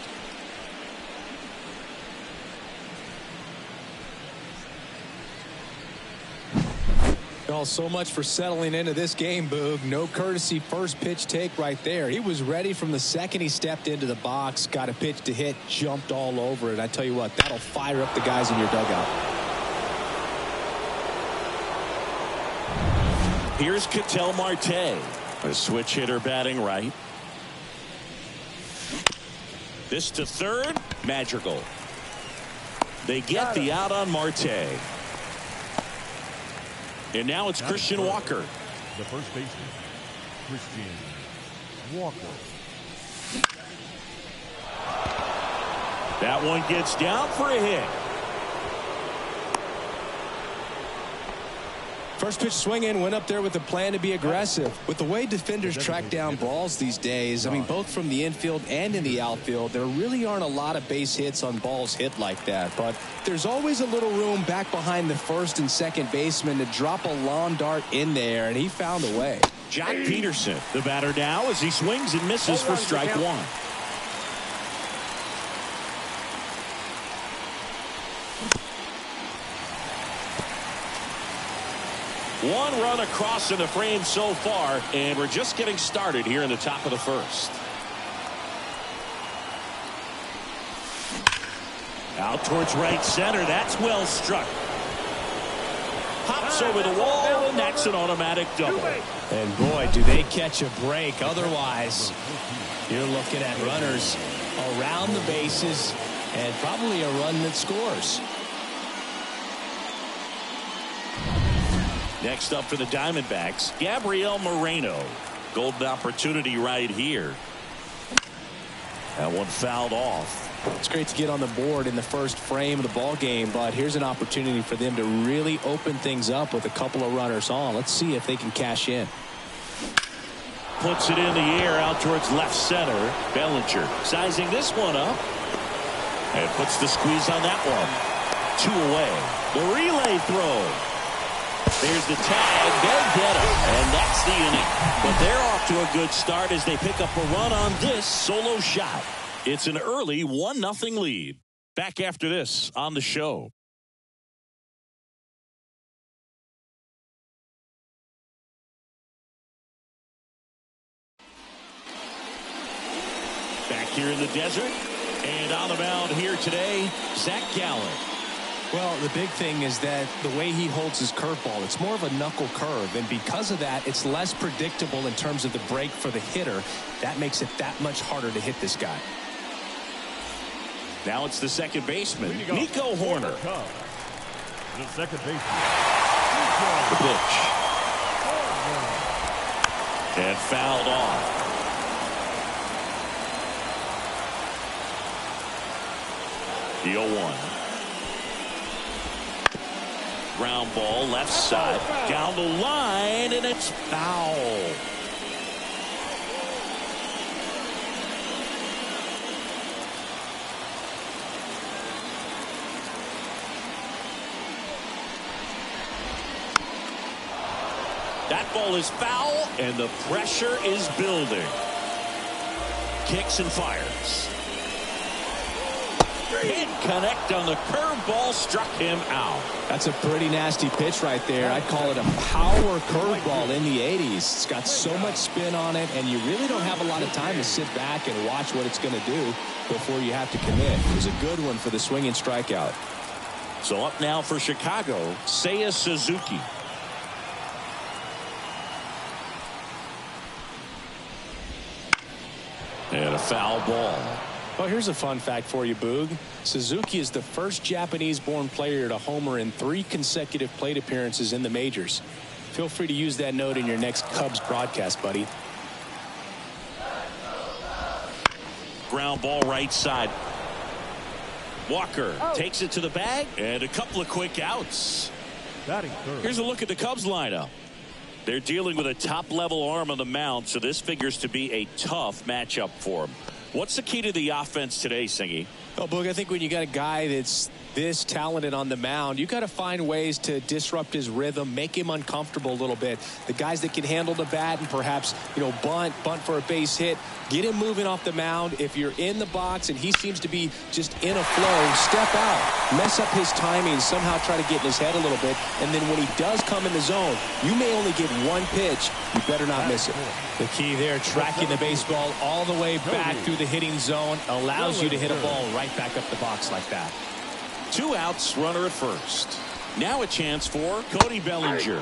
Oh, so much for settling into this game, Boog. No courtesy first pitch take right there. He was ready from the second he stepped into the box, got a pitch to hit, jumped all over it. I tell you what, that'll fire up the guys in your dugout. Here's Ketel Marte, a switch hitter batting right. This to third, Madrigal. They get the out on Marte. And now it's Christian Walker. The first baseman, Christian Walker. That one gets down for a hit. First pitch swinging, went up there with a plan to be aggressive. With the way defenders track down balls these days, I mean, both from the infield and in the outfield, there really aren't a lot of base hits on balls hit like that. But there's always a little room back behind the first and second baseman to drop a lawn dart in there, and he found a way. Jock Peterson, the batter now, as he swings and misses for strike one. One run across in the frame so far, and we're just getting started here in the top of the first. Out towards right center. That's well struck. Pops over the wall, and that's an automatic double. And boy, do they catch a break. Otherwise, you're looking at runners around the bases and probably a run that scores. Next up for the Diamondbacks, Gabriel Moreno. Golden opportunity right here. That one fouled off. It's great to get on the board in the first frame of the ball game, but here's an opportunity for them to really open things up with a couple of runners on. Let's see if they can cash in. Puts it in the air out towards left center. Bellinger sizing this one up and puts the squeeze on that one. 2 away. The relay throw. There's the tag. They'll get him. And that's the inning. But they're off to a good start as they pick up a run on this solo shot. It's an early 1-0 lead. Back after this on the show. Back here in the desert. And on the mound here today, Zach Gallen. Well, the big thing is that the way he holds his curveball, it's more of a knuckle curve. And because of that, it's less predictable in terms of the break for the hitter. That makes it that much harder to hit this guy. Now it's the second baseman, Nico Horner. The second baseman. The pitch. And fouled off. The 0-1. Ground ball left side down the line, and it's foul. That ball is foul, and the pressure is building. Kicks and fires. Can't connect on the curveball, struck him out. That's a pretty nasty pitch right there. I'd call it a power curveball in the 80s. It's got so much spin on it, and you really don't have a lot of time to sit back and watch what it's going to do before you have to commit. It was a good one for the swinging strikeout. So up now for Chicago, Seiya Suzuki. And a foul ball. Well, here's a fun fact for you, Boog. Suzuki is the first Japanese-born player to homer in 3 consecutive plate appearances in the majors. Feel free to use that note in your next Cubs broadcast, buddy. Ground ball right side. Walker takes it to the bag, and a couple of quick outs. Batting third. Here's a look at the Cubs lineup. They're dealing with a top-level arm on the mound, so this figures to be a tough matchup for them. What's the key to the offense today, Singy? Well, Boog, I think when you got a guy that's this talented on the mound, you got to find ways to disrupt his rhythm, make him uncomfortable a little bit. The guys that can handle the bat and perhaps, bunt for a base hit, get him moving off the mound. If you're in the box and he seems to be just in a flow, step out, mess up his timing, somehow try to get in his head a little bit. And then when he does come in the zone, you may only get one pitch. You better not miss it. The key there, tracking the baseball all the way back through the hitting zone, allows you to hit a ball right back up the box like that. 2 outs, runner at first. Now a chance for Cody Bellinger.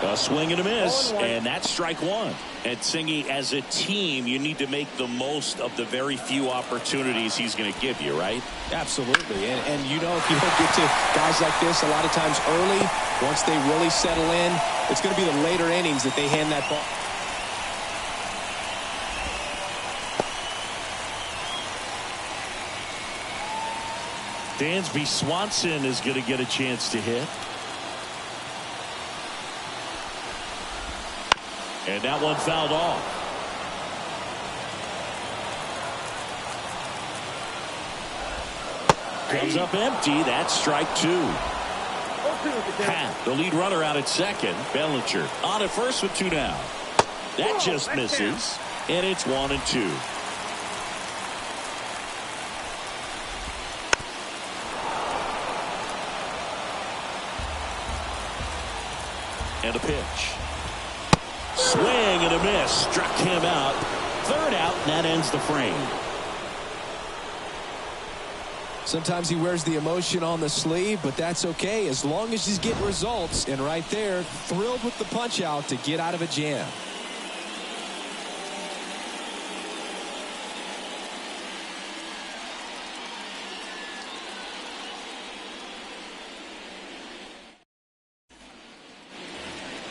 A swing and a miss, and that's strike 1. And Singy, as a team, you need to make the most of the very few opportunities he's going to give you, right? Absolutely. And if you don't get to guys like this a lot of times early, once they really settle in, it's going to be the later innings that they hand that ball. Dansby Swanson is going to get a chance to hit. And that one fouled off. Comes up empty. That's strike 2. The lead runner out at second. Bellinger on at first with 2 down. That just misses. And it's 1-2. And a pitch. Swing and a miss. Struck him out. 3rd out, and that ends the frame. Sometimes he wears the emotion on the sleeve, but that's okay as long as he's getting results. And right there, thrilled with the punch out to get out of a jam.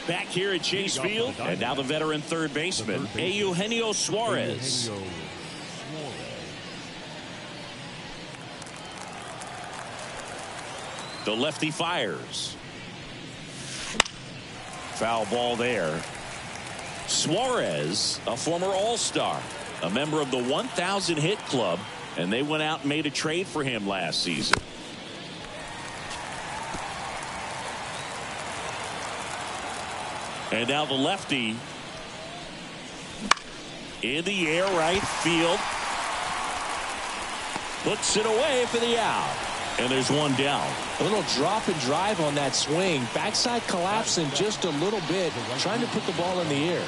Back here at Chase Field, and now the veteran third baseman, Eugenio Suarez. The lefty fires. Foul ball there. Suarez, a former All-Star, a member of the 1,000 hit club, and they went out and made a trade for him last season. And now the lefty in the air, right field. Puts it away for the out. And there's one down. A little drop and drive on that swing. Backside collapsing just a little bit, trying to put the ball in the air.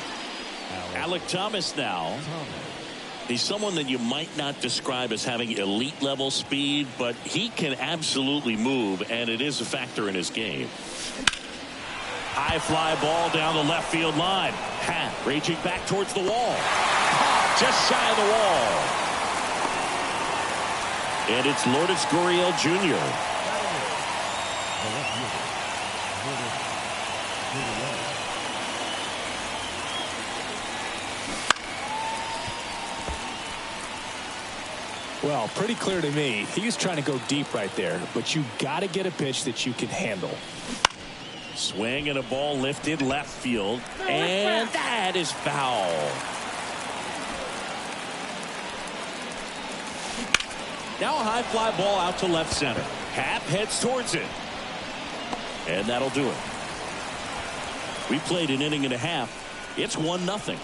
Alec Thomas now. He's someone that you might not describe as having elite level speed, but he can absolutely move, and it is a factor in his game. High fly ball down the left field line. Hat raging back towards the wall. Just shy of the wall. And it's Lourdes Gurriel Jr. Well, pretty clear to me. He was trying to go deep right there, but you got to get a pitch that you can handle. Swing and a ball lifted left field, and that is foul. Now a high fly ball out to left center. Happ heads towards it, and that'll do it. We played an inning and a half. It's 1-0.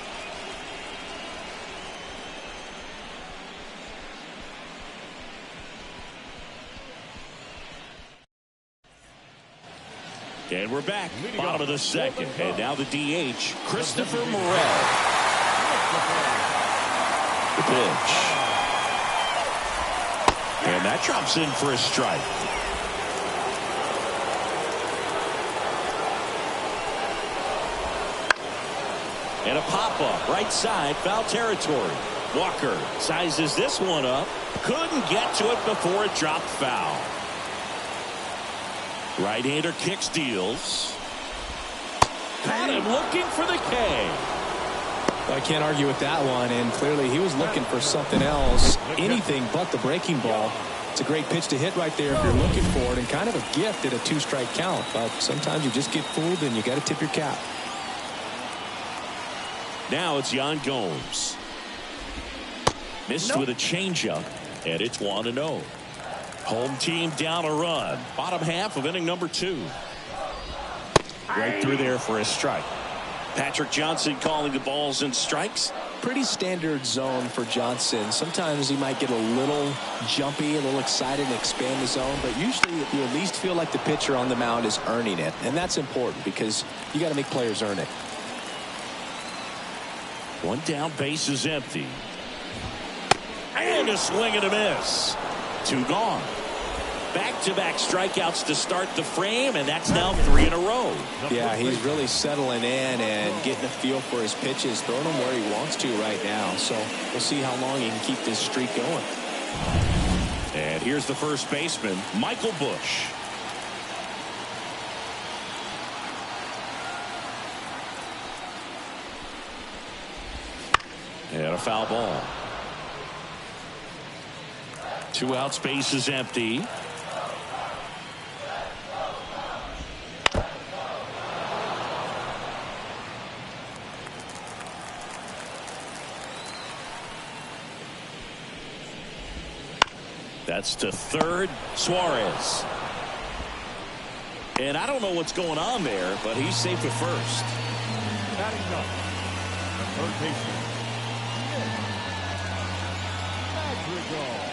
And we're back, bottom of the second. And now the DH, Christopher Morel. The pitch. And that drops in for a strike. And a pop-up, right side, foul territory. Walker sizes this one up. Couldn't get to it before it dropped foul. Right-hander kick steals. Caught him looking for the K. Well, I can't argue with that one, and clearly he was looking for something else, anything but the breaking ball. It's a great pitch to hit right there if you're looking for it, and kind of a gift at a 2-strike count. But sometimes you just get fooled, and you got to tip your cap. Now it's Yan Gomes. Missed with a changeup, and it's 1-0. Home team down a run. Bottom half of inning number 2. Right through there for a strike. Patrick Johnson calling the balls and strikes. Pretty standard zone for Johnson. Sometimes he might get a little jumpy, a little excited and expand the zone, but usually you at least feel like the pitcher on the mound is earning it, and that's important because you got to make players earn it. One down, base is empty. And a swing and a miss. 2 gone. Back-to-back strikeouts to start the frame, and that's now 3 in a row. Yeah, he's really settling in and getting a feel for his pitches, throwing them where he wants to right now. So we'll see how long he can keep this streak going. And here's the first baseman, Michael Busch. And a foul ball. 2 outs, base is empty. That's to third, Suarez. And I don't know what's going on there, but he's safe at first. Batting up, the third baseman, Madrigal.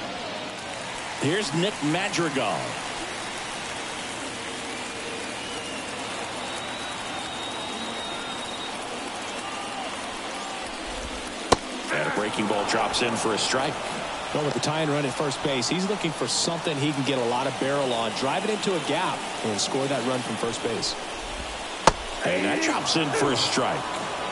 Here's Nick Madrigal. And a breaking ball drops in for a strike. Well, with the tying run at first base, he's looking for something he can get a lot of barrel on, drive it into a gap, and score that run from first base. And that drops in for a strike.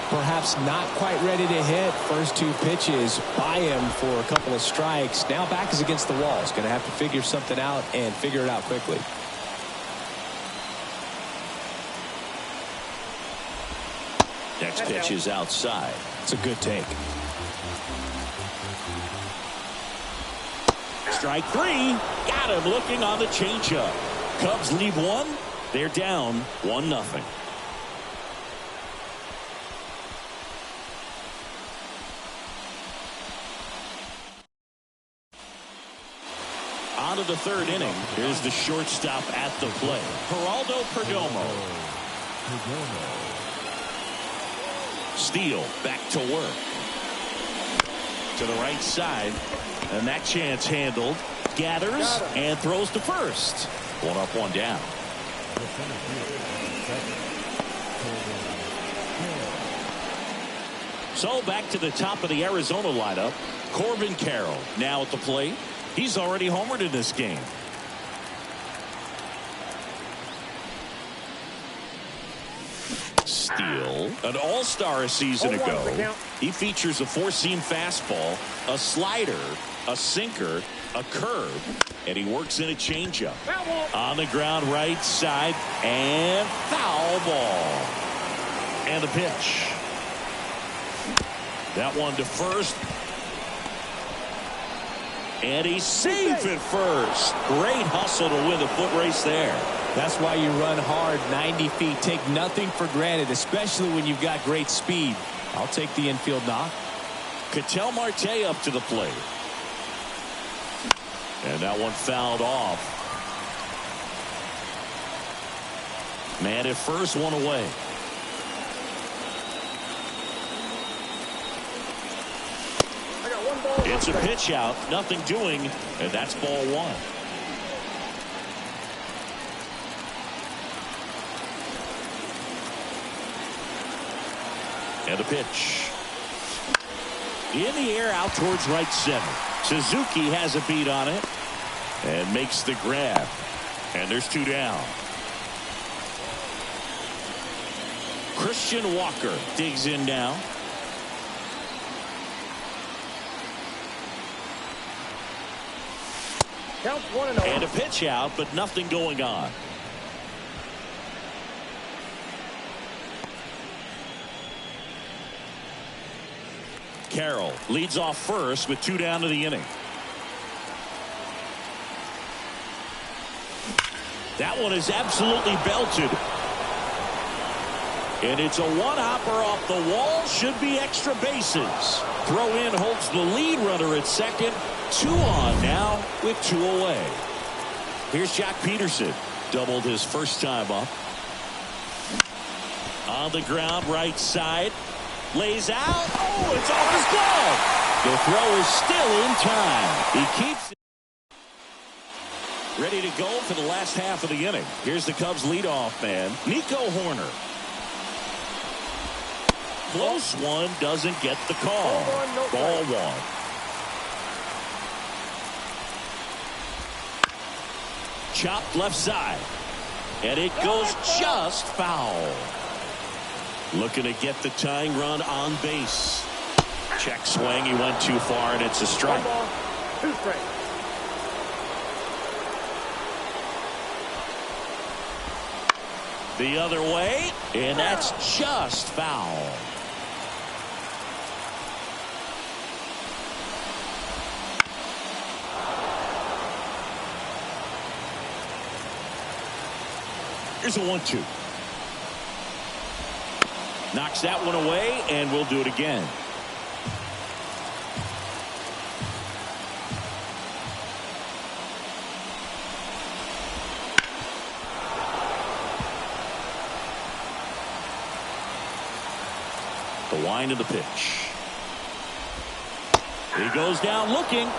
Perhaps not quite ready to hit. First 2 pitches by him for a couple of strikes. Now back is against the wall. He's going to have to figure something out and figure it out quickly. Next pitch is outside. It's a good take. Strike 3. Got him looking on the changeup. Cubs leave 1. They're down 1-0. On to the 3rd inning. Here's the shortstop at the plate, Geraldo Perdomo. Steele back to work. To the right side. And that chance handled. Gathers and throws to first. 1 up, 1 down. So back to the top of the Arizona lineup. Corbin Carroll now at the plate. He's already homered in this game. Steele, an all-star a season ago. He features a 4-seam fastball, a slider, a sinker, a curve, and he works in a changeup. On the ground right side, and foul ball. And the pitch. That one to first. And he's safe at first. Great hustle to win the foot race there. That's why you run hard 90 feet. Take nothing for granted, especially when you've got great speed. I'll take the infield knock. Ketel Marte up to the plate. And that one fouled off. Man at first, 1 away. It's a pitch out, nothing doing, and that's ball 1. And a pitch. In the air out towards right center. Suzuki has a beat on it and makes the grab. And there's 2 down. Christian Walker digs in now. Count 1-0. And a pitch out, but nothing going on. Carroll leads off first with 2 down to the inning. That one is absolutely belted. And it's a one-hopper off the wall. Should be extra bases. Throw in holds the lead runner at second. 2 on now with 2 away. Here's Jack Peterson. Doubled his first time up. On the ground, right side. Lays out. Oh, it's off his glove. The throw is still in time. He keeps it. Ready to go for the last half of the inning. Here's the Cubs leadoff man, Nico Horner. Close one, doesn't get the call. Ball 1. Chopped left side. And it goes just foul. Looking to get the tying run on base. Check swing. He went too far, and it's a strike. 1 ball, 2 strikes. The other way, and that's just foul. Here's a 1-2. Knocks that one away, and we'll do it again. The wind of the pitch. He goes down looking.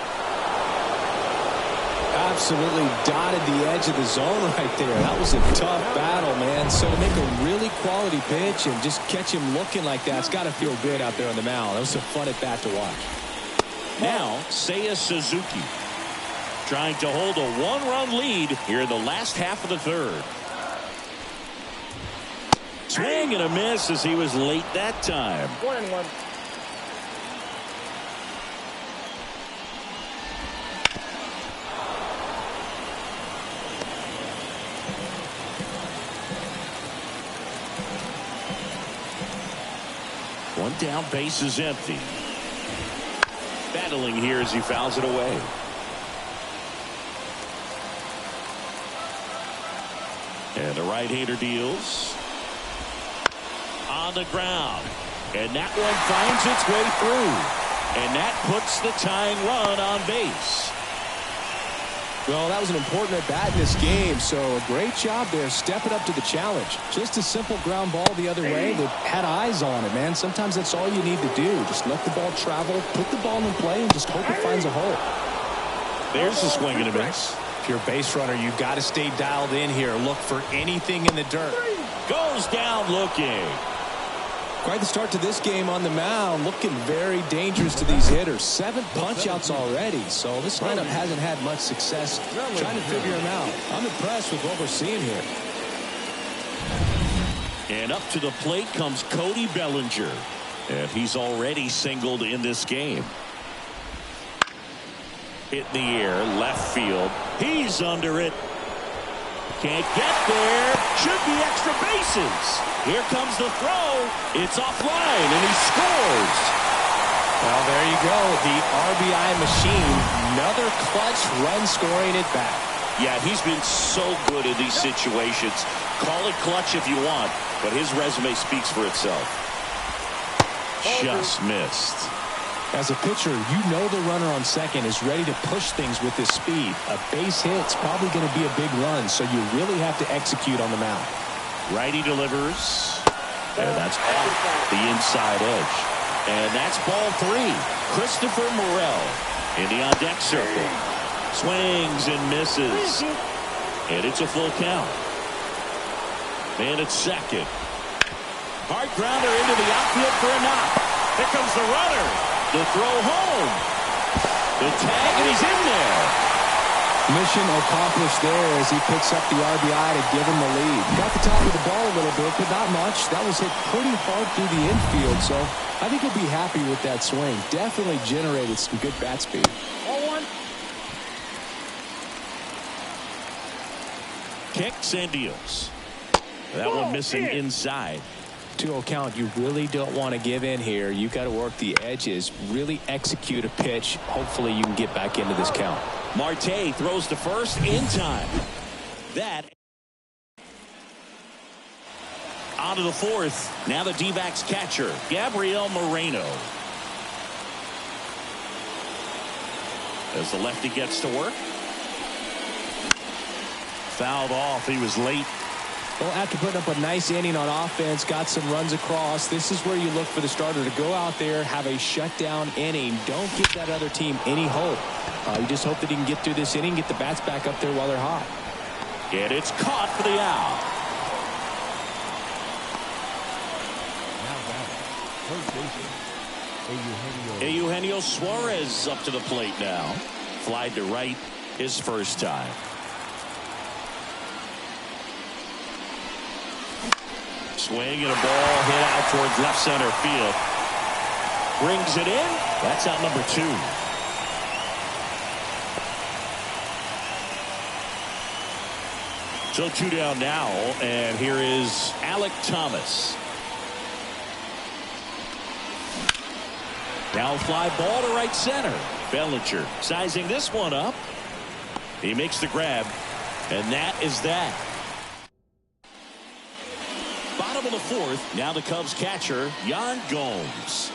Absolutely dotted the edge of the zone right there. That was a tough battle, man. So to make a really quality pitch and just catch him looking like that, it's got to feel good out there on the mound. That was a fun at bat to watch. Now, Seiya Suzuki trying to hold a 1-run lead here in the last half of the 3rd. Swing and a miss as he was late that time. 1-1. One down, base is empty. Battling here as he fouls it away. And the right-hander deals. On the ground. And that one finds its way through. And that puts the tying run on base. Well, that was an important at-bat in this game, so a great job there stepping up to the challenge. Just a simple ground ball the other way. They had eyes on it, man. Sometimes that's all you need to do. Just let the ball travel, put the ball in play, and just hope it finds a hole. There's a swing and a miss. If you're a base runner, you've got to stay dialed in here. Look for anything in the dirt. Goes down looking. Quite the start to this game on the mound. Looking very dangerous to these hitters. 7 punch-outs already. So this lineup hasn't had much success trying to figure him out. I'm impressed with what we're seeing here. And up to the plate comes Cody Bellinger. And he's already singled in this game. Hit in the air, left field. He's under it. Can't get there. Should be extra bases. Here comes the throw. It's offline, and he scores. Well, there you go. The RBI machine. Another clutch run scoring at bat. Yeah, he's been so good in these situations. Call it clutch if you want, but his resume speaks for itself. Just missed. As a pitcher, you know the runner on second is ready to push things with his speed. A base hit's probably going to be a big run, so you really have to execute on the mound. Righty delivers, and that's off the inside edge. And that's ball 3. Christopher Morel in the on-deck circle. Swings and misses. And it's a full count. Man at second. Hard grounder into the outfield for a knock. Here comes the runner. The throw home. The tag, and he's in there. Mission accomplished there as he picks up the RBI to give him the lead. Got the top of the ball a little bit, but not much. That was hit pretty hard through the infield, so I think he'll be happy with that swing. Definitely generated some good bat speed. 0-1. Kicks and deals. That one missing inside. 2-0 count. You really don't want to give in here. You got to work the edges, really execute a pitch. Hopefully you can get back into this count. Marte throws to first in time. That on to the fourth. Now the D-backs catcher, Gabriel Moreno. As the lefty gets to work. Fouled off. He was late. Well, after putting up a nice inning on offense, got some runs across, this is where you look for the starter to go out there, have a shutdown inning. Don't give that other team any hope. You just hope that he can get through this inning, get the bats back up there while they're hot. And it's caught for the out. Now batting, Eugenio Suarez up to the plate now. Flied to right his first time. Swing and a ball hit out towards left center field. Brings it in. That's out number 2. So 2 down now, and here is Alek Thomas. Now fly ball to right center. Bellinger sizing this one up. He makes the grab, and that is that. Bottom of the fourth. Now the Cubs catcher, Yan Gomes.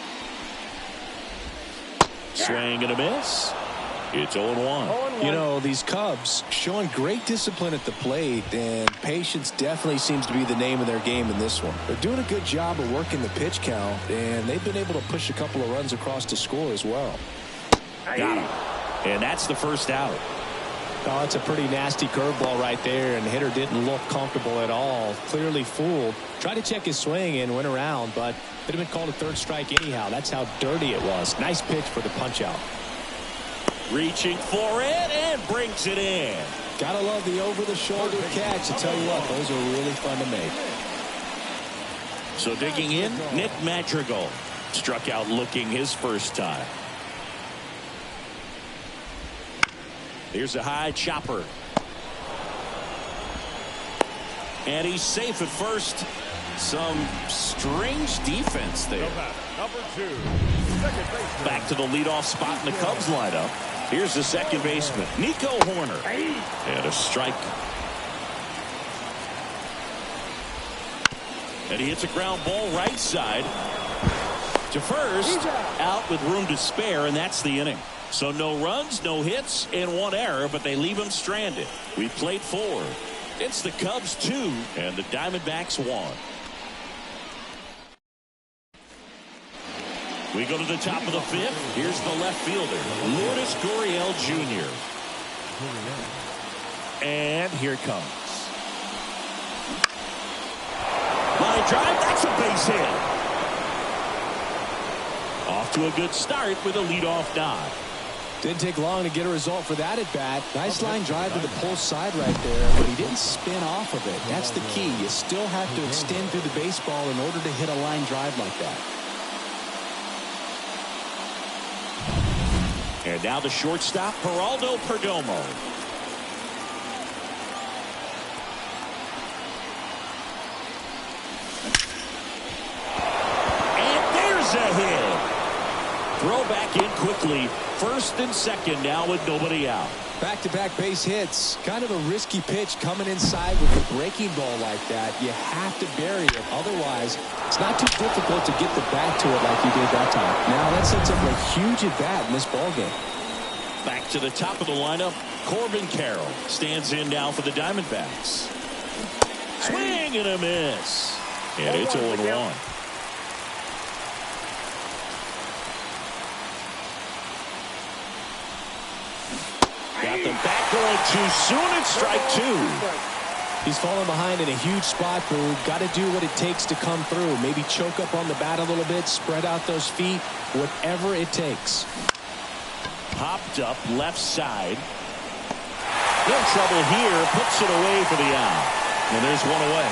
Swing and a miss. It's 0-1. You know, these Cubs showing great discipline at the plate, and patience definitely seems to be the name of their game in this one. They're doing a good job of working the pitch count, and they've been able to push a couple of runs across to score as well. Got him. And that's the first out. Oh, it's a pretty nasty curveball right there, and the hitter didn't look comfortable at all. Clearly fooled. Tried to check his swing and went around, but it had been called a third strike anyhow. That's how dirty it was. Nice pitch for the punch out. Reaching for it and brings it in. Gotta love the over-the-shoulder catch. I tell you what, those are really fun to make. So digging in, Nick Madrigal struck out looking his first time. Here's a high chopper. And he's safe at first. Some strange defense there. number 2, second baseman. Back to the leadoff spot in the Cubs lineup. Here's the second baseman, Nico Horner. And a strike. And he hits a ground ball right side to first. Out with room to spare, and that's the inning. So no runs, no hits, and 1 error, but they leave him stranded. We played 4. It's the Cubs 2 and the Diamondbacks 1. We go to the top of the 5th. Here's the left fielder, Lourdes Gurriel Jr. And here it comes. Line drive, that's a base hit. Off to a good start with a leadoff nod. Didn't take long to get a result for that at bat. Nice line drive to the pull side right there, but he didn't spin off of it. That's the key. You still have to extend through the baseball in order to hit a line drive like that. And now the shortstop, Geraldo Perdomo. And there's a hit. Throw back in quickly. First and second now with nobody out. Back-to-back base hits. Kind of a risky pitch coming inside with a breaking ball like that. You have to bury it. Otherwise, it's not too difficult to get the bat to it like you did that time. Now that sets up a huge at-bat in this ballgame. Back to the top of the lineup, Corbin Carroll stands in now for the Diamondbacks. Swing and a miss. And it's 0-1. Got them back going too soon. It's strike 2. He's fallen behind in a huge spot, Boog. Got to do what it takes to come through. Maybe choke up on the bat a little bit, spread out those feet, whatever it takes. Popped up left side. In trouble here. Puts it away for the out. And there's one away.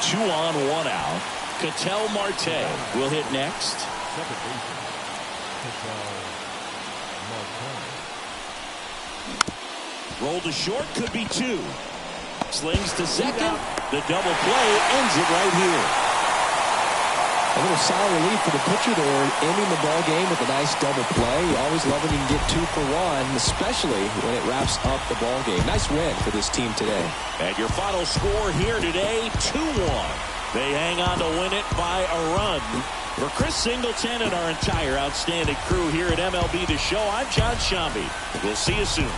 2 on, 1 out. Ketel Marte will hit next. Second baseman, Ketel Marte. Roll to short, could be 2. Slings to second. The double play ends it right here. A little solid relief for the pitcher there, ending the ball game with a nice double play. You always love when you can get 2 for 1, especially when it wraps up the ball game. Nice win for this team today. And your final score here today, 2-1. They hang on to win it by a run. For Chris Singleton and our entire outstanding crew here at MLB The Show, I'm John Shambi. We'll see you soon.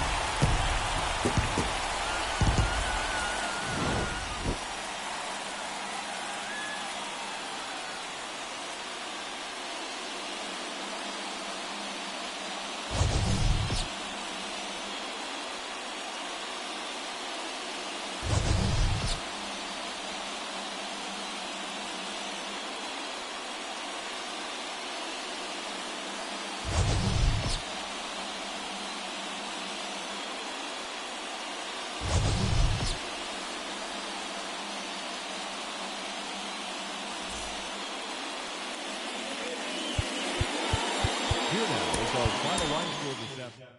Here now is our final line score this afternoon.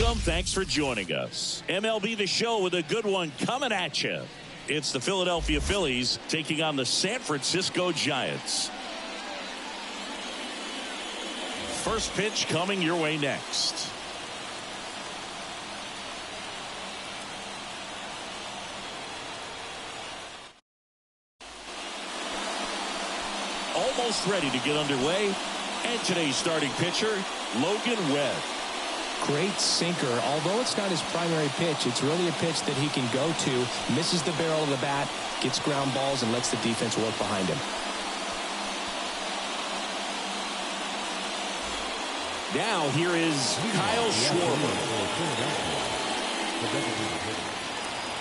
Welcome. Thanks for joining us. MLB The Show with a good one coming at you. It's the Philadelphia Phillies taking on the San Francisco Giants. First pitch coming your way next. Almost ready to get underway. And today's starting pitcher, Logan Webb. Great sinker. Although it's not his primary pitch, it's really a pitch that he can go to. Misses the barrel of the bat, gets ground balls, and lets the defense work behind him. Now here is Kyle Schwarber.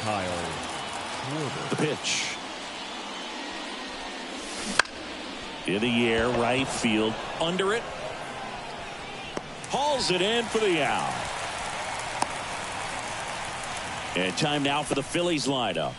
Kyle Schwarber. The pitch. In the air, right field. Under it. Hauls it in for the out. And time now for the Phillies lineup.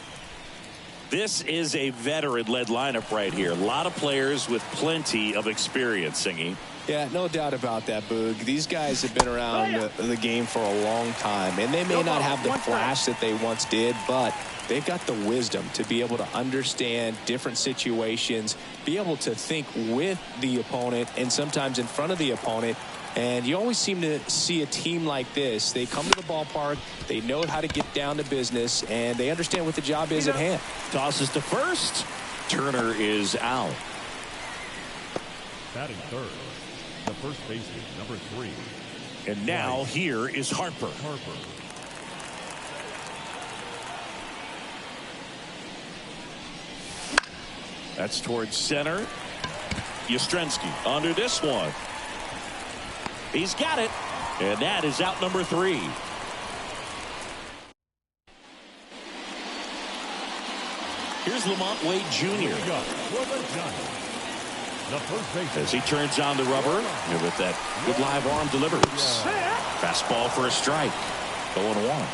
This is a veteran-led lineup right here. A lot of players with plenty of experience, Singy. Yeah, no doubt about that, Boog. These guys have been around the game for a long time, and they may not have the flash that they once did, but they've got the wisdom to be able to understand different situations, be able to think with the opponent and sometimes in front of the opponent. And you always seem to see a team like this. They come to the ballpark, they know how to get down to business, and they understand what the job is at hand. Tosses to first. Turner is out. Batting third, the first baseman, number 3. And now here is Harper. That's towards center. Yastrzemski under this one. He's got it. And that is out number 3. Here's Lamont Wade Jr. As he turns on the rubber with that good live arm delivers. Fastball for a strike. 0-1.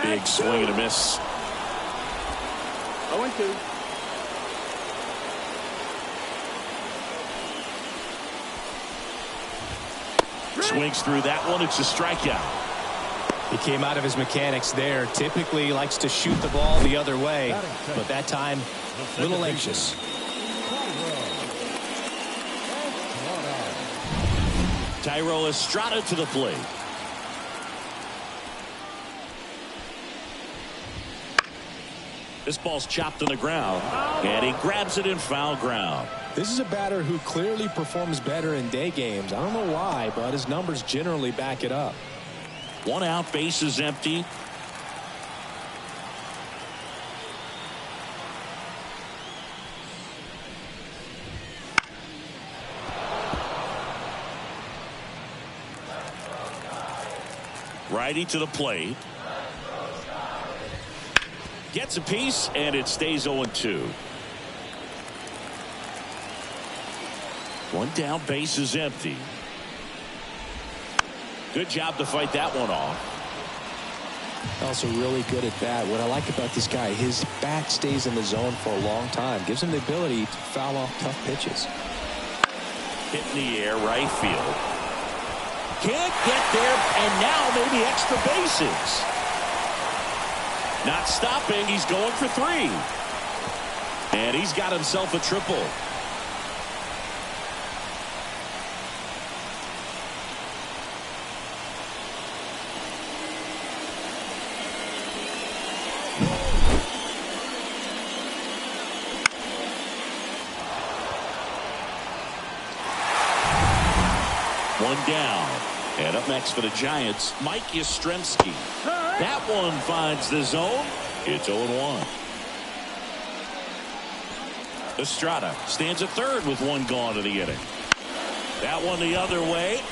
Big swing and a miss. 0-2. Swings through that one. It's a strikeout. He came out of his mechanics there. Typically likes to shoot the ball the other way, but that time a little anxious. Thairo Estrada to the plate. This ball's chopped on the ground, and he grabs it in foul ground. This is a batter who clearly performs better in day games. I don't know why, but his numbers generally back it up. 1 out, base is empty. Righty to the plate. Gets a piece, and it stays 0-2. 1 down, base is empty. Good job to fight that one off. Also really good at bat. What I like about this guy, his bat stays in the zone for a long time. Gives him the ability to foul off tough pitches. Hit in the air, right field. Can't get there, and now maybe extra bases. Not stopping, he's going for 3. And he's got himself a triple. One down. And up next for the Giants, Mike Yastrzemski. That one finds the zone. It's 0-1. Estrada stands at third with 1 gone to the inning. That one the other way.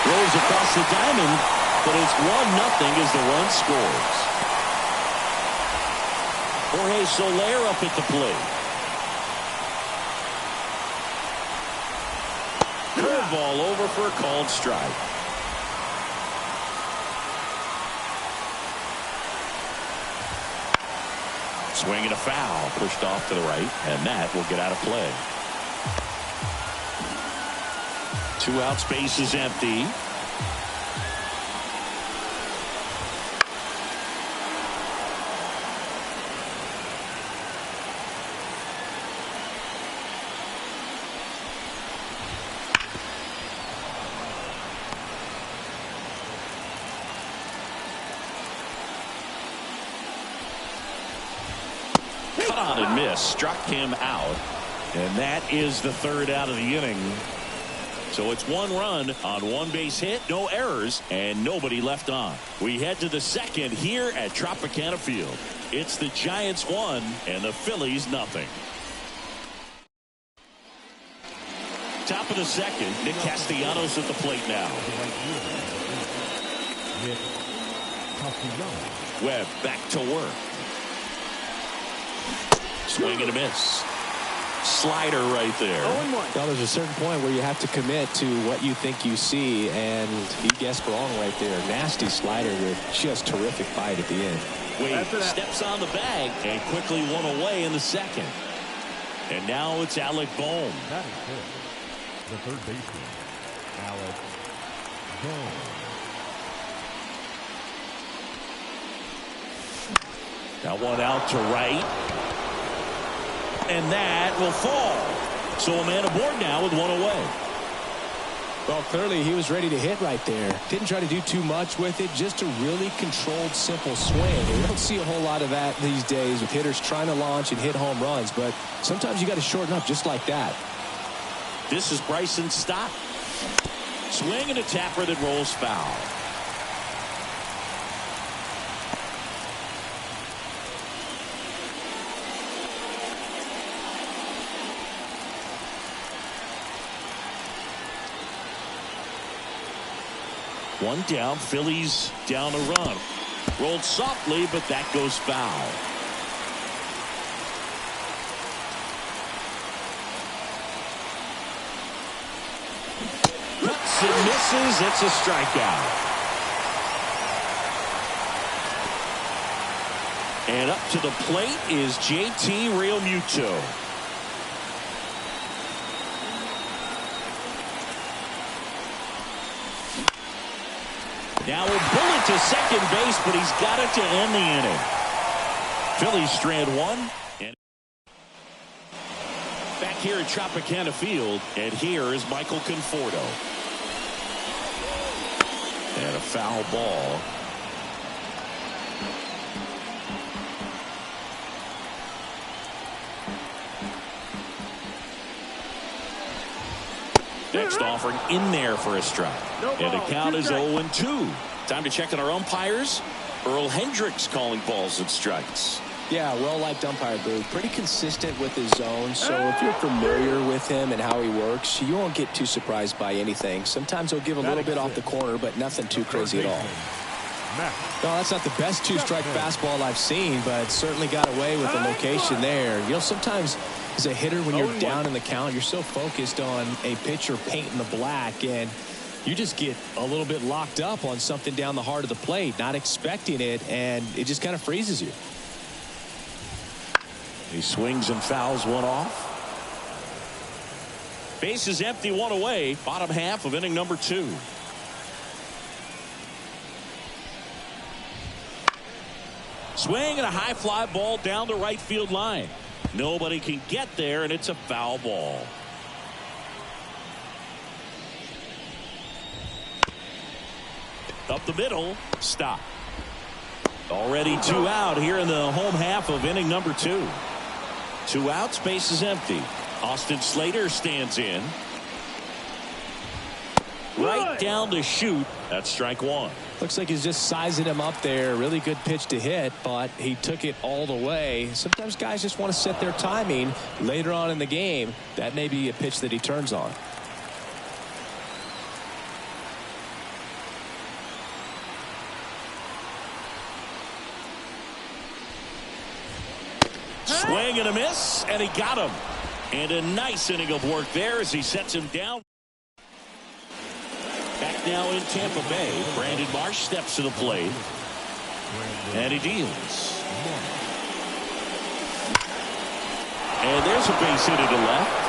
Rolls across the diamond, but it's 1-0 as the run scores. Jorge Soler up at the plate. Curveball over for a called strike. Swing and a foul. Pushed off to the right, and that will get out of play. 2 outs, base is empty. And miss, struck him out, and that is the 3rd out of the inning. So it's 1 run on 1 base hit, no errors, and nobody left on. We head to the 2nd here at Tropicana Field. It's the Giants 1 and the Phillies nothing. Top of the 2nd, Nick Castellanos at the plate now. Webb back to work. Swing and a miss. Slider right there. Well, there's a certain point where you have to commit to what you think you see, and he guessed wrong right there. Nasty slider with just terrific bite at the end. Wade steps on the bag and quickly 1 away in the 2nd. And now it's Alec Bohm. That is good. The 3rd baseman, Alec Bohm. That one out to right. And that will fall. So a man aboard now with 1 away. Well, clearly he was ready to hit right there. Didn't try to do too much with it. Just a really controlled, simple swing. We don't see a whole lot of that these days with hitters trying to launch and hit home runs. But sometimes you got to shorten up just like that. This is Bryson Stott. Swing and a tapper that rolls foul. One down, Phillies down a run. Rolled softly, but that goes foul. Cuts and misses. It's a strikeout. And up to the plate is JT Realmuto. Now a bullet to second base, but he's got it to end the inning. Phillies strand 1. And back here at Tropicana Field, and here is Michael Conforto. And a foul ball. Next offering in there for a strike. And the count is 0-2. Time to check on our umpires. Earl Hendricks calling balls and strikes. Yeah, well-liked umpire, Boo. Pretty consistent with his zone, so if you're familiar with him and how he works, you won't get too surprised by anything. Sometimes he'll give a little bit off the corner, but nothing too crazy at all. No, that's not the best 2-strike fastball I've seen, but certainly got away with the location there. You know, sometimes as a hitter, when you're down in the count, you're so focused on a pitcher painting the black, and you just get a little bit locked up on something down the heart of the plate, not expecting it, and it just kind of freezes you. He swings and fouls one off. Base is empty, 1 away. Bottom half of inning number 2. Swing and a high fly ball down the right field line. Nobody can get there, and it's a foul ball. Up the middle, stop. Already 2 out here in the home half of inning number 2. 2 outs, base is empty. Austin Slater stands in. Right down to shoot. That's strike 1. Looks like he's just sizing him up there. Really good pitch to hit, but he took it all the way. Sometimes guys just want to set their timing later on in the game. That may be a pitch that he turns on. Swing and a miss, and he got him. And a nice inning of work there as he sets him down. Back now in Tampa Bay, Brandon Marsh steps to the plate. And he deals. And there's a base hit to left.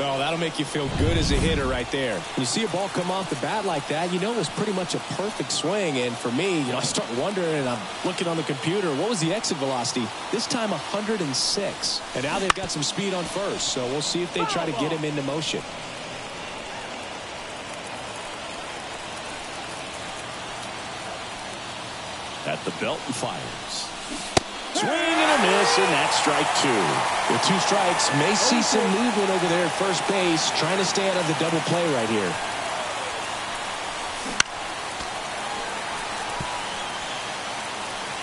Oh, that'll make you feel good as a hitter right there. When you see a ball come off the bat like that, you know it was pretty much a perfect swing. And for me, I start wondering, and I'm looking on the computer, what was the exit velocity? This time 106. And now they've got some speed on first, so we'll see if they try to get him into motion. At the belt and fires. Swing and a miss, and that's strike two. With two strikes, may see some movement over there at first base, trying to stay out of the double play right here.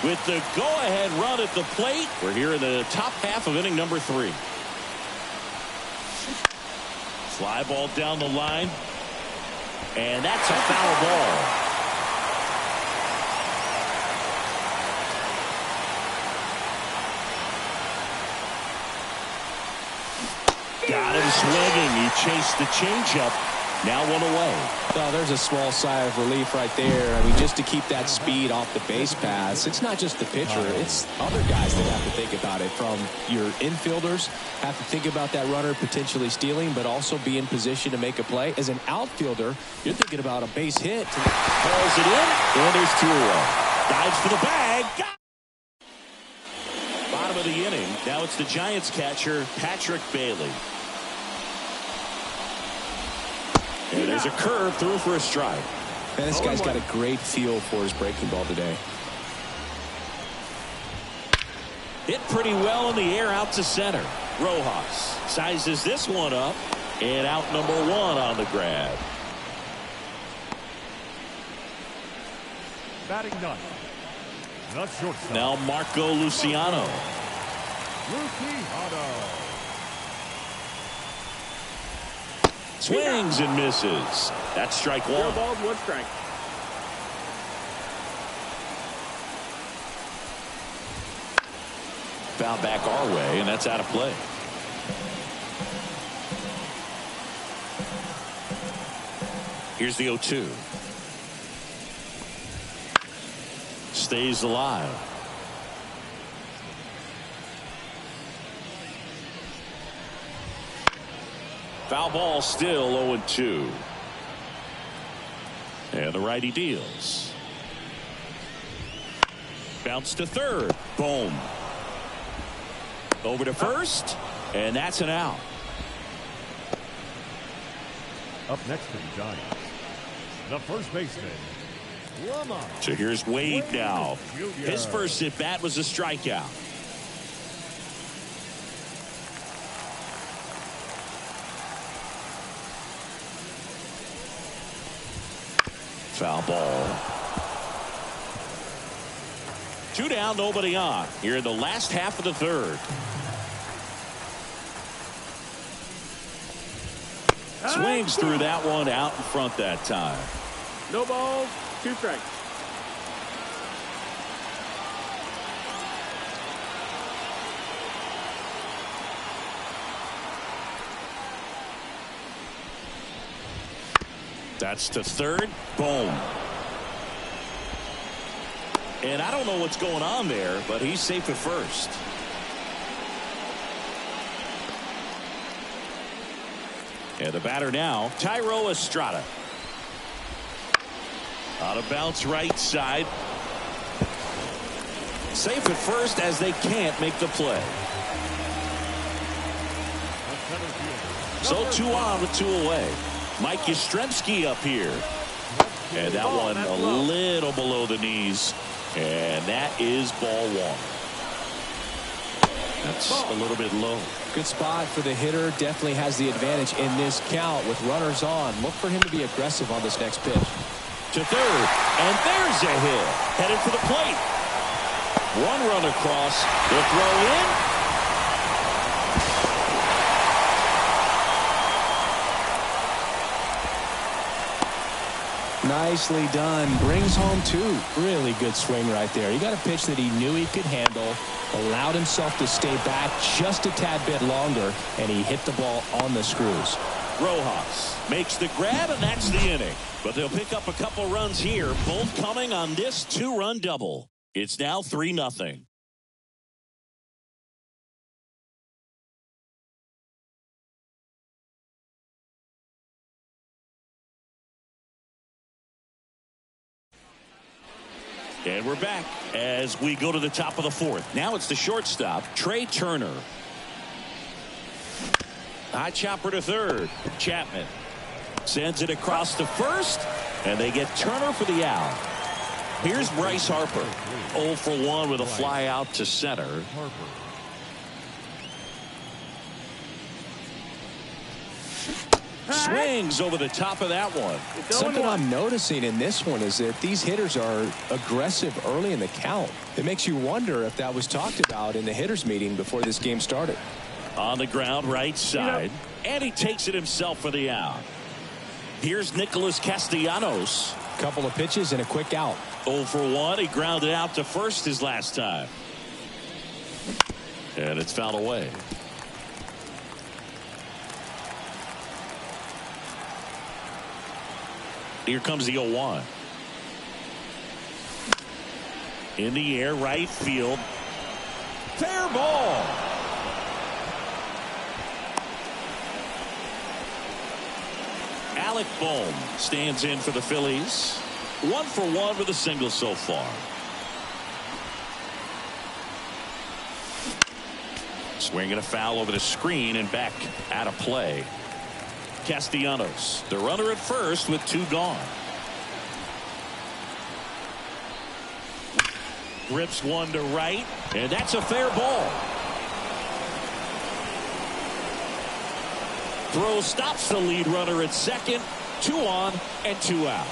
With the go-ahead run at the plate, we're here in the top half of inning number 3. Fly ball down the line, and that's a foul ball. Got him swinging. He chased the changeup. Now 1 away. Well, there's a small sigh of relief right there. I mean, just to keep that speed off the base paths, it's not just the pitcher. It's other guys that have to think about it. From your infielders, have to think about that runner potentially stealing, but also be in position to make a play. As an outfielder, you're thinking about a base hit. Calls it in, and there's 2 away. Dives for the bag. Got it. Bottom of the inning. Now it's the Giants catcher, Patrick Bailey. And there's a curve through for a strike. Man, this guy's got a great feel for his breaking ball today. Hit pretty well in the air out to center. Rojas sizes this one up, and out number 1 on the grab. Batting ninth. The shortstop. Now Marco Luciano. Swings and misses. That's strike 1. 0 balls, 1 strike. Foul back our way, and that's out of play. Here's the 0-2. Stays alive. Foul ball, still 0-2. And the righty deals. Bounce to third. Boom. Over to first, and that's an out. Up next for the Giants, the first baseman, Lamont. So here's Wade now. His first at bat was a strikeout. Foul ball. 2 down, nobody on. Here in the last half of the third. Swings through that one, out in front that time. No balls, 2 strikes. That's to third. Boom. And I don't know what's going on there, but he's safe at first. And the batter now, Tyro Estrada. Out of bounds right side. Safe at first as they can't make the play. So 2 on with 2 away. Mike Yastrzemski up here. And that one a little below the knees. And that is ball 1. That's a little bit low. Good spot for the hitter. Definitely has the advantage in this count with runners on. Look for him to be aggressive on this next pitch. To third, and there's a hit. Headed for the plate. 1 run across. The throw in. Nicely done. Brings home 2. Really good swing right there. He got a pitch that he knew he could handle, allowed himself to stay back just a tad bit longer, and he hit the ball on the screws. Rojas makes the grab, and that's the inning. But they'll pick up a couple runs here, both coming on this 2-run double. It's now 3-0. And we're back as we go to the top of the fourth. Now it's the shortstop, Trey Turner. High chopper to third. Chapman sends it across to first, and they get Turner for the out. Here's Bryce Harper. 0 for 1 with a fly out to center. Swings over the top of that one. Something I'm noticing in this one is that these hitters are aggressive early in the count. It makes you wonder if that was talked about in the hitters meeting before this game started. On the ground, right side. And he takes it himself for the out. Here's Nicholas Castellanos. Couple of pitches and a quick out. 0 for 1. He grounded out to first his last time. And it's fouled away. Here comes the 0-1. In the air, right field. Fair ball. Alec Bohm stands in for the Phillies. 1 for 1 with a single so far. Swinging a foul over the screen and back out of play. Castellanos, the runner at first with 2 gone. Rips one to right, and that's a fair ball. Throw stops the lead runner at second. 2 on and 2 out.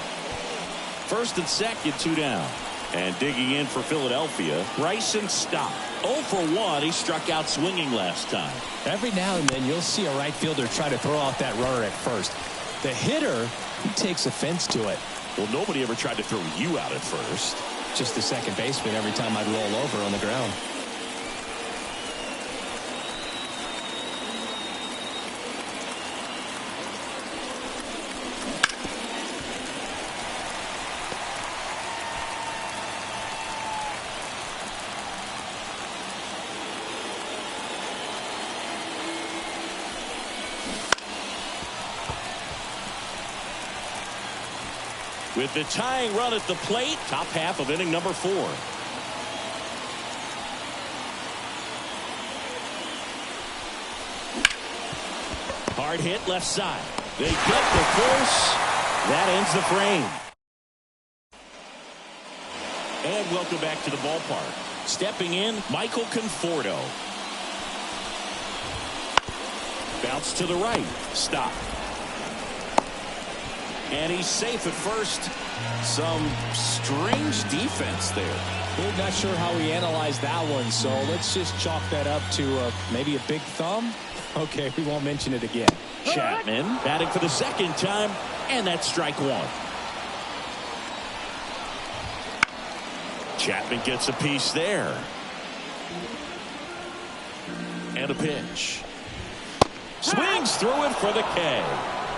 First and second, 2 down. And digging in for Philadelphia, Bryson Stott. 0 for 1. He struck out swinging last time. Every now and then you'll see a right fielder try to throw out that runner at first. The hitter, he takes offense to it. Well, nobody ever tried to throw you out at first. Just the second baseman every time I'd roll over on the ground. With the tying run at the plate, top half of inning number 4. Hard hit left side. They get the force. That ends the frame. And welcome back to the ballpark. Stepping in, Michael Conforto. Bounce to the right. Stop. And he's safe at first. Some strange defense there. We're not sure how he analyzed that one, so let's just chalk that up to maybe a big thumb. Okay, we won't mention it again. Chapman batting for the second time, and that's strike 1. Chapman gets a piece there. And a pitch. Swings through it for the K.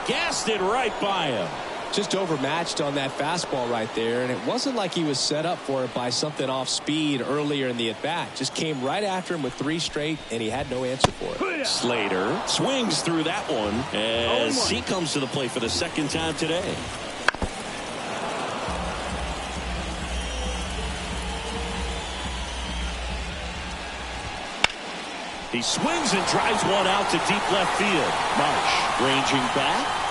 Gassed it right by him. Just overmatched on that fastball right there, and it wasn't like he was set up for it by something off speed earlier in the at-bat. Just came right after him with 3 straight, and he had no answer for it. Slater swings through that one as he comes to the plate for the second time today. He swings and drives one out to deep left field. Marsh ranging back.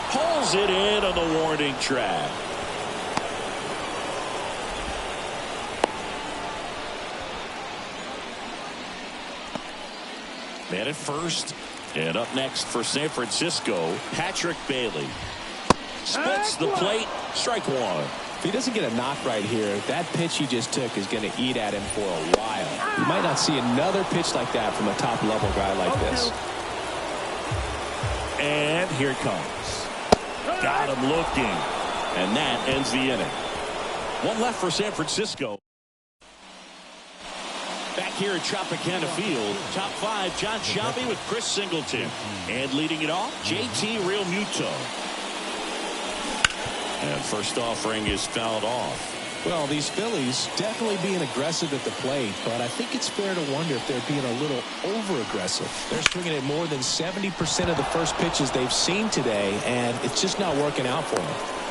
Pulls it in on the warning track. Man at first. And up next for San Francisco, Patrick Bailey. Splits the plate. Strike 1. If he doesn't get a knock right here, that pitch he just took is going to eat at him for a while. You might not see another pitch like that from a top-level guy like this. And here it comes. Got him looking. And that ends the inning. 1 left for San Francisco. Back here at Tropicana Field, top 5, John Shelby with Chris Singleton. And leading it off, JT Realmuto. And first offering is fouled off. Well, these Phillies definitely being aggressive at the plate, but I think it's fair to wonder if they're being a little over-aggressive. They're swinging at more than 70% of the first pitches they've seen today, and it's just not working out for them.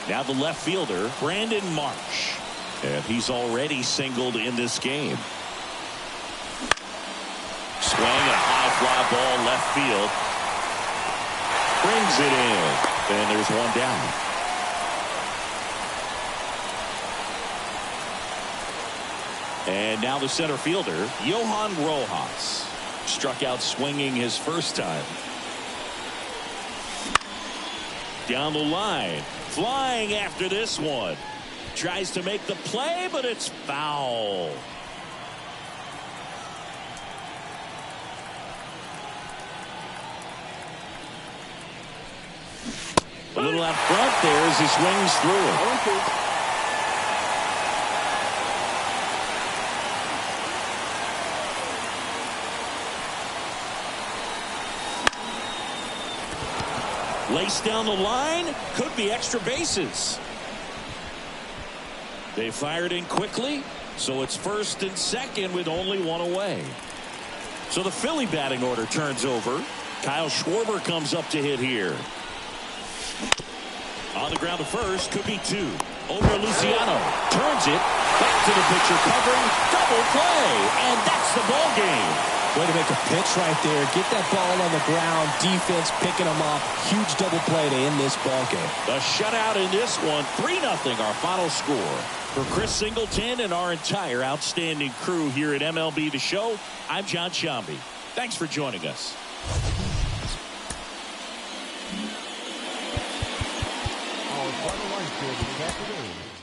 Now the left fielder, Brandon Marsh. And he's already singled in this game. Swing and a high fly ball left field. Brings it in. And there's one down. And now the center fielder, Johan Rojas. Struck out swinging his first time. Down the line. Flying after this one. Tries to make the play, but it's foul. A little out front there as he swings through it. Lace down the line. Could be extra bases. They fired in quickly, so it's first and second with only one away. So the Philly batting order turns over. Kyle Schwarber comes up to hit here. On the ground to first, could be two. Over Luciano, turns it, back to the pitcher covering, double play, and that's the ball game. Way to make a pitch right there. Get that ball on the ground. Defense picking them up. Huge double play to end this ball game. A shutout in this one, 3-0 our final score. For Chris Singleton and our entire outstanding crew here at MLB The Show, I'm John Shambi. Thanks for joining us. Our final line score this afternoon.